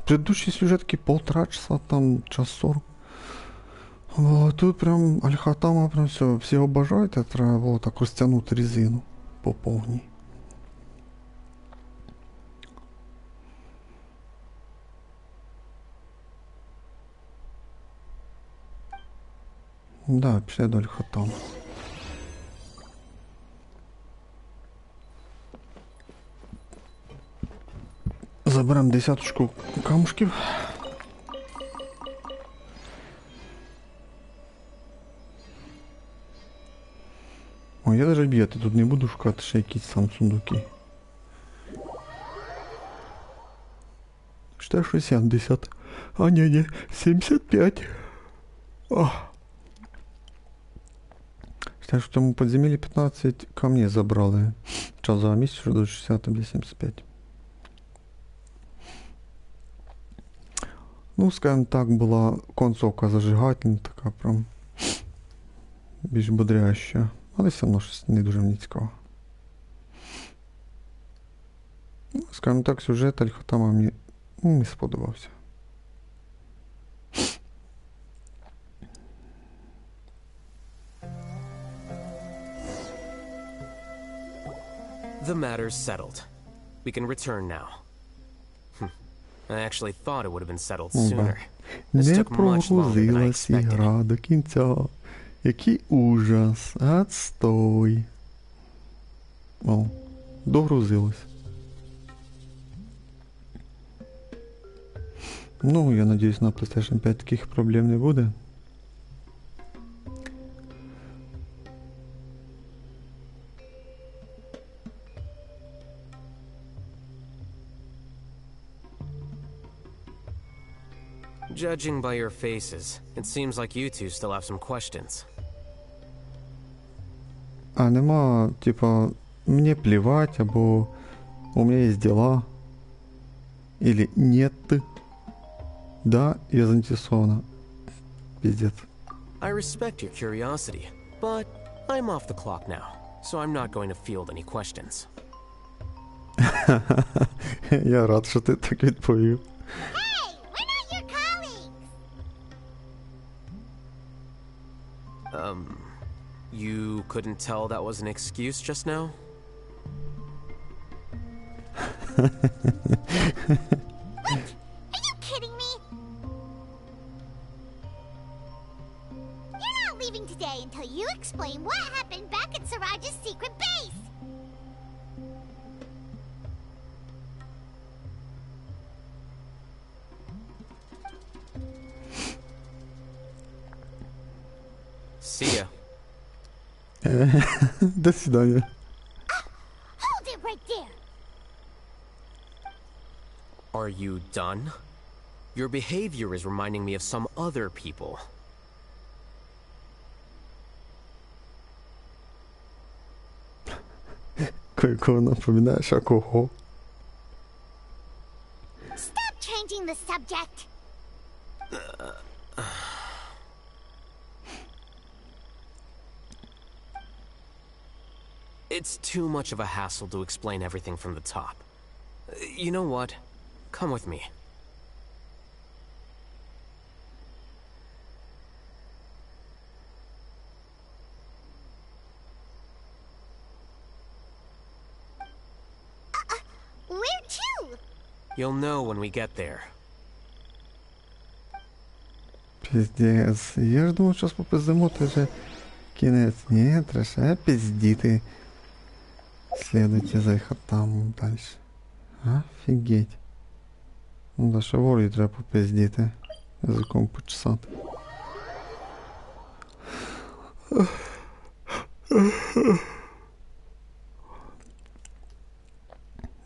Предыдущий сюжет такие 1,5 часа, там час 40. О, тут прям Аль-Хаттама прям все обожають, а треба було так розтягнути резину по повній. Да, пішли до Аль-Хаттама. Заберемо 10 камушків. Ой, я даже б'яти тут не буду шукати ще якісь там сундуки. Що 60. А ні, 75. Ох. Що в цьому підземелі 15 камней забрали. Час за місяць, що до 60, буде 75. Ну, скажем так, була концовка зажигательна, така прям більш бодряща. Але все одно щось не дуже мені цікаво. Ну, скажем так, сюжет Аль-Хаттама мені не сподобався. The matter's settled. We can return now. I actually thought it would have been settled sooner. This took much longer than I expected. Ігра до кінця. Який ужас. Отстой. О, догрузилось. Ну, я надіюсь, на PlayStation 5 таких проблем не буде. Judging by your faces, it seems like you two still have some questions. А нема, типа, мне плевать, або у меня есть дела. Или нет. Да, я заинтересована. Пиздец. I respect your curiosity, but I'm off the clock now, so I'm not going to field any questions. Я рад, що ти так відповів. You couldn't tell that was an excuse just now? Are you kidding me? You're not leaving today until you explain what happened back at Siraj's secret base. See ya. До свидания. Hold it right there. Are you done? Your behavior is reminding me of some other people. Кое-кого напоминаешь, а кого? Stop changing the subject. It's too much of a hassle to explain everything from the top. You know what? Come with me. Where to? You'll know when we get there. Піздець. Я ж думав, що попиздимо, то вже кінець. Ні, треба ще пиздіти. Слідуйте за хатам далі. Офігеть. Ну да, ще ворі треба попиздіти. Язиком почесати.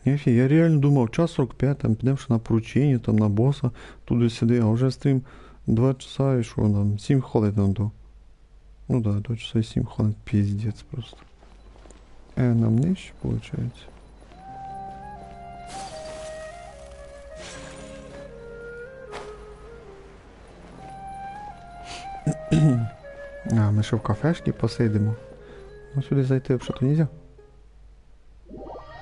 Ніфі, я реально думав, час 45, там підемо ще на поручення, там на боса, туди-сюди, а вже стрім 2 часа і що там, 7 хвилин нам до. Ну да, 2 часа і 7 хвилин, піздець просто. Нам нижче, виходить. Ми ще в кафешці посидимо. Ну сюди зайти взагалі-то нельзя.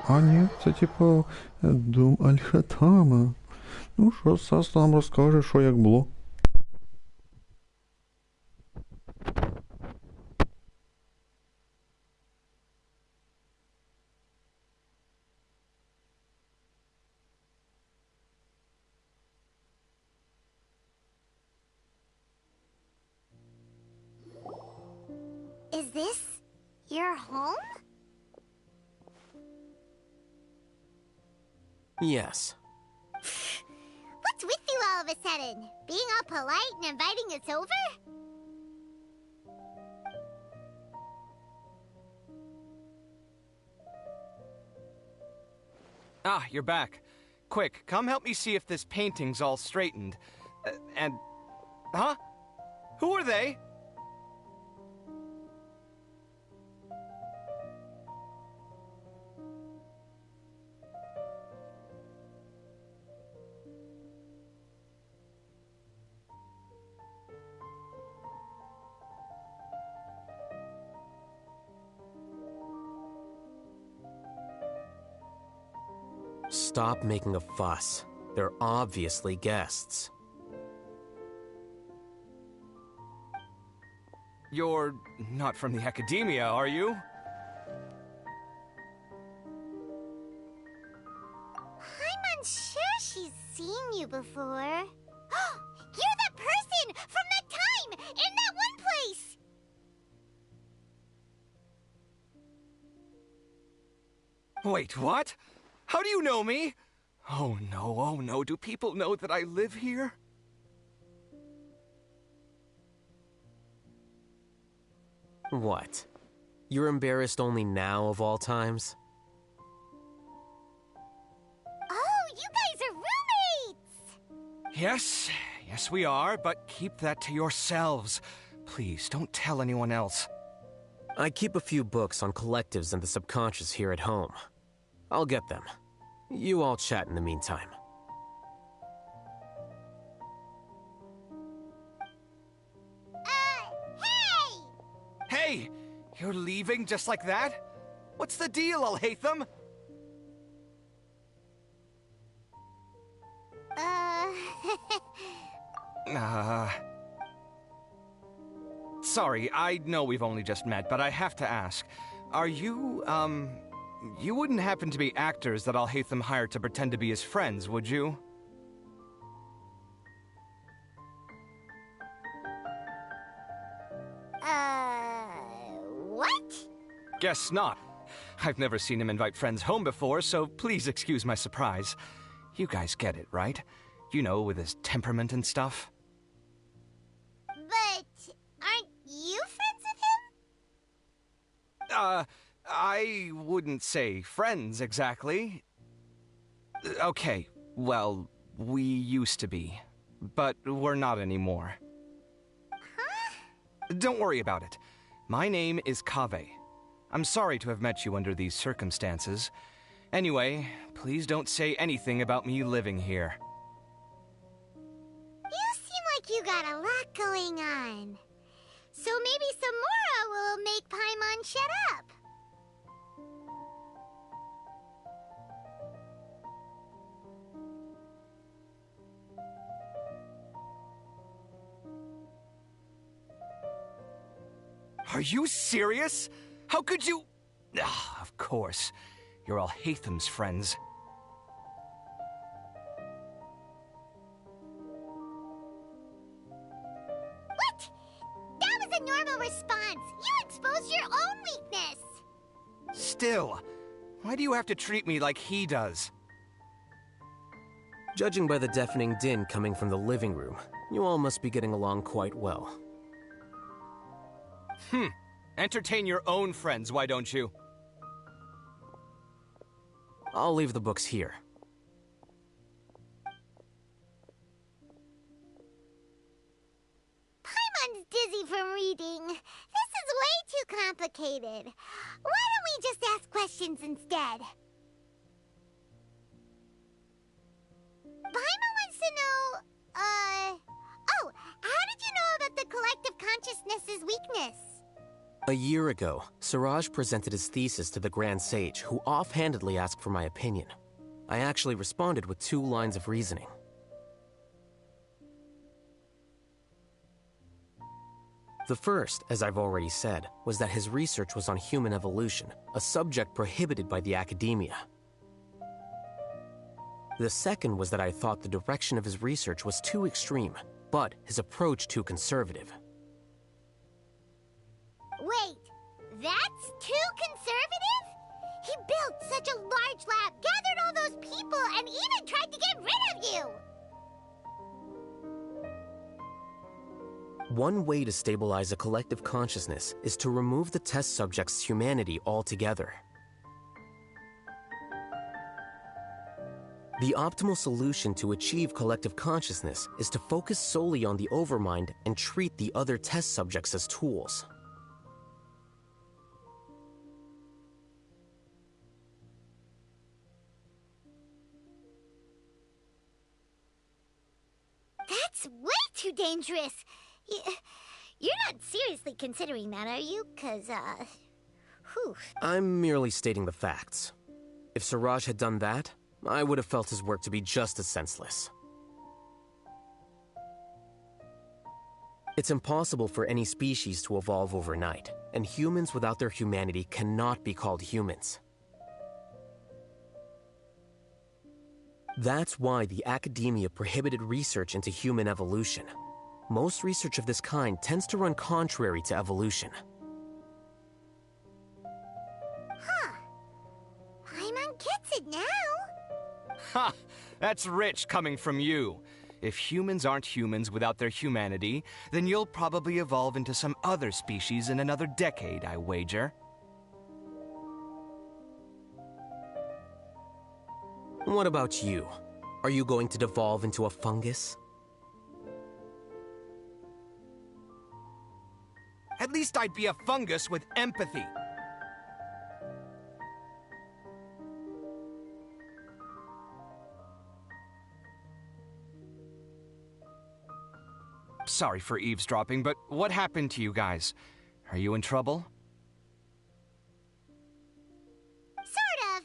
А ні, це типу дом Аль-Хатама. Ну що, Сас нам розкаже, що як було. Is this your home? Yes. What's with you all of a sudden? Being all polite and inviting us over? Ah, you're back. Quick, come help me see if this painting's all straightened. And... Huh? Who are they? Stop making a fuss. They're obviously guests. You're not from the academia, are you? I'm unsure she's seen you before. You're that person from that time in that one place! Wait, what? How do you know me? Oh no, do people know that I live here? What? You're embarrassed only now of all times? Oh, you guys are roommates! Yes we are, but keep that to yourselves. Please, don't tell anyone else. I keep a few books on collectives and the subconscious here at home. I'll get them. You all chat in the meantime. Hey! You're leaving just like that? What's the deal, Al-Haytham? Sorry, I know we've only just met, but I have to ask. Are you, you wouldn't happen to be actors that Al-Haytham hired to pretend to be his friends, would you? What? Guess not. I've never seen him invite friends home before, so please excuse my surprise. You guys get it, right? You know, with his temperament and stuff. But aren't you friends with him? I wouldn't say friends exactly. Okay, well, we used to be, but we're not anymore. Huh? Don't worry about it. My name is Kaveh. I'm sorry to have met you under these circumstances. Anyway, please don't say anything about me living here. You seem like you got a lot going on. So maybe Samora will make Paimon shut up. Are you serious? How could you... Of course. You're Al-Haytham's friends. chance! You exposed your own weakness! Still, why do you have to treat me like he does? Judging by the deafening din coming from the living room, you all must be getting along quite well. Entertain your own friends, why don't you? I'll leave the books here. Paimon's dizzy from reading. This is way too complicated. Why don't we just ask questions instead? Paimon wants to know, oh, how did you know about the collective consciousness's weakness? A year ago, Suraj presented his thesis to the Grand Sage, who offhandedly asked for my opinion. I actually responded with 2 lines of reasoning. The first, as I've already said, was that his research was on human evolution, a subject prohibited by the academia. The second was that I thought the direction of his research was too extreme, but his approach too conservative. Wait, that's too conservative? He built such a large lab, gathered all those people, and even tried to get rid of you! One way to stabilize a collective consciousness is to remove the test subject's humanity altogether. The optimal solution to achieve collective consciousness is to focus solely on the overmind and treat the other test subjects as tools. That's way too dangerous! You're not seriously considering that, are you? 'Cause, whew. I'm merely stating the facts. If Suraj had done that, I would have felt his work to be just as senseless. It's impossible for any species to evolve overnight, and humans without their humanity cannot be called humans. That's why the academia prohibited research into human evolution. Most research of this kind tends to run contrary to evolution. Huh. Paimon gets it now. Ha! That's rich coming from you. If humans aren't humans without their humanity, then you'll probably evolve into some other species in another decade, I wager. What about you? Are you going to devolve into a fungus? At least I'd be a fungus with empathy. Sorry for eavesdropping, but what happened to you guys? Are you in trouble? Sort of.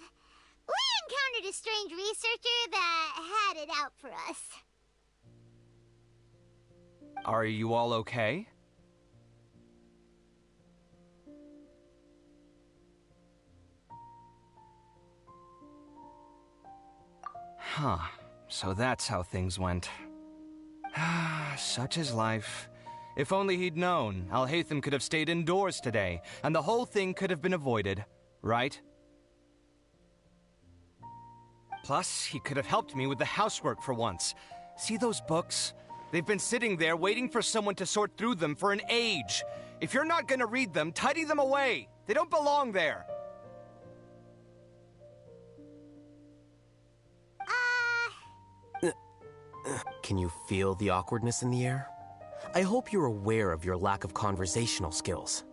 We encountered a strange researcher that had it out for us. Are you all okay? Huh. So that's how things went. Such is life. If only he'd known, Alhaitham could have stayed indoors today, and the whole thing could have been avoided, right? Plus, he could have helped me with the housework for once. See those books? They've been sitting there waiting for someone to sort through them for an age. If you're not gonna read them, tidy them away. They don't belong there. Can you feel the awkwardness in the air? I hope you're aware of your lack of conversational skills.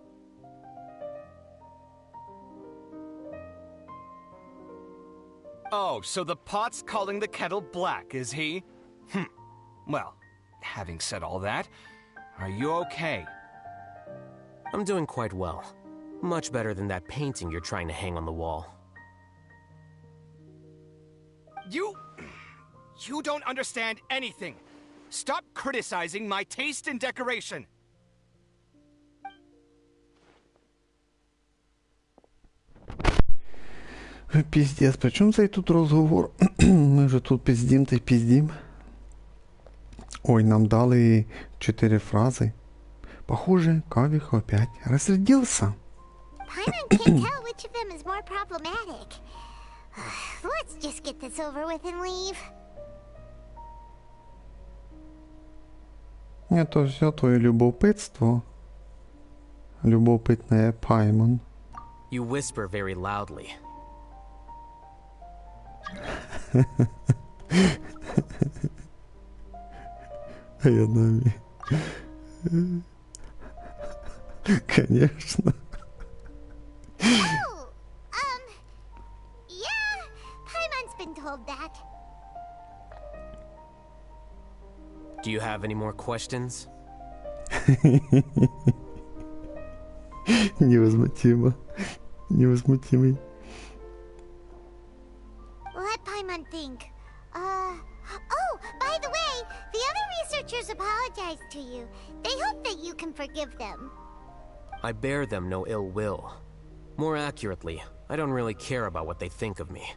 Oh, so the pot's calling the kettle black, is he? Well, having said all that, are you okay? I'm doing quite well. Much better than that painting you're trying to hang on the wall. You don't understand anything. Stop criticizing my taste in decoration. Пиздец, при чому цей тут розговор? Ми вже тут пиздім та й пиздім. Ой, нам дали 4 фрази. Похоже, Кавих опять рассердился. Paimon can't tell which of them is more problematic. Let's just get this over with and leave. Это все твое любопытство. Любопытная Паймон. You whisper very loudly. А я нами. Конечно. Yeah, Paimon's been told that. Do you have any more questions? Невозмутимо. Невозмутимый. Let Paimon think. Oh, by the way, the other researchers apologized to you. They hope that you can forgive them. I bear them no ill will. More accurately, I don't really care about what they think of me.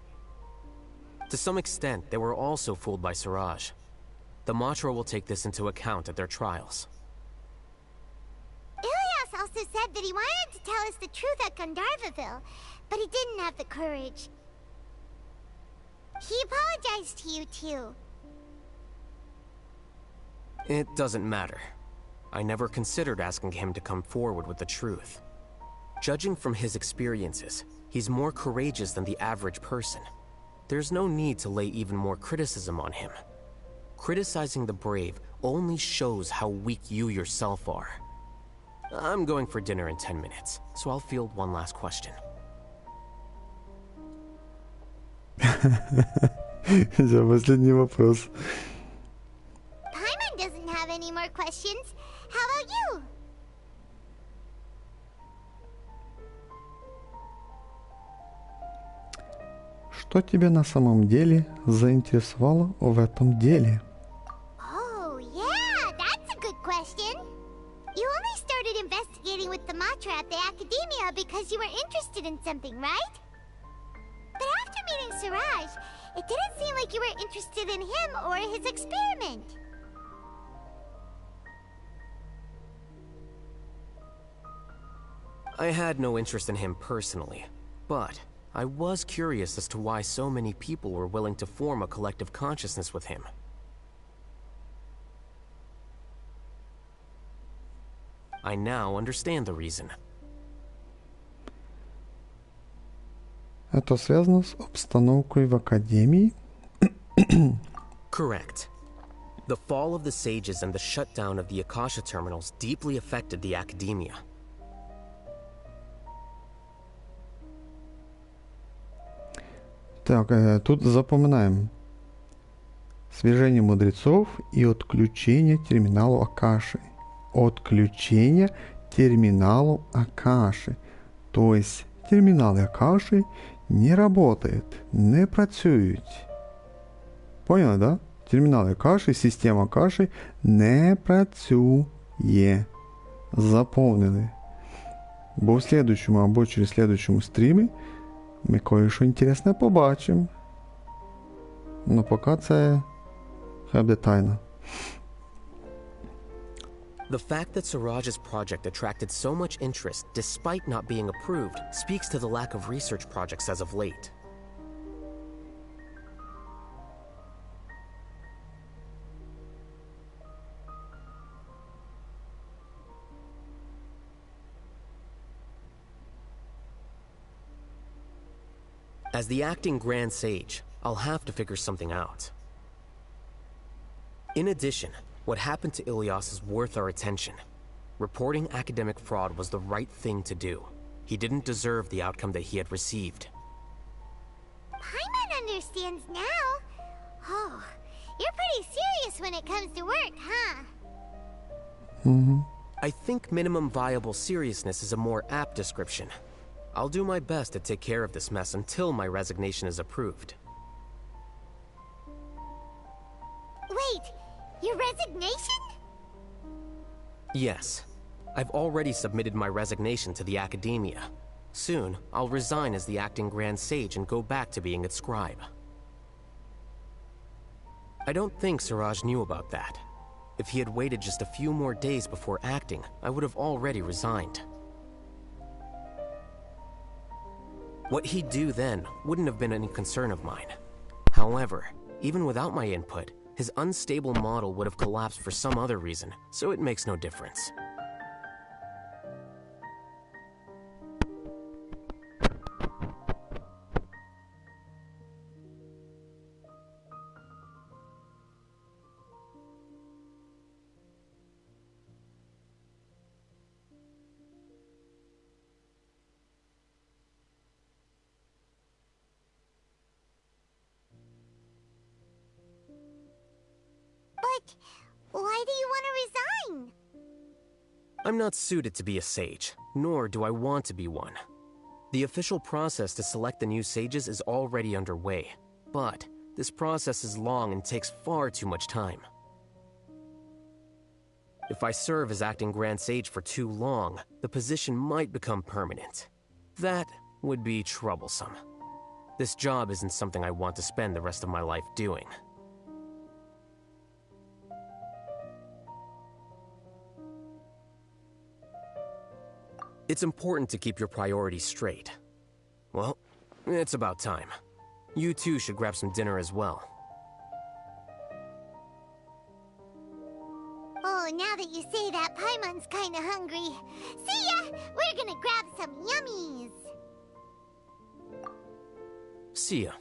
To some extent, they were also fooled by Siraj. The Matra will take this into account at their trials. Ilias also said that he wanted to tell us the truth at Gandharvaville, but he didn't have the courage. He apologized to you too. It doesn't matter. I never considered asking him to come forward with the truth. Judging from his experiences, he's more courageous than the average person. There's no need to lay even more criticism on him. Criticizing the brave only shows how weak you yourself are. I'm going for dinner in 10 minutes, so I'll field one last question. Последний вопрос. Paimon doesn't have any more questions. How about you? Что тебя на самом деле заинтересовало в этом деле? Oh, yeah, that's a good question. You only started investigating with the Matra at the Academia because you were interested in something, right? But after meeting Siraj, it didn't seem like you were interested in him or his experiment. I had no interest in him personally, but I was curious as to why so many people were willing to form a collective consciousness with him. I now understand the reason. Это связано с обстановкой в Академии? Correct. The fall of the sages and the shutdown of the Akasha terminals deeply affected the Academia. Так, тут запоминаем. Свержение мудрецов и отключение терминалу Акаши. Отключение терминалу Акаши. То есть терминалы Акаши не работают, не працюють. Поняли, да? Термінали Акаши, система Акаши не працює. Заповнили. Бо в слідуючому або через слідуючому стрімі ми кое-що інтересне побачимо. Ну поки це хай буде тайна. The fact that Siraj's project attracted so much interest despite not being approved speaks to the lack of research projects as of late. As the acting Grand Sage, I'll have to figure something out. In addition, what happened to Ilias is worth our attention. Reporting academic fraud was the right thing to do. He didn't deserve the outcome that he had received. Paimon understands now. Oh, you're pretty serious when it comes to work, huh? I think minimum viable seriousness is a more apt description. I'll do my best to take care of this mess until my resignation is approved. Wait, your resignation? Yes. I've already submitted my resignation to the Academia. Soon, I'll resign as the acting Grand Sage and go back to being its scribe. I don't think Siraj knew about that. If he had waited just a few more days before acting, I would have already resigned. What he'd do then wouldn't have been any concern of mine. However, even without my input, his unstable model would have collapsed for some other reason, so it makes no difference. But why do you want to resign? I'm not suited to be a sage, nor do I want to be one. The official process to select the new sages is already underway, but this process is long and takes far too much time. If I serve as acting Grand Sage for too long, the position might become permanent. That would be troublesome. This job isn't something I want to spend the rest of my life doing. It's important to keep your priorities straight. Well, it's about time. You two should grab some dinner as well. Oh, now that you say that, Paimon's kinda hungry. See ya! We're gonna grab some yummies! See ya.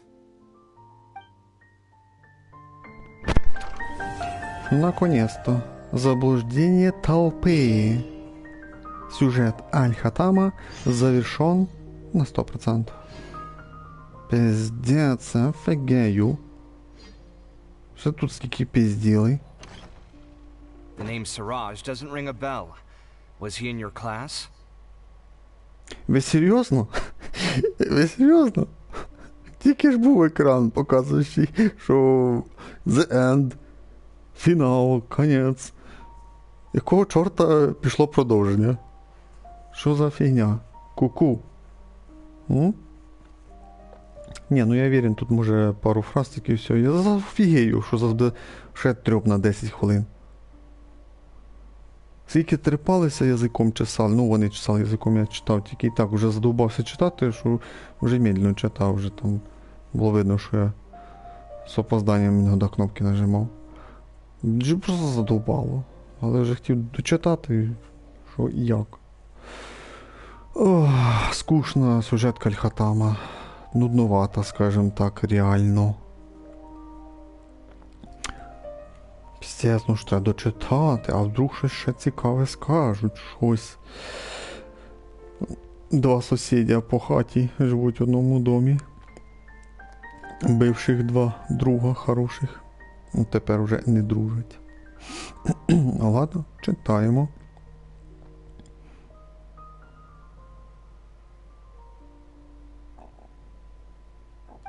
Наконец-то. Заблуждение толпы. Сюжет Аль-Хаттама завершен на 100%. Пиздец, офигею. Що тут скільки пизділей? The name Siraj doesn't ring a bell. Was he in your class? Ви серйозно? Ви серйозно? Тільки ж був екран, показуючий, що The End, фінал, конець. Якого чорта пішло продовження? Що за фігня? Ку-ку. Ні, ну я вірен, тут може пару фраз таки і все. Я зафігею, що завжди ще трьоп на 10 хвилин. Скільки трепалися язиком чесали, ну вони чесали язиком, я читав, тільки і так вже задовбався читати, що вже медленно читав, вже там було видно, що я з опозданням іноді кнопки нажимав. Просто задовбало. Але вже хотів дочитати, що і як. Ох, скучна сюжетка Аль-Хаттама. Нудновата, скажем так, реально. Пістець, ну ж треба дочитати, а вдруг щось ще цікаве скажуть, щось. Два сусідя по хаті живуть в одному домі. Бивших два друга хороших. Тепер вже не дружать. Ладно, читаємо.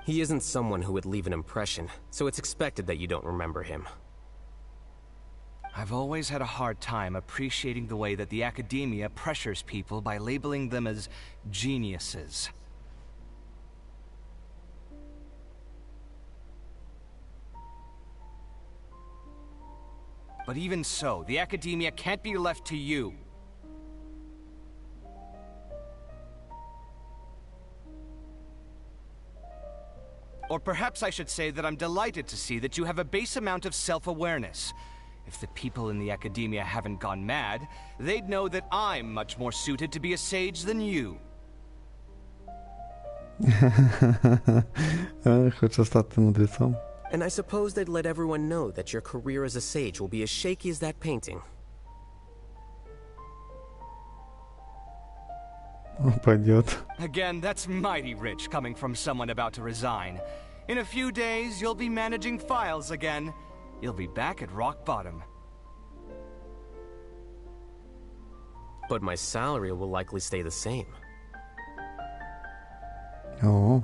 He isn't someone who would leave an impression, so it's expected that you don't remember him. I've always had a hard time appreciating the way that the academia pressures people by labeling them as geniuses. But even so, the academia can't be left to you. Or perhaps I should say that I'm delighted to see that you have a base amount of self-awareness. If the people in the academia haven't gone mad, they'd know that I'm much more suited to be a sage than you. Хочу стати мудрецом. And I suppose they'd let everyone know that your career as a sage will be as shaky as that painting. Пойдет. Again, that's mighty rich coming from someone about to resign. In a few days, you'll be managing files again. You'll be back at rock bottom. But my salary will likely stay the same. Oh.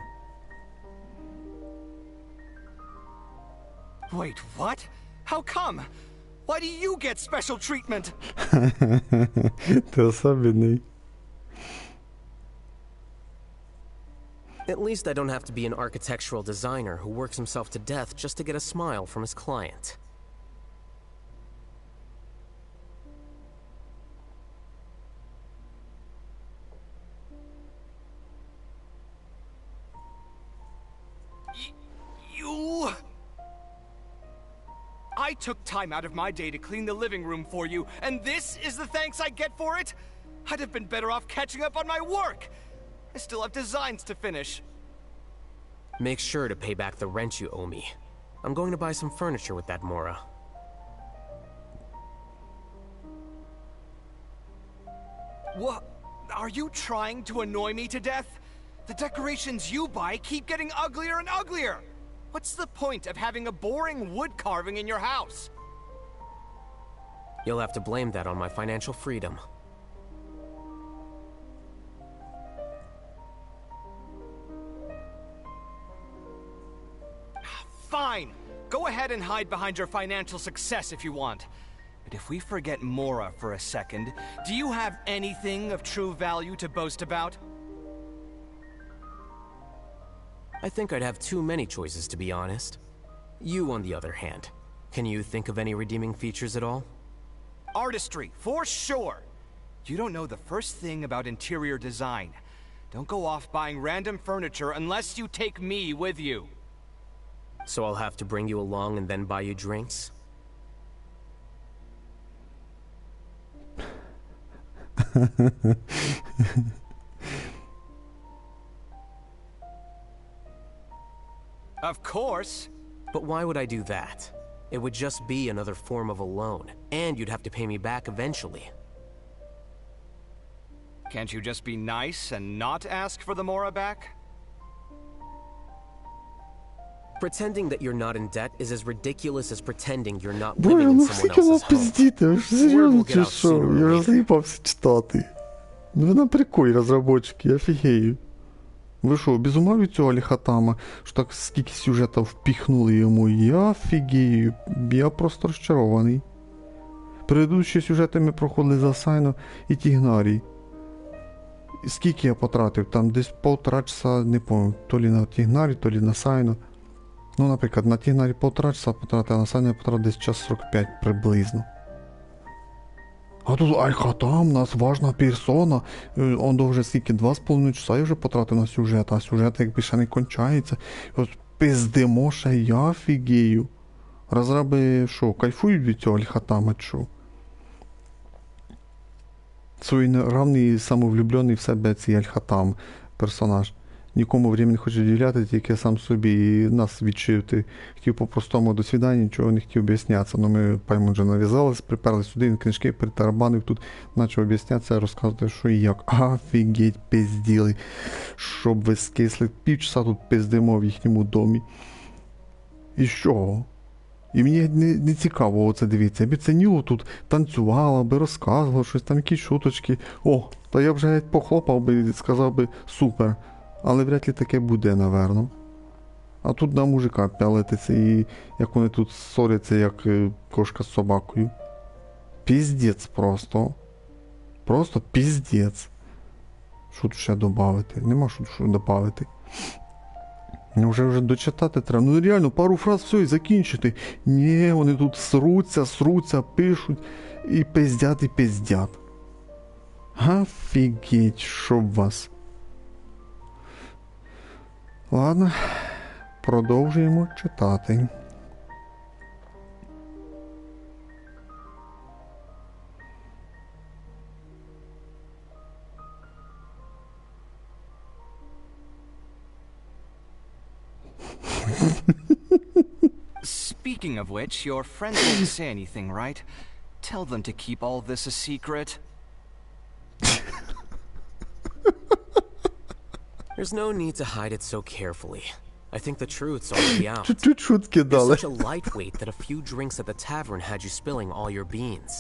Wait, what? How come? Why do you get special treatment? Ты особенный. At least I don't have to be an architectural designer who works himself to death just to get a smile from his client. I took time out of my day to clean the living room for you, and this is the thanks I get for it? I'd have been better off catching up on my work. I still have designs to finish. Make sure to pay back the rent you owe me. I'm going to buy some furniture with that Mora. What? Are you trying to annoy me to death? The decorations you buy keep getting uglier and uglier. What's the point of having a boring wood carving in your house? You'll have to blame that on my financial freedom. Fine! Go ahead and hide behind your financial success if you want. But if we forget Mora for a second, do you have anything of true value to boast about? I think I'd have too many choices, to be honest. You, on the other hand, can you think of any redeeming features at all? Artistry, for sure! You don't know the first thing about interior design. Don't go off buying random furniture unless you take me with you. So I'll have to bring you along and then buy you drinks? Of course. But why would I do that? It would just be another form of a loan, and you'd have to pay me back eventually. Can't you just be nice and not ask for the Mora back? Pretending that you're not in debt is as ridiculous as pretending you're not living in someone скільки else's home. пиздіти, ви ж серйозно чи що? Я розліпався читати. Ну ви на приколі, розробочики, я офігею. Ви що, без ума від цього Альхатама, що так скільки сюжета впіхнули йому? Я офігею, я просто розчарований. Предыдущі сюжети ми проходили за Сайно і Тігнарій. Скільки я потратив? Там десь 1,5 часа, не пам'ятаю, то лі на Тігнарі, то лі на Сайно. Ну, наприклад, на Тігнарі 1,5 часа потратив, а на Сайно я потратив десь час 45 приблизно. А тут Альхатам, у нас важна персона. Он вже скільки, 2,5 часа я вже потратив на сюжет, а сюжет якби ще не кончається. От пиздимо ще, я офігею. Розраби що, кайфують від цього Альхатама, що? Своєнравний, самовлюблений в себе цей Альхатам персонаж. Нікому время не хоче удивляти, тільки сам собі і нас відчити. Хотів по-простому до свидання, нічого не хотів об'яснятися. Ну ми, пойму, вже нав'язались, приперли сюди, він книжки притарабанив тут, почав об'яснятися, розказувати, що і як. Офігеть, пизділи. Щоб ви скисли, півчаса тут пиздимо в їхньому домі. І що? І мені не цікаво оце дивитися. Я б це Ніло тут танцювала би, розказувала щось, там якісь шуточки. О, та я вже похлопав би і сказав би супер. Але вряд ли таке буде, наверно. А тут на мужика пялитися і як вони тут ссоряться, як кошка з собакою. Піздець просто. Просто піздець. Що тут ще додати? Нема що додати. Вже дочитати треба. Ну реально, пару фраз все і закінчити. Ні, вони тут сруться, пишуть і пиздять. Офігеть, щоб вас. Ладно, продовжуємо читати. Speaking of which, your friends won't say anything, right? Tell them to keep all this a secret. There's no need to hide it so carefully. I think the truth's already out. You're such a lightweight that a few drinks at the tavern had you spilling all your beans.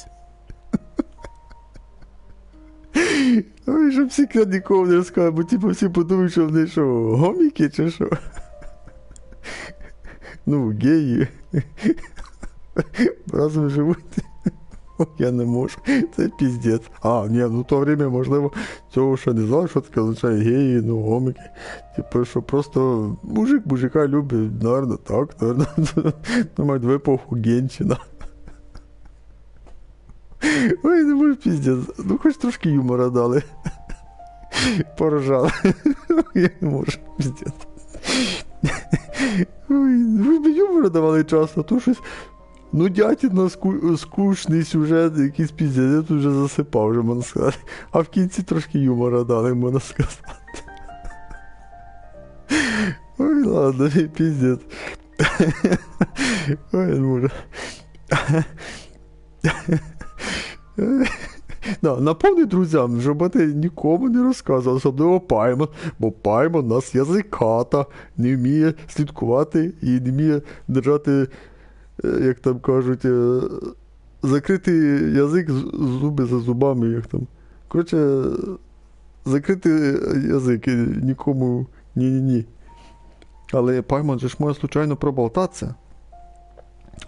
Ой, щоб секрет нікому не розказав, бо типу всі подумають, що вони що, гоміки чи що? Ну, геї. Разом живуть. Я не можу. Це піздець. Ну то время, можливо, цього ще не знав, що таке означає геї, ну, гоміки. Типу, що просто мужик мужика любить, наверно, так, наверно. Думаю, в епоху Геншина. Ой, не можу, піздець. Ну, хоч трошки юмора дали. Поржали. Я не можу, піздець. Ой, ви б юмора давали часто, то щось... Ну, дятіна скучний сюжет, якийсь піздець, я тут вже засипав, вже можна сказати. А в кінці трошки юмора дали, можна сказати. Ой, ладно, піздець. Ой, не можу. Да, напомни друзям, щоб ти нікому не розказував, особливо Паймон, бо Паймон у нас язиката, не вміє слідкувати і не вміє держати, як там кажуть, закрити язик, зуби за зубами, як там. Коротше, закрити язик і нікому ні-ні-ні. Але Паймон же ж може случайно проболтатися.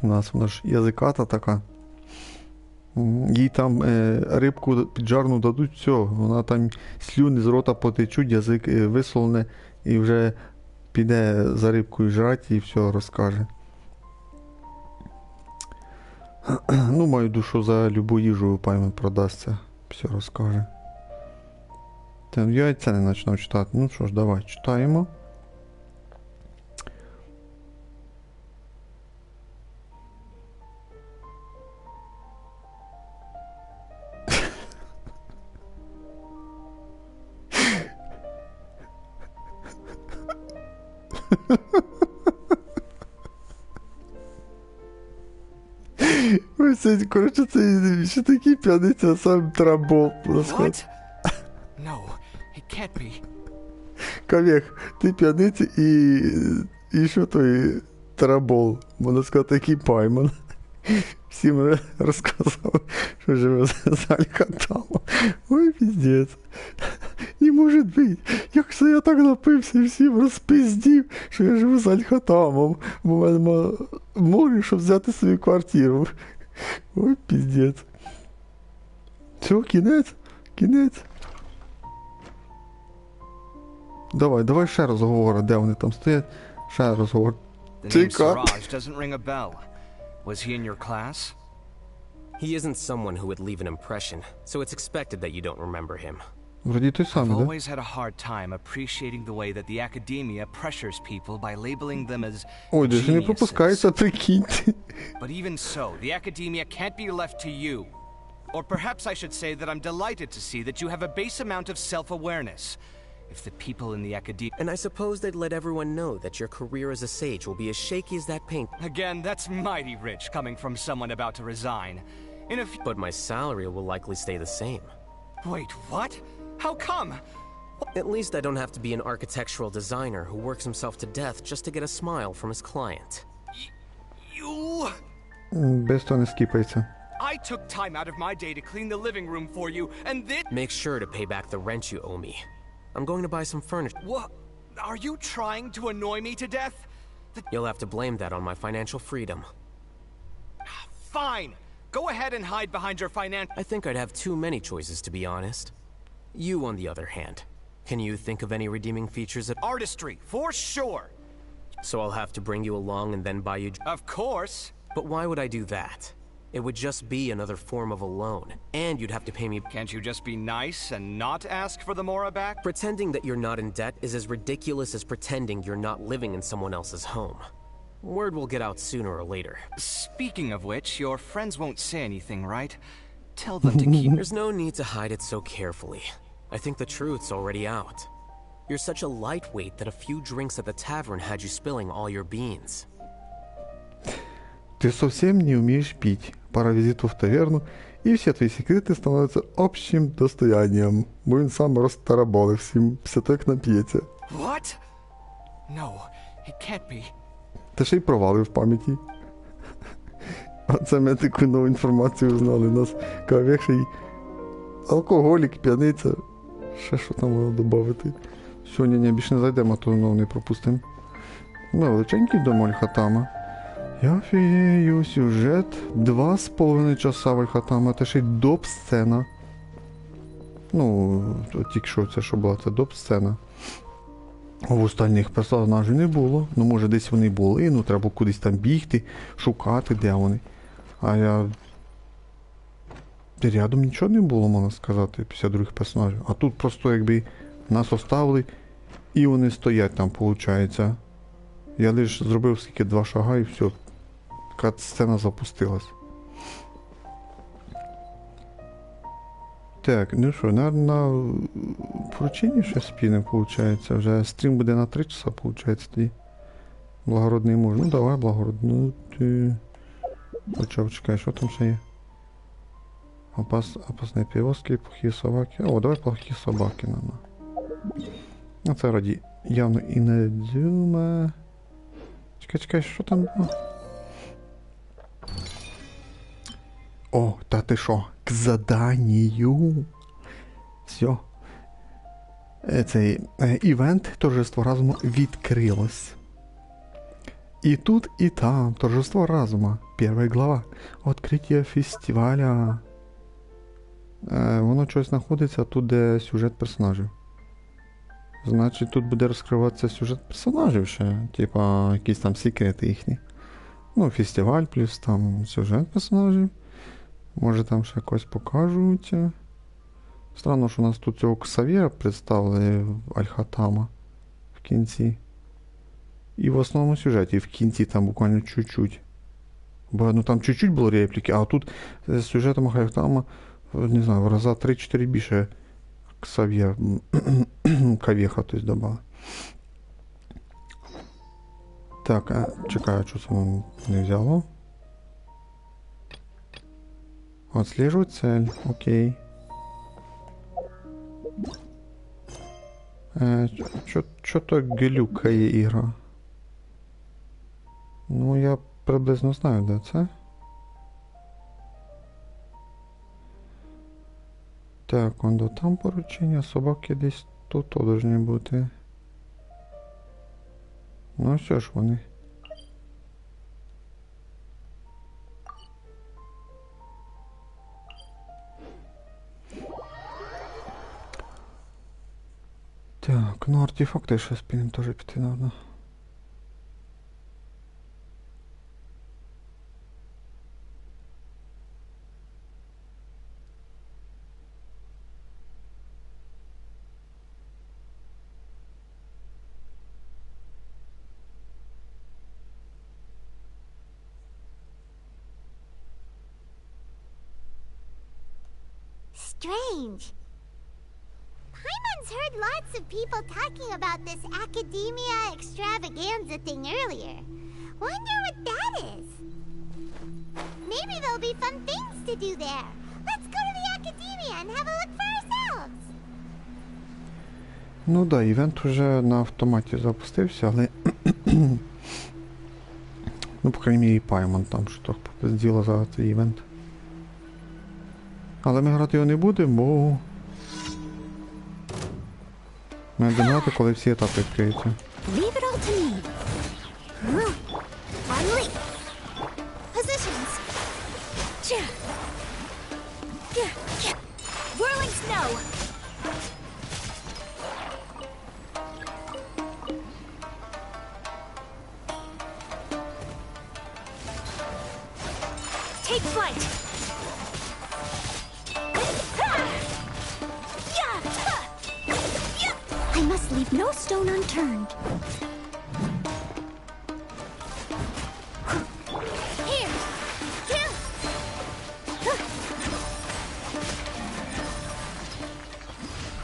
У нас вона ж язиката така. Їй там рибку піджарну дадуть, все, вона там слюни з рота потечуть, язик висолне і вже піде за рибкою жрати і все розкаже. Ну, маю душу, за любу їжу Паймон продасться, все розкаже. Там я і це не починав читати. Ну що ж, давай, читаємо. Ой, це, коротше, це ще такий п'яниця, сам Трамбол. What? No, it can't be. Кавех, ти п'яниця і що той Трамбол, можна сказати, такий Паймон. Всім розказав, що живе з Алькаталом. Ой, піздець. Не може бути. Як це я так напився і всім розпиздів, що я живу з Альхатамом. Бо в мене море, щоб взяти свою квартиру. Ой, піздець. Все, кінець? Кінець? Давай ще раз говори, де вони там стоять. Ще раз говори. Siraj doesn't ring a bell. Was he in your class? He isn't someone who would leave an impression, so it's expected that you don't remember him. Вроді той I've самий, да? always had a hard time appreciating the way that the academia pressures people by labeling them as Ой, даже не geniuses. пропускається, прикиньте. But even so, the academia can't be left to you. Or perhaps I should say that I'm delighted to see that you have a base amount of self-awareness. If the people in the academia... And I suppose they'd let everyone know that your career as a sage will be as shaky as that paint. Again, that's mighty rich coming from someone about to resign. In a But my salary will likely stay the same. Wait, what? How come? At least I don't have to be an architectural designer who works himself to death just to get a smile from his client. You... Без того не скіпається. I took time out of my day to clean the living room for you, and this... Make sure to pay back the rent you owe me. I'm going to buy some furniture. What? Are you trying to annoy me to death? You'll have to blame that on my financial freedom. Fine! Go ahead and hide behind your I think I'd have too many choices, to be honest. You, on the other hand. Can you think of any redeeming features of artistry, for sure! So I'll have to bring you along and then buy you... Of course! But why would I do that? It would just be another form of a loan, and you'd have to pay me... Can't you just be nice and not ask for the mora back? Pretending that you're not in debt is as ridiculous as pretending you're not living in someone else's home. Word will get out sooner or later. Speaking of which, your friends won't say anything, right? Tell them to keep... There's no need to hide it so carefully. I think the truth's already out. You're such a lightweight that a few drinks at the tavern had you spilling all your beans. Ты совсем не умеешь пить. Пара визитов в таверну, и все твои секреты становятся общим достоянием. Бо він сам розтараболив всім, після того, як нап'ється. What? No, it can't be. Та ще й провали в пам'яті. А це ми таку нову інформацію знали. У нас кавех ще й алкоголік, п'яниця. Ще що там можна додати. Сьогодні не більше не зайдемо, а то знову не пропустимо. Ну, величенький дом Альхатама. Я фігею, сюжет 2,5 часа в Альхатама, це ще й доп-сцена. Ну, тільки що це що була, це доп-сцена. А в остальних персонажів не було. Ну, може, десь вони були, ну, треба кудись там бігти, шукати, де вони. А я... Рядом нічого не було, можна сказати, після других персонажів. А тут просто, якби, нас оставили, і вони стоять там, виходить. Я лише зробив скільки 2 шага і все. кат-сцена запустилась. Так, ну що, на порученні ще спіне, виходить. Вже стрім буде на 3 часа, виходить, тоді. Благородний муж. Ну давай, благородний. Ну ти... Почав, чекай, що там ще є? Опасні перевозки, плохі собаки. О, давай плохі собаки, на. А це раді явно інедюма. Чекай, що там було? О, та ти що? К заданню. Все. Цей івент торжество разуму відкрилось. І тут, і там. Торжество разума. Перша глава. Откриття фестиваля. Воно щось знаходиться тут, де сюжет персонажів. Значить, тут буде розкриватися сюжет персонажів ще. Типа, якісь там секрети їхні. Ну, фестиваль, плюс там сюжет персонажів. Може там ще якось покажуть. Странно, що у нас тут цього Ксав'єра представили Альхатама в кінці. І в основному сюжеті в кінці там буквально чуть-чуть. Бо ну там чуть-чуть було репліки, а тут з сюжетом Альхатама, не знаю, в раза 3-4 більше Ксав'єр Кавєха, тобто добавили. Так, чекаю, що це не взяло. Отслеживать цель, окей. Чё-то глюкає ігра. Ну, я приблизно знаю, де це. Так, он до там поручення, собаки десь тут повинні бути. Ну, все ж вони. Так, ну артефакти ще спінем теж піти надо. Strange. Paimon's heard lots of people talking about this academia extravaganza thing earlier. Wonder what that is. Maybe there'll be fun things to do there. Let's go to the academia and have a look for ourselves. Ну да, івент уже на автоматі запустився, але ну, по крайній мірі, Паймон там що попизділо за цей івент. Але ми грати його не будемо, бо ми будемо грати, коли всі етапи відкриються. Leave it all to me. On leap. Positions. Whirling snow. Take flight. I must leave no stone unturned. Here.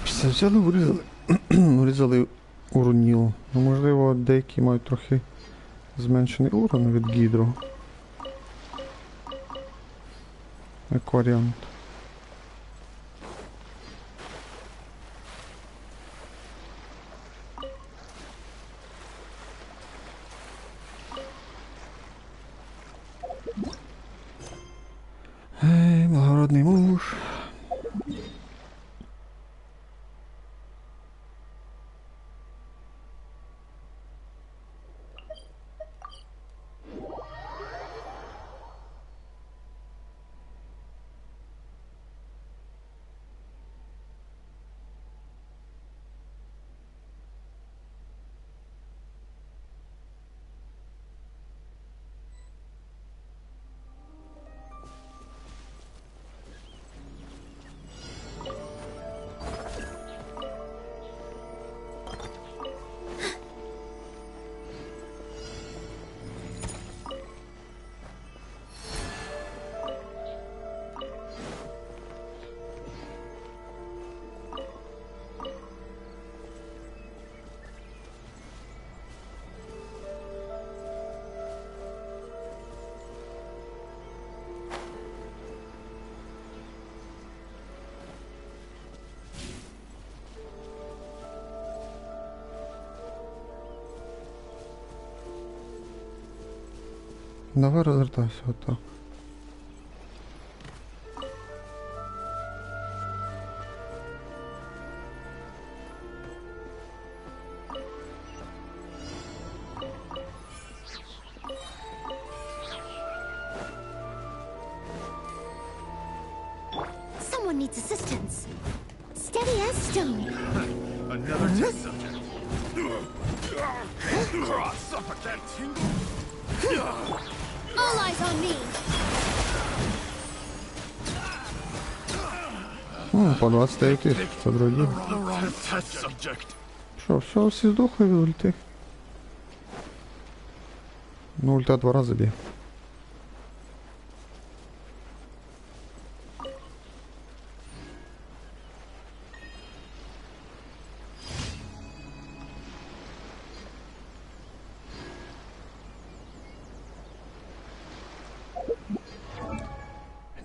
Все взяли, урізали. Урізали уроніло. Ну, можливо, деякі мають трохи зменшений урон від гідро. Як варіант. Ей, благородний муж. Давай розвертайся отак. Someone needs assistance. Steady as stone. Another test subject. Suffocate. All eyes on me. По 29 тисяч, це дорогі. Що, все, всі здохли від ульти? Ну, ульта 2 рази б'є.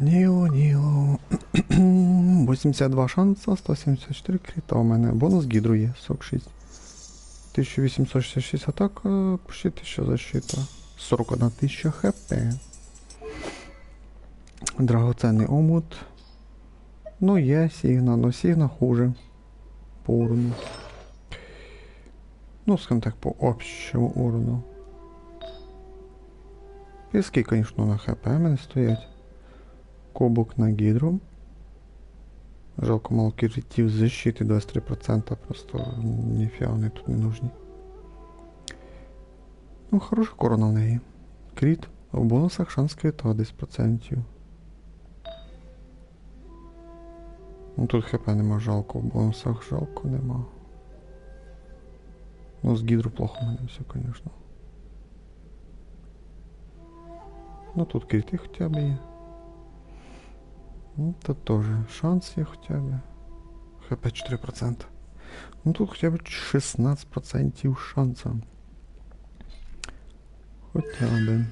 Ніо. 82 шанса, 174 кріта у мене. Бонус гідру є, 46. 1866 атака, почти 1000 защита. 41 тисяча хп. Драгоценний омут. Ну є Сігна, но Сігна хуже. По урону. Ну, скажем так, по общему урону. Піски, конечно, на хп мене стоять. Кубок на гідру. Жалко мало критів защити 23%, просто ніфіга вони тут не нужні. Ну, хороша корона в неї. Кріт, а в бонусах шанс крита 10%. Ну тут хп нема жалко, в бонусах жалко нема. Ну з гідру плохо в мене все, конечно. Ну тут кріти хоча б є. Ну, тут тоже шанс є хоча б. ХП 4%. Ну тут хоча б 16% шанса. Хоча б.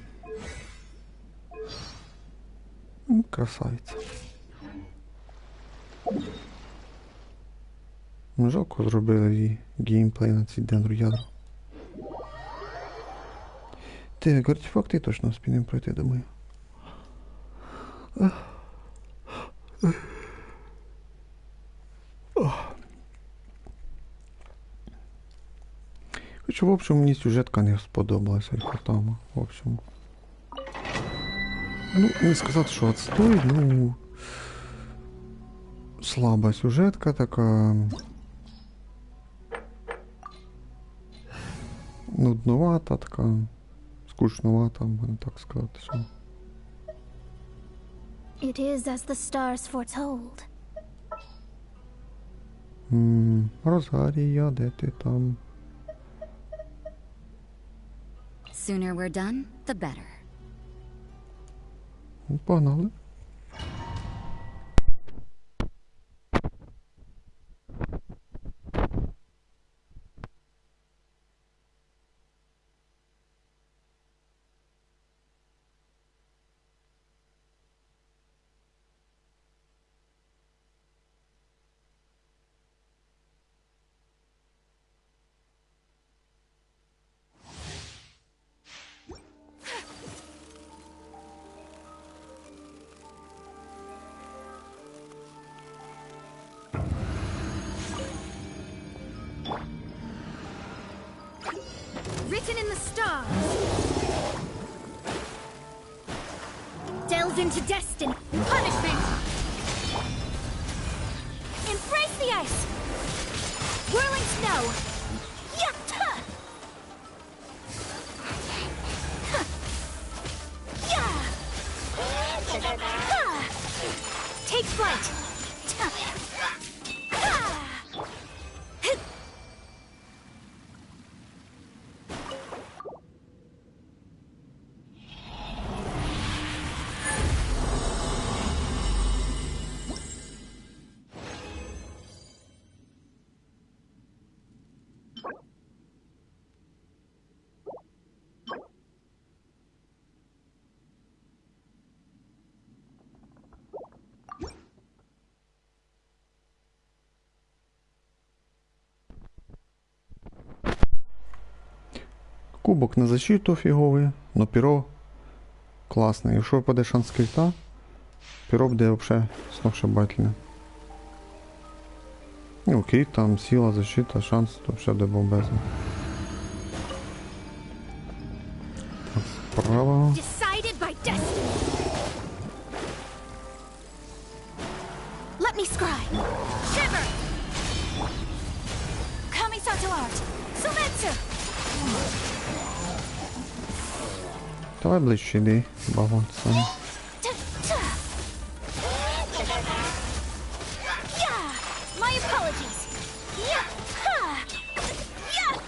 Ну, красавиця. Жалко зробили геймплей на цій дендру ядро. Так, артефакти точно спінемо пройти, думаю. Хоча, в общем, мені сюжетка не сподобалася, там, в общем. Ну, не сказати, що отстой, ну... Слаба сюжетка така... Нудновата така... Скучновата, можна так сказати, що... It is as the stars foretold. Розарія, де ти там? Sooner we're done, the better. Погнали. Written in the stars. Delve into destiny. Punishment. Embrace the ice. Whirling snow. Yatta! Take flight. Кубок на защиту фиговый, но перо класне. Якщо випаде шанс крита, перо буде взагалі сногсшибательне. Ну, крит, там, сила, защита, шанс, то все буде бомбезно. Так, справа. Decided by destiny. Let me scry. Shiver. Kamisato art. Sumetsu. Давай ближче йди, баваться. My apologies. Yeah. Ha. Yeah.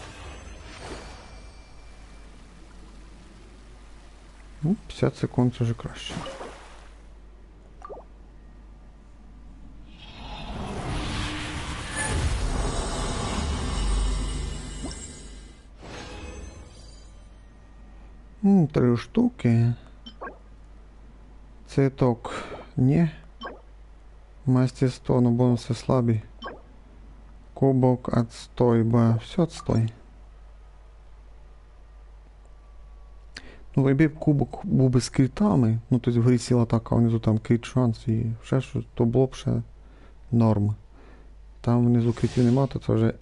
Ну, 50 секунд це вже краще. Три штуки. Цветок не. Мастерство, но бонусы слабый. Кубок отстой, все отстой. Ну, якби кубок був би з критами, ну, тобто вгорі сіла атака, а внизу там крит шанс і ще щось, то було б ще норм. Там внизу критів нема, то це вже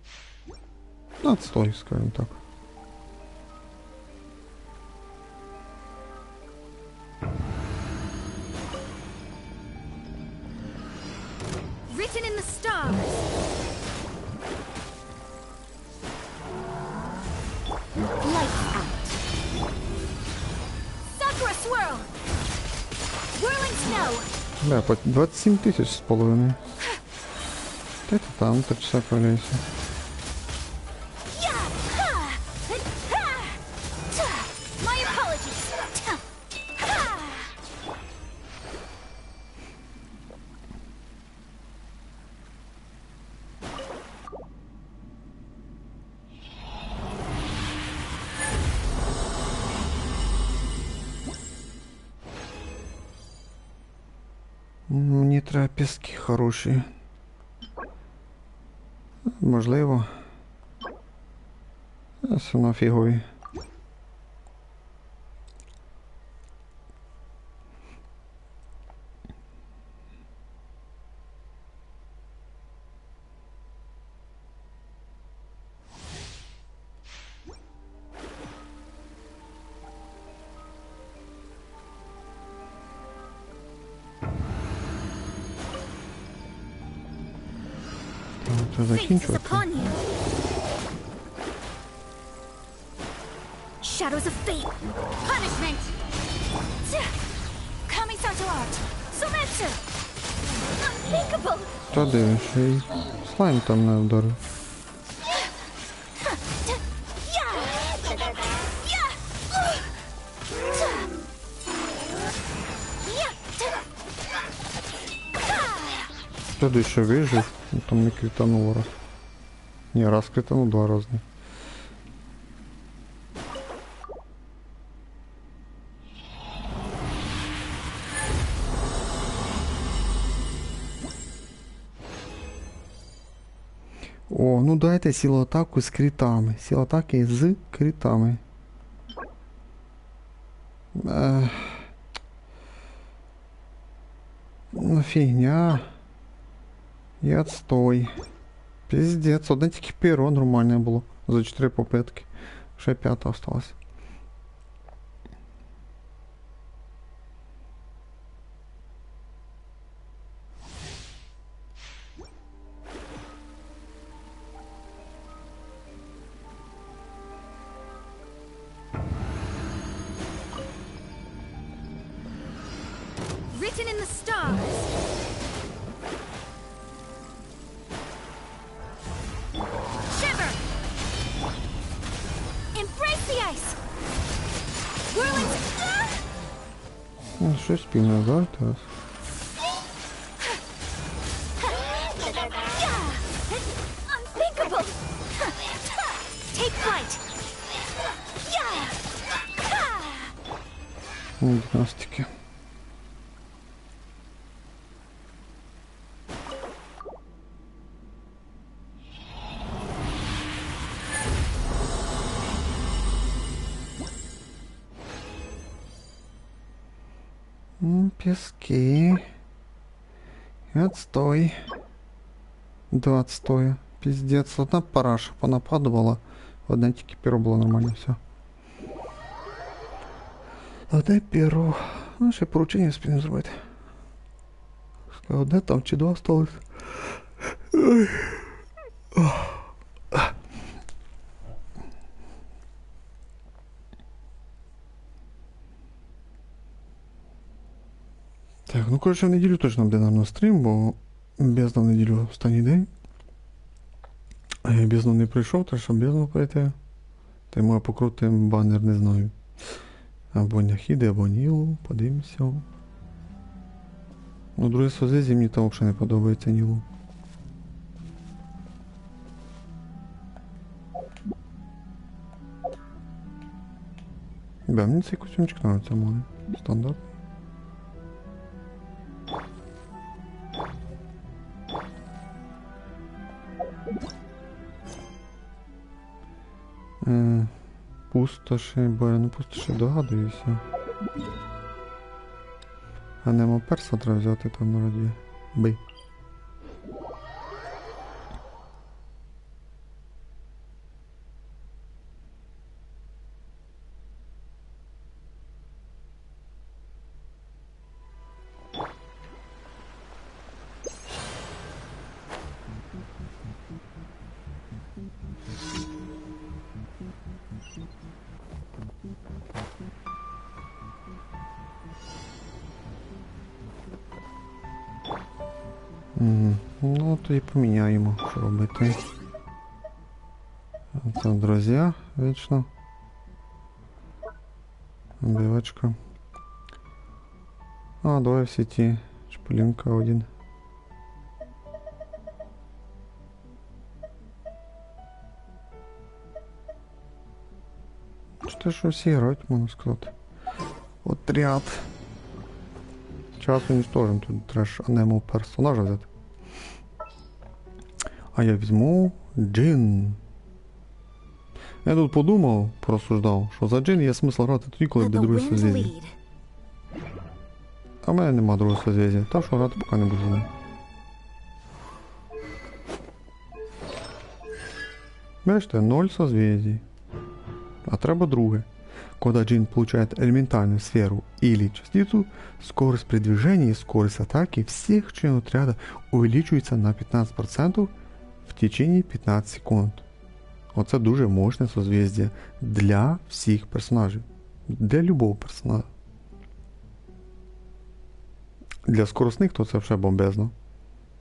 отстой, скажімо так. Written in the stars. Lights out. Sakura swirl. Whirling snow. Бля, по 27 тисяч з половиною. Та ти там 3 часа появляйся. My apologies. Мені треба піски хороші. Можливо. Все на фігові. Це закінчувати. Shadows of fate. Punishment. Kamisato art. Sumetsu. Unthinkable. Та дивиш, і слайм там не вдарив. Тоді ще вижив, ну, там не кританув раз. Ні, раз кританув, 2 рази. О, ну дайте силу атаку з критами. Сила атаки з критами. Ну фігня. І отстой. Пиздец, одне тільки перо нормальне було. За 4 попитки. Ще 5 осталось. Written in the stars. Shiver. Embrace the ice. Whirling. Ну, щось спільно, да, зараз. Unthinkable. Take flight. Династики. Пески. Отстой. Два отстоя. Пиздец. Одна параша понападувала. Одне тільки перо було нормально, все. Одне перо. Ну, ще поручення спільно зробити. Одне там чи два осталось. Так, ну коротше в неділю точно буде, наверное, стрім, бо Бездна в неділю останній день. А я Бездну не прийшов, так що Бездну пройти. Тому я покрутим банер, не знаю. Або Няхіди, або Нілу, подивимося. Ну, друге созвездие мені там взагалі не подобається Нілу. Да, мені цей костюмчик нравиться, мой. Стандарт. Пустоші, бо я на пустоші догадуюся. А нема перса треба взяти там раді. Бий. Ну, то і поміняємо, що робити. Це друзі, вічно. Білочка. А, давай в сеті. Шпилінка один. Що ж всі грають, можна сказати. Отряд. Час уничтожим, тут треш анему персонажа взяти. А я візьму джин. Я тут подумав, порозсуждав, що за джин є смисл грати тоді, коли буде друге созвездя. А в мене нема другого созвездя, так що грати поки не буду за ним. Бачите, 0 созвездий. А треба друге. Когда джин получает элементальную сферу или частицу, скорость передвижения и скорость атаки всех членов отряда увеличивается на 15% в течение 15 секунд. Оце дуже мощне созвездие для всіх персонажів. Для любого персонажа. Для скоростних то це вже бомбезно.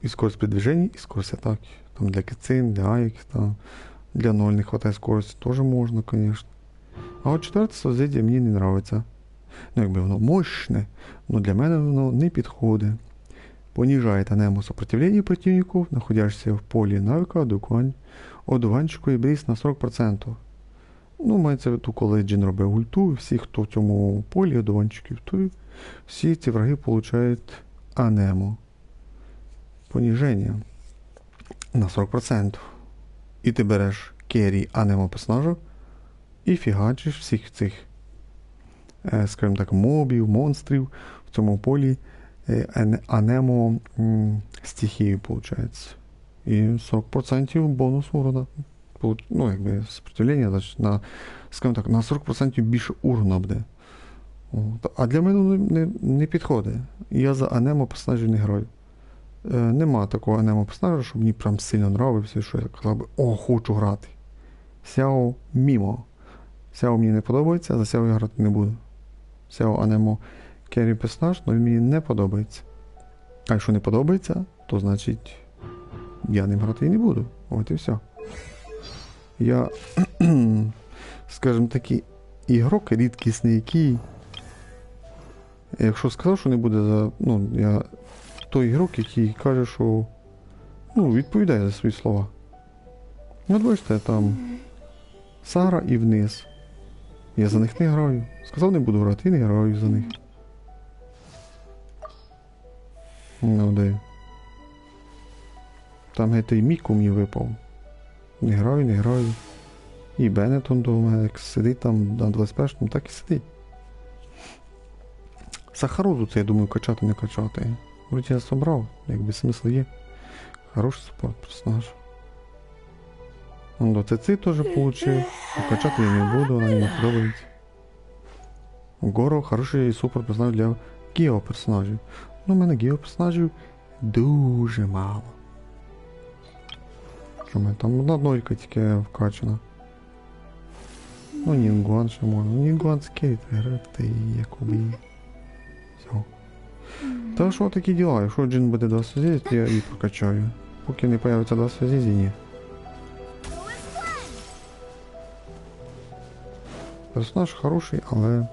І скорость передвижения, і скорость атаки. Там для кицин, для айк, там для 0 не хватає скорості, теж можна, конечно. А от четверте созвездие мені не нравиться. Ну, якби воно мощне, но для мене воно не підходить. Понижает анему сопротивление противников, находящихся в поле навыка одуванчику і бріз на 40%. Ну, мається в виду, коли джин робить ульту, всі, хто в цьому полі одуванчиків, то всі ці враги получають анему. Пониження на 40%. І ти береш керрі анемо персонажа, і фігачиш всіх цих, скажімо так, мобів, монстрів в цьому полі анемо стихію, виходить. І 40% бонус урона. Ну, якби, сопротивлення на, скажімо так, на 40% більше урона буде. А для мене не підходить. Я за анемо персонажів не граю. Нема такого анемо персонажа, щоб мені прям сильно нравився, що я казав би, о, хочу грати. Сяо мімо. Сяо мені не подобається, за Сяо я грати не буду. Сяо анемо керрі персонаж, але він мені не подобається. А якщо не подобається, то значить я ним грати і не буду. От і все. Я, скажімо такий, ігрок рідкісний, який, якщо сказав, що не буде за, ну, я той ігрок, який каже, що, ну, відповідає за свої слова. От бачите, там Сара і вниз. Я за них не граю. Сказав, не буду грати, і не граю за них. Ну, де. Там геть і Міку мені випав. Не граю. І Беннетон до мене, як сидить там на 21-му, так і сидить. Сахарозу це, я думаю, качати, не качати. Вроді я собрав, якби смисл є. Хороший супорт персонаж. Он до ЦЦ теж получив. Качати я не буду, вона мені подобається. Горо хороший супорт персонаж для гео-персонажів. Ну, у мене гео-персонажів дуже мало. Що в мене там одна долька тільки вкачана. Ну, Нінгуан ще можна. Нінгуан скейт грати і якоби. Все. Та що такі діла? Якщо Джин буде 2 связі, то я і прокачаю. Поки не появиться 2 связі, ні. Персонаж хороший, але...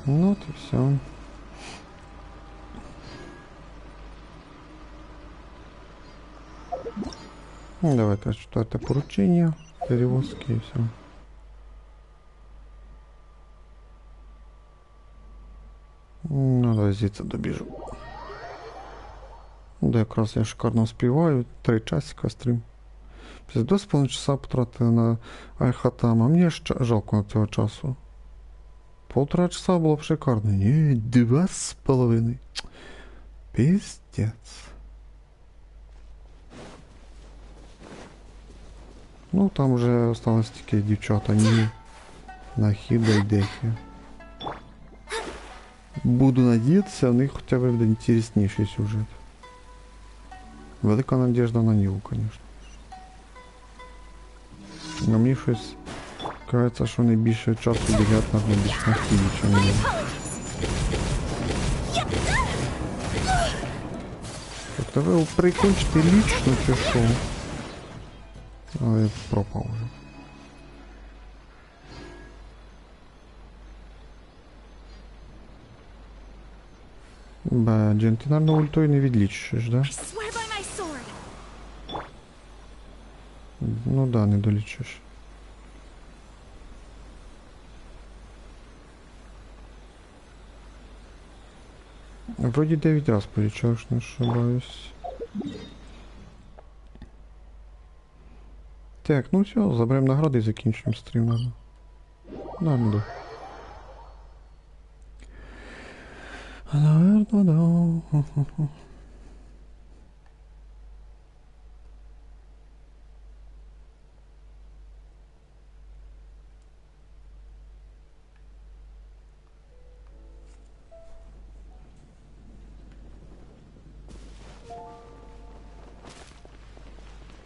Ну от і все. Ну, давайте 4-те поручення, перевозки і все. Ну, давай звідси добіжу. Да, якраз я шикарно співаю, 3 часика стрім. 2,5 часа потратили на Айхатама, мені жалко на цього часу. 1,5 часа було б шикарно. Ні, 2,5. Пиздец. Ну, там вже осталось тільки дівчата, ні. Нахіда і дехи. Буду надіятися, в них хоча б буде інтересніший сюжет. Велика надежда на нього, звісно. Но мені щось кажеться, що вони більше часу ділять на більш нахилі, чим не. Тобто ви прикончите лічно чи що? Але пропав вже. Ба, Джен, ти, наверное, ультою не відлічиш, да? Ну да, не долічиш. Вроді 9 раз полічаєш, не ошибаюсь. Так, ну все, заберемо награди і закінчимо стрім, наверное. Наверное, да. Наверное, да.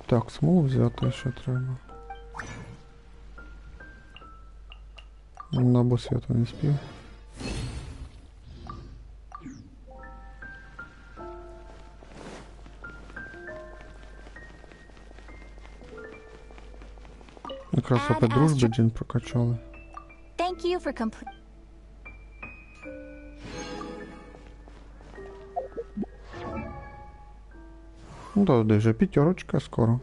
Так, смолу взяти ще треба. На босс я то не спів. Якраз опять дружби Джин прокачали. Thank you for complete. Ну да, даже 5 скоро.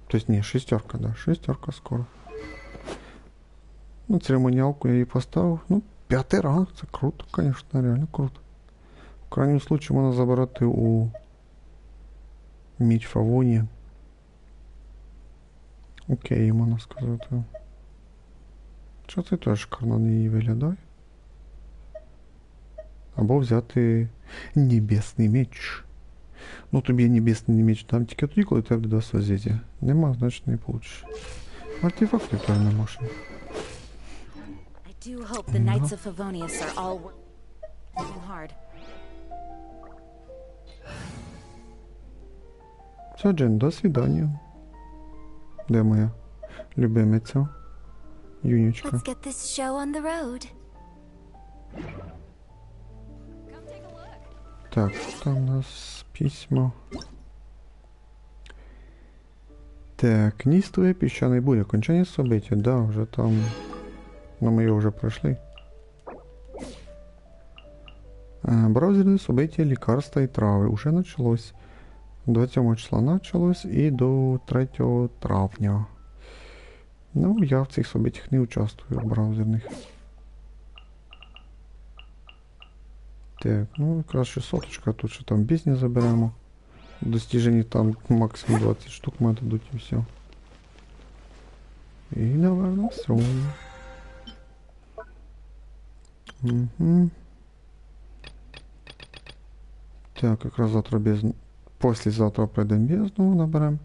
То есть не, 6, да, 6 скоро. Ну, церемониалку я її поставив. Ну, 5 ранг, це круто, конечно, реально круто. В крайньому случаю можна забирати у Міч Фавоні. Окей, можна сказати. Що це теж шикарно на її виглядає. Або взяти Небесний меч. Ну тобі Небесний меч дам тільки тоді, коли тебе буде связі. Нема, значить не получиш. Артефакти теж не можна. I do hope the Knights of Favonius are all working hard. Все, Джен, до свидання. Де моя любимиця? Юнічка. Let's get this show on the road. Так, там у нас письмо. Так, Нистовая песчаная буря. Окончание события. Да, уже там... Но мы ее уже прошли. Браузерные события, лекарства и травы. Уже началось. 27 числа началось и до 3 травня. Ну, я в цих событиях не участвую, в браузерних. Так, ну якраз ще соточка, тут ще там бізнес заберемо. Достіжені там максимум 20 штук має дадуть і все. І, наверное, все. Угу. Так, якраз завтра бездну. Послезавтра прийдемо бездну, наберемо.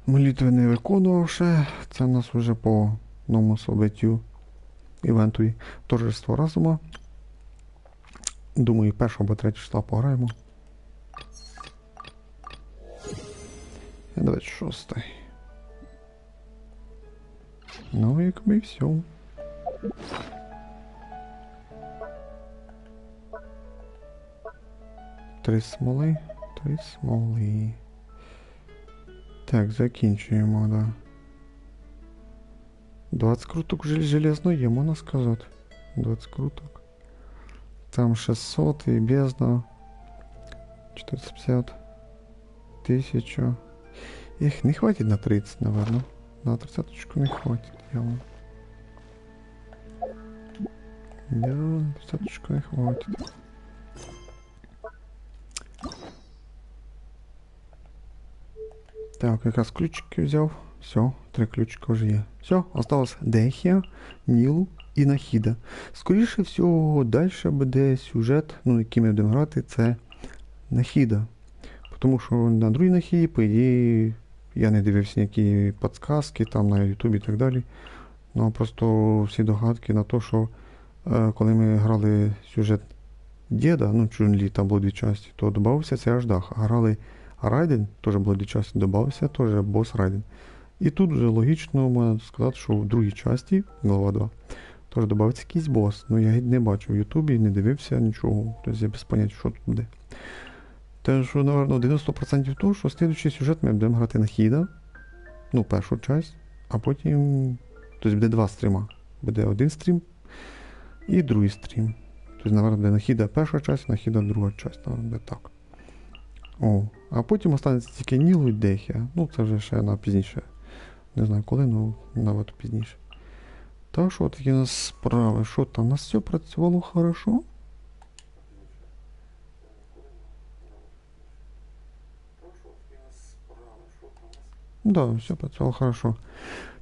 Молитви не виконував ще. Це в нас вже по новому собиттю івенту Торжество разума. Думаю, 1 або 3 числа пограємо. 26. Ну, якби і все. Три смоли. Так, закінчуємо, да. 20 круток железно є, можна сказати. 20 круток. Там 600 і бездна. 450. 1000. Их не хватит на 30, наверное. На 30-очку не хватит, явно. Да, на 30-очку не хватит. Так, якраз ключики взяв. Все, 3 ключика вже є. Все, осталось Дехія, Нілу і Нахіда. Скоріше всього, далі буде сюжет, ну, який ми будемо грати, це Нахіда. Тому що на другій Нахіді, по ідеї, я не дивився ніякі підсказки там на ютубі і так далі. Ну, просто всі догадки на те, що коли ми грали сюжет Діда, ну, Чунлі, там було 2 частини, то додався цей аж дах. Грали Райден, теж було 2 частини, додався теж бос Райден. І тут вже логічно можна сказати, що в другій часті, глава 2, теж додався якийсь бос. Ну, я не бачив в ютубі, не дивився нічого, тобто я без поняття, що тут буде. Те, що, напевно, 90% того, що слідуючий сюжет ми будемо грати Нахіда, ну, першу часть, а потім, тобто буде 2 стріма. Буде один стрім і другий стрім. Тобто, напевно, буде Нахіда перша часть, Нахіда друга часть, напевно, буде так. О, а потім останеться тільки Нілу і Дехія. Ну, це вже ще на пізніше. Не знаю коли, ну, навіть пізніше. Так, що такі у нас справи? Що там? У нас все працювало хорошо? Да, все працювало хорошо.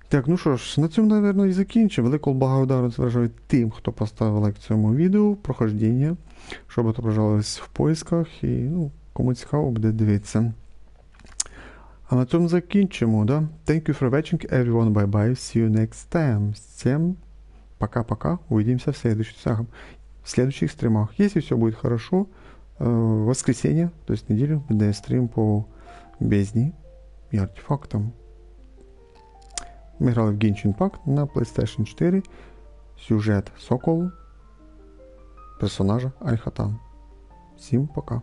Так, ну що ж, на цьому, мабуть, і закінчимо. Велику благодарність вважаю тим, хто поставив лайк цьому відео, прохождення, щоб отображалось в поисках і, ну, кому цікаво буде дивитися. А на цьому закінчимо, да? Thank you for watching, everyone, bye-bye, see you next time. Всем пока-пока, увидимся в следующих стримах. Если все будет хорошо, в воскресенье, то есть неделю, будет стрим по бездне и артефактам. Мы играли в Genshin Impact на PlayStation 4, сюжет Сокол, персонажа Альхатан. Всем пока.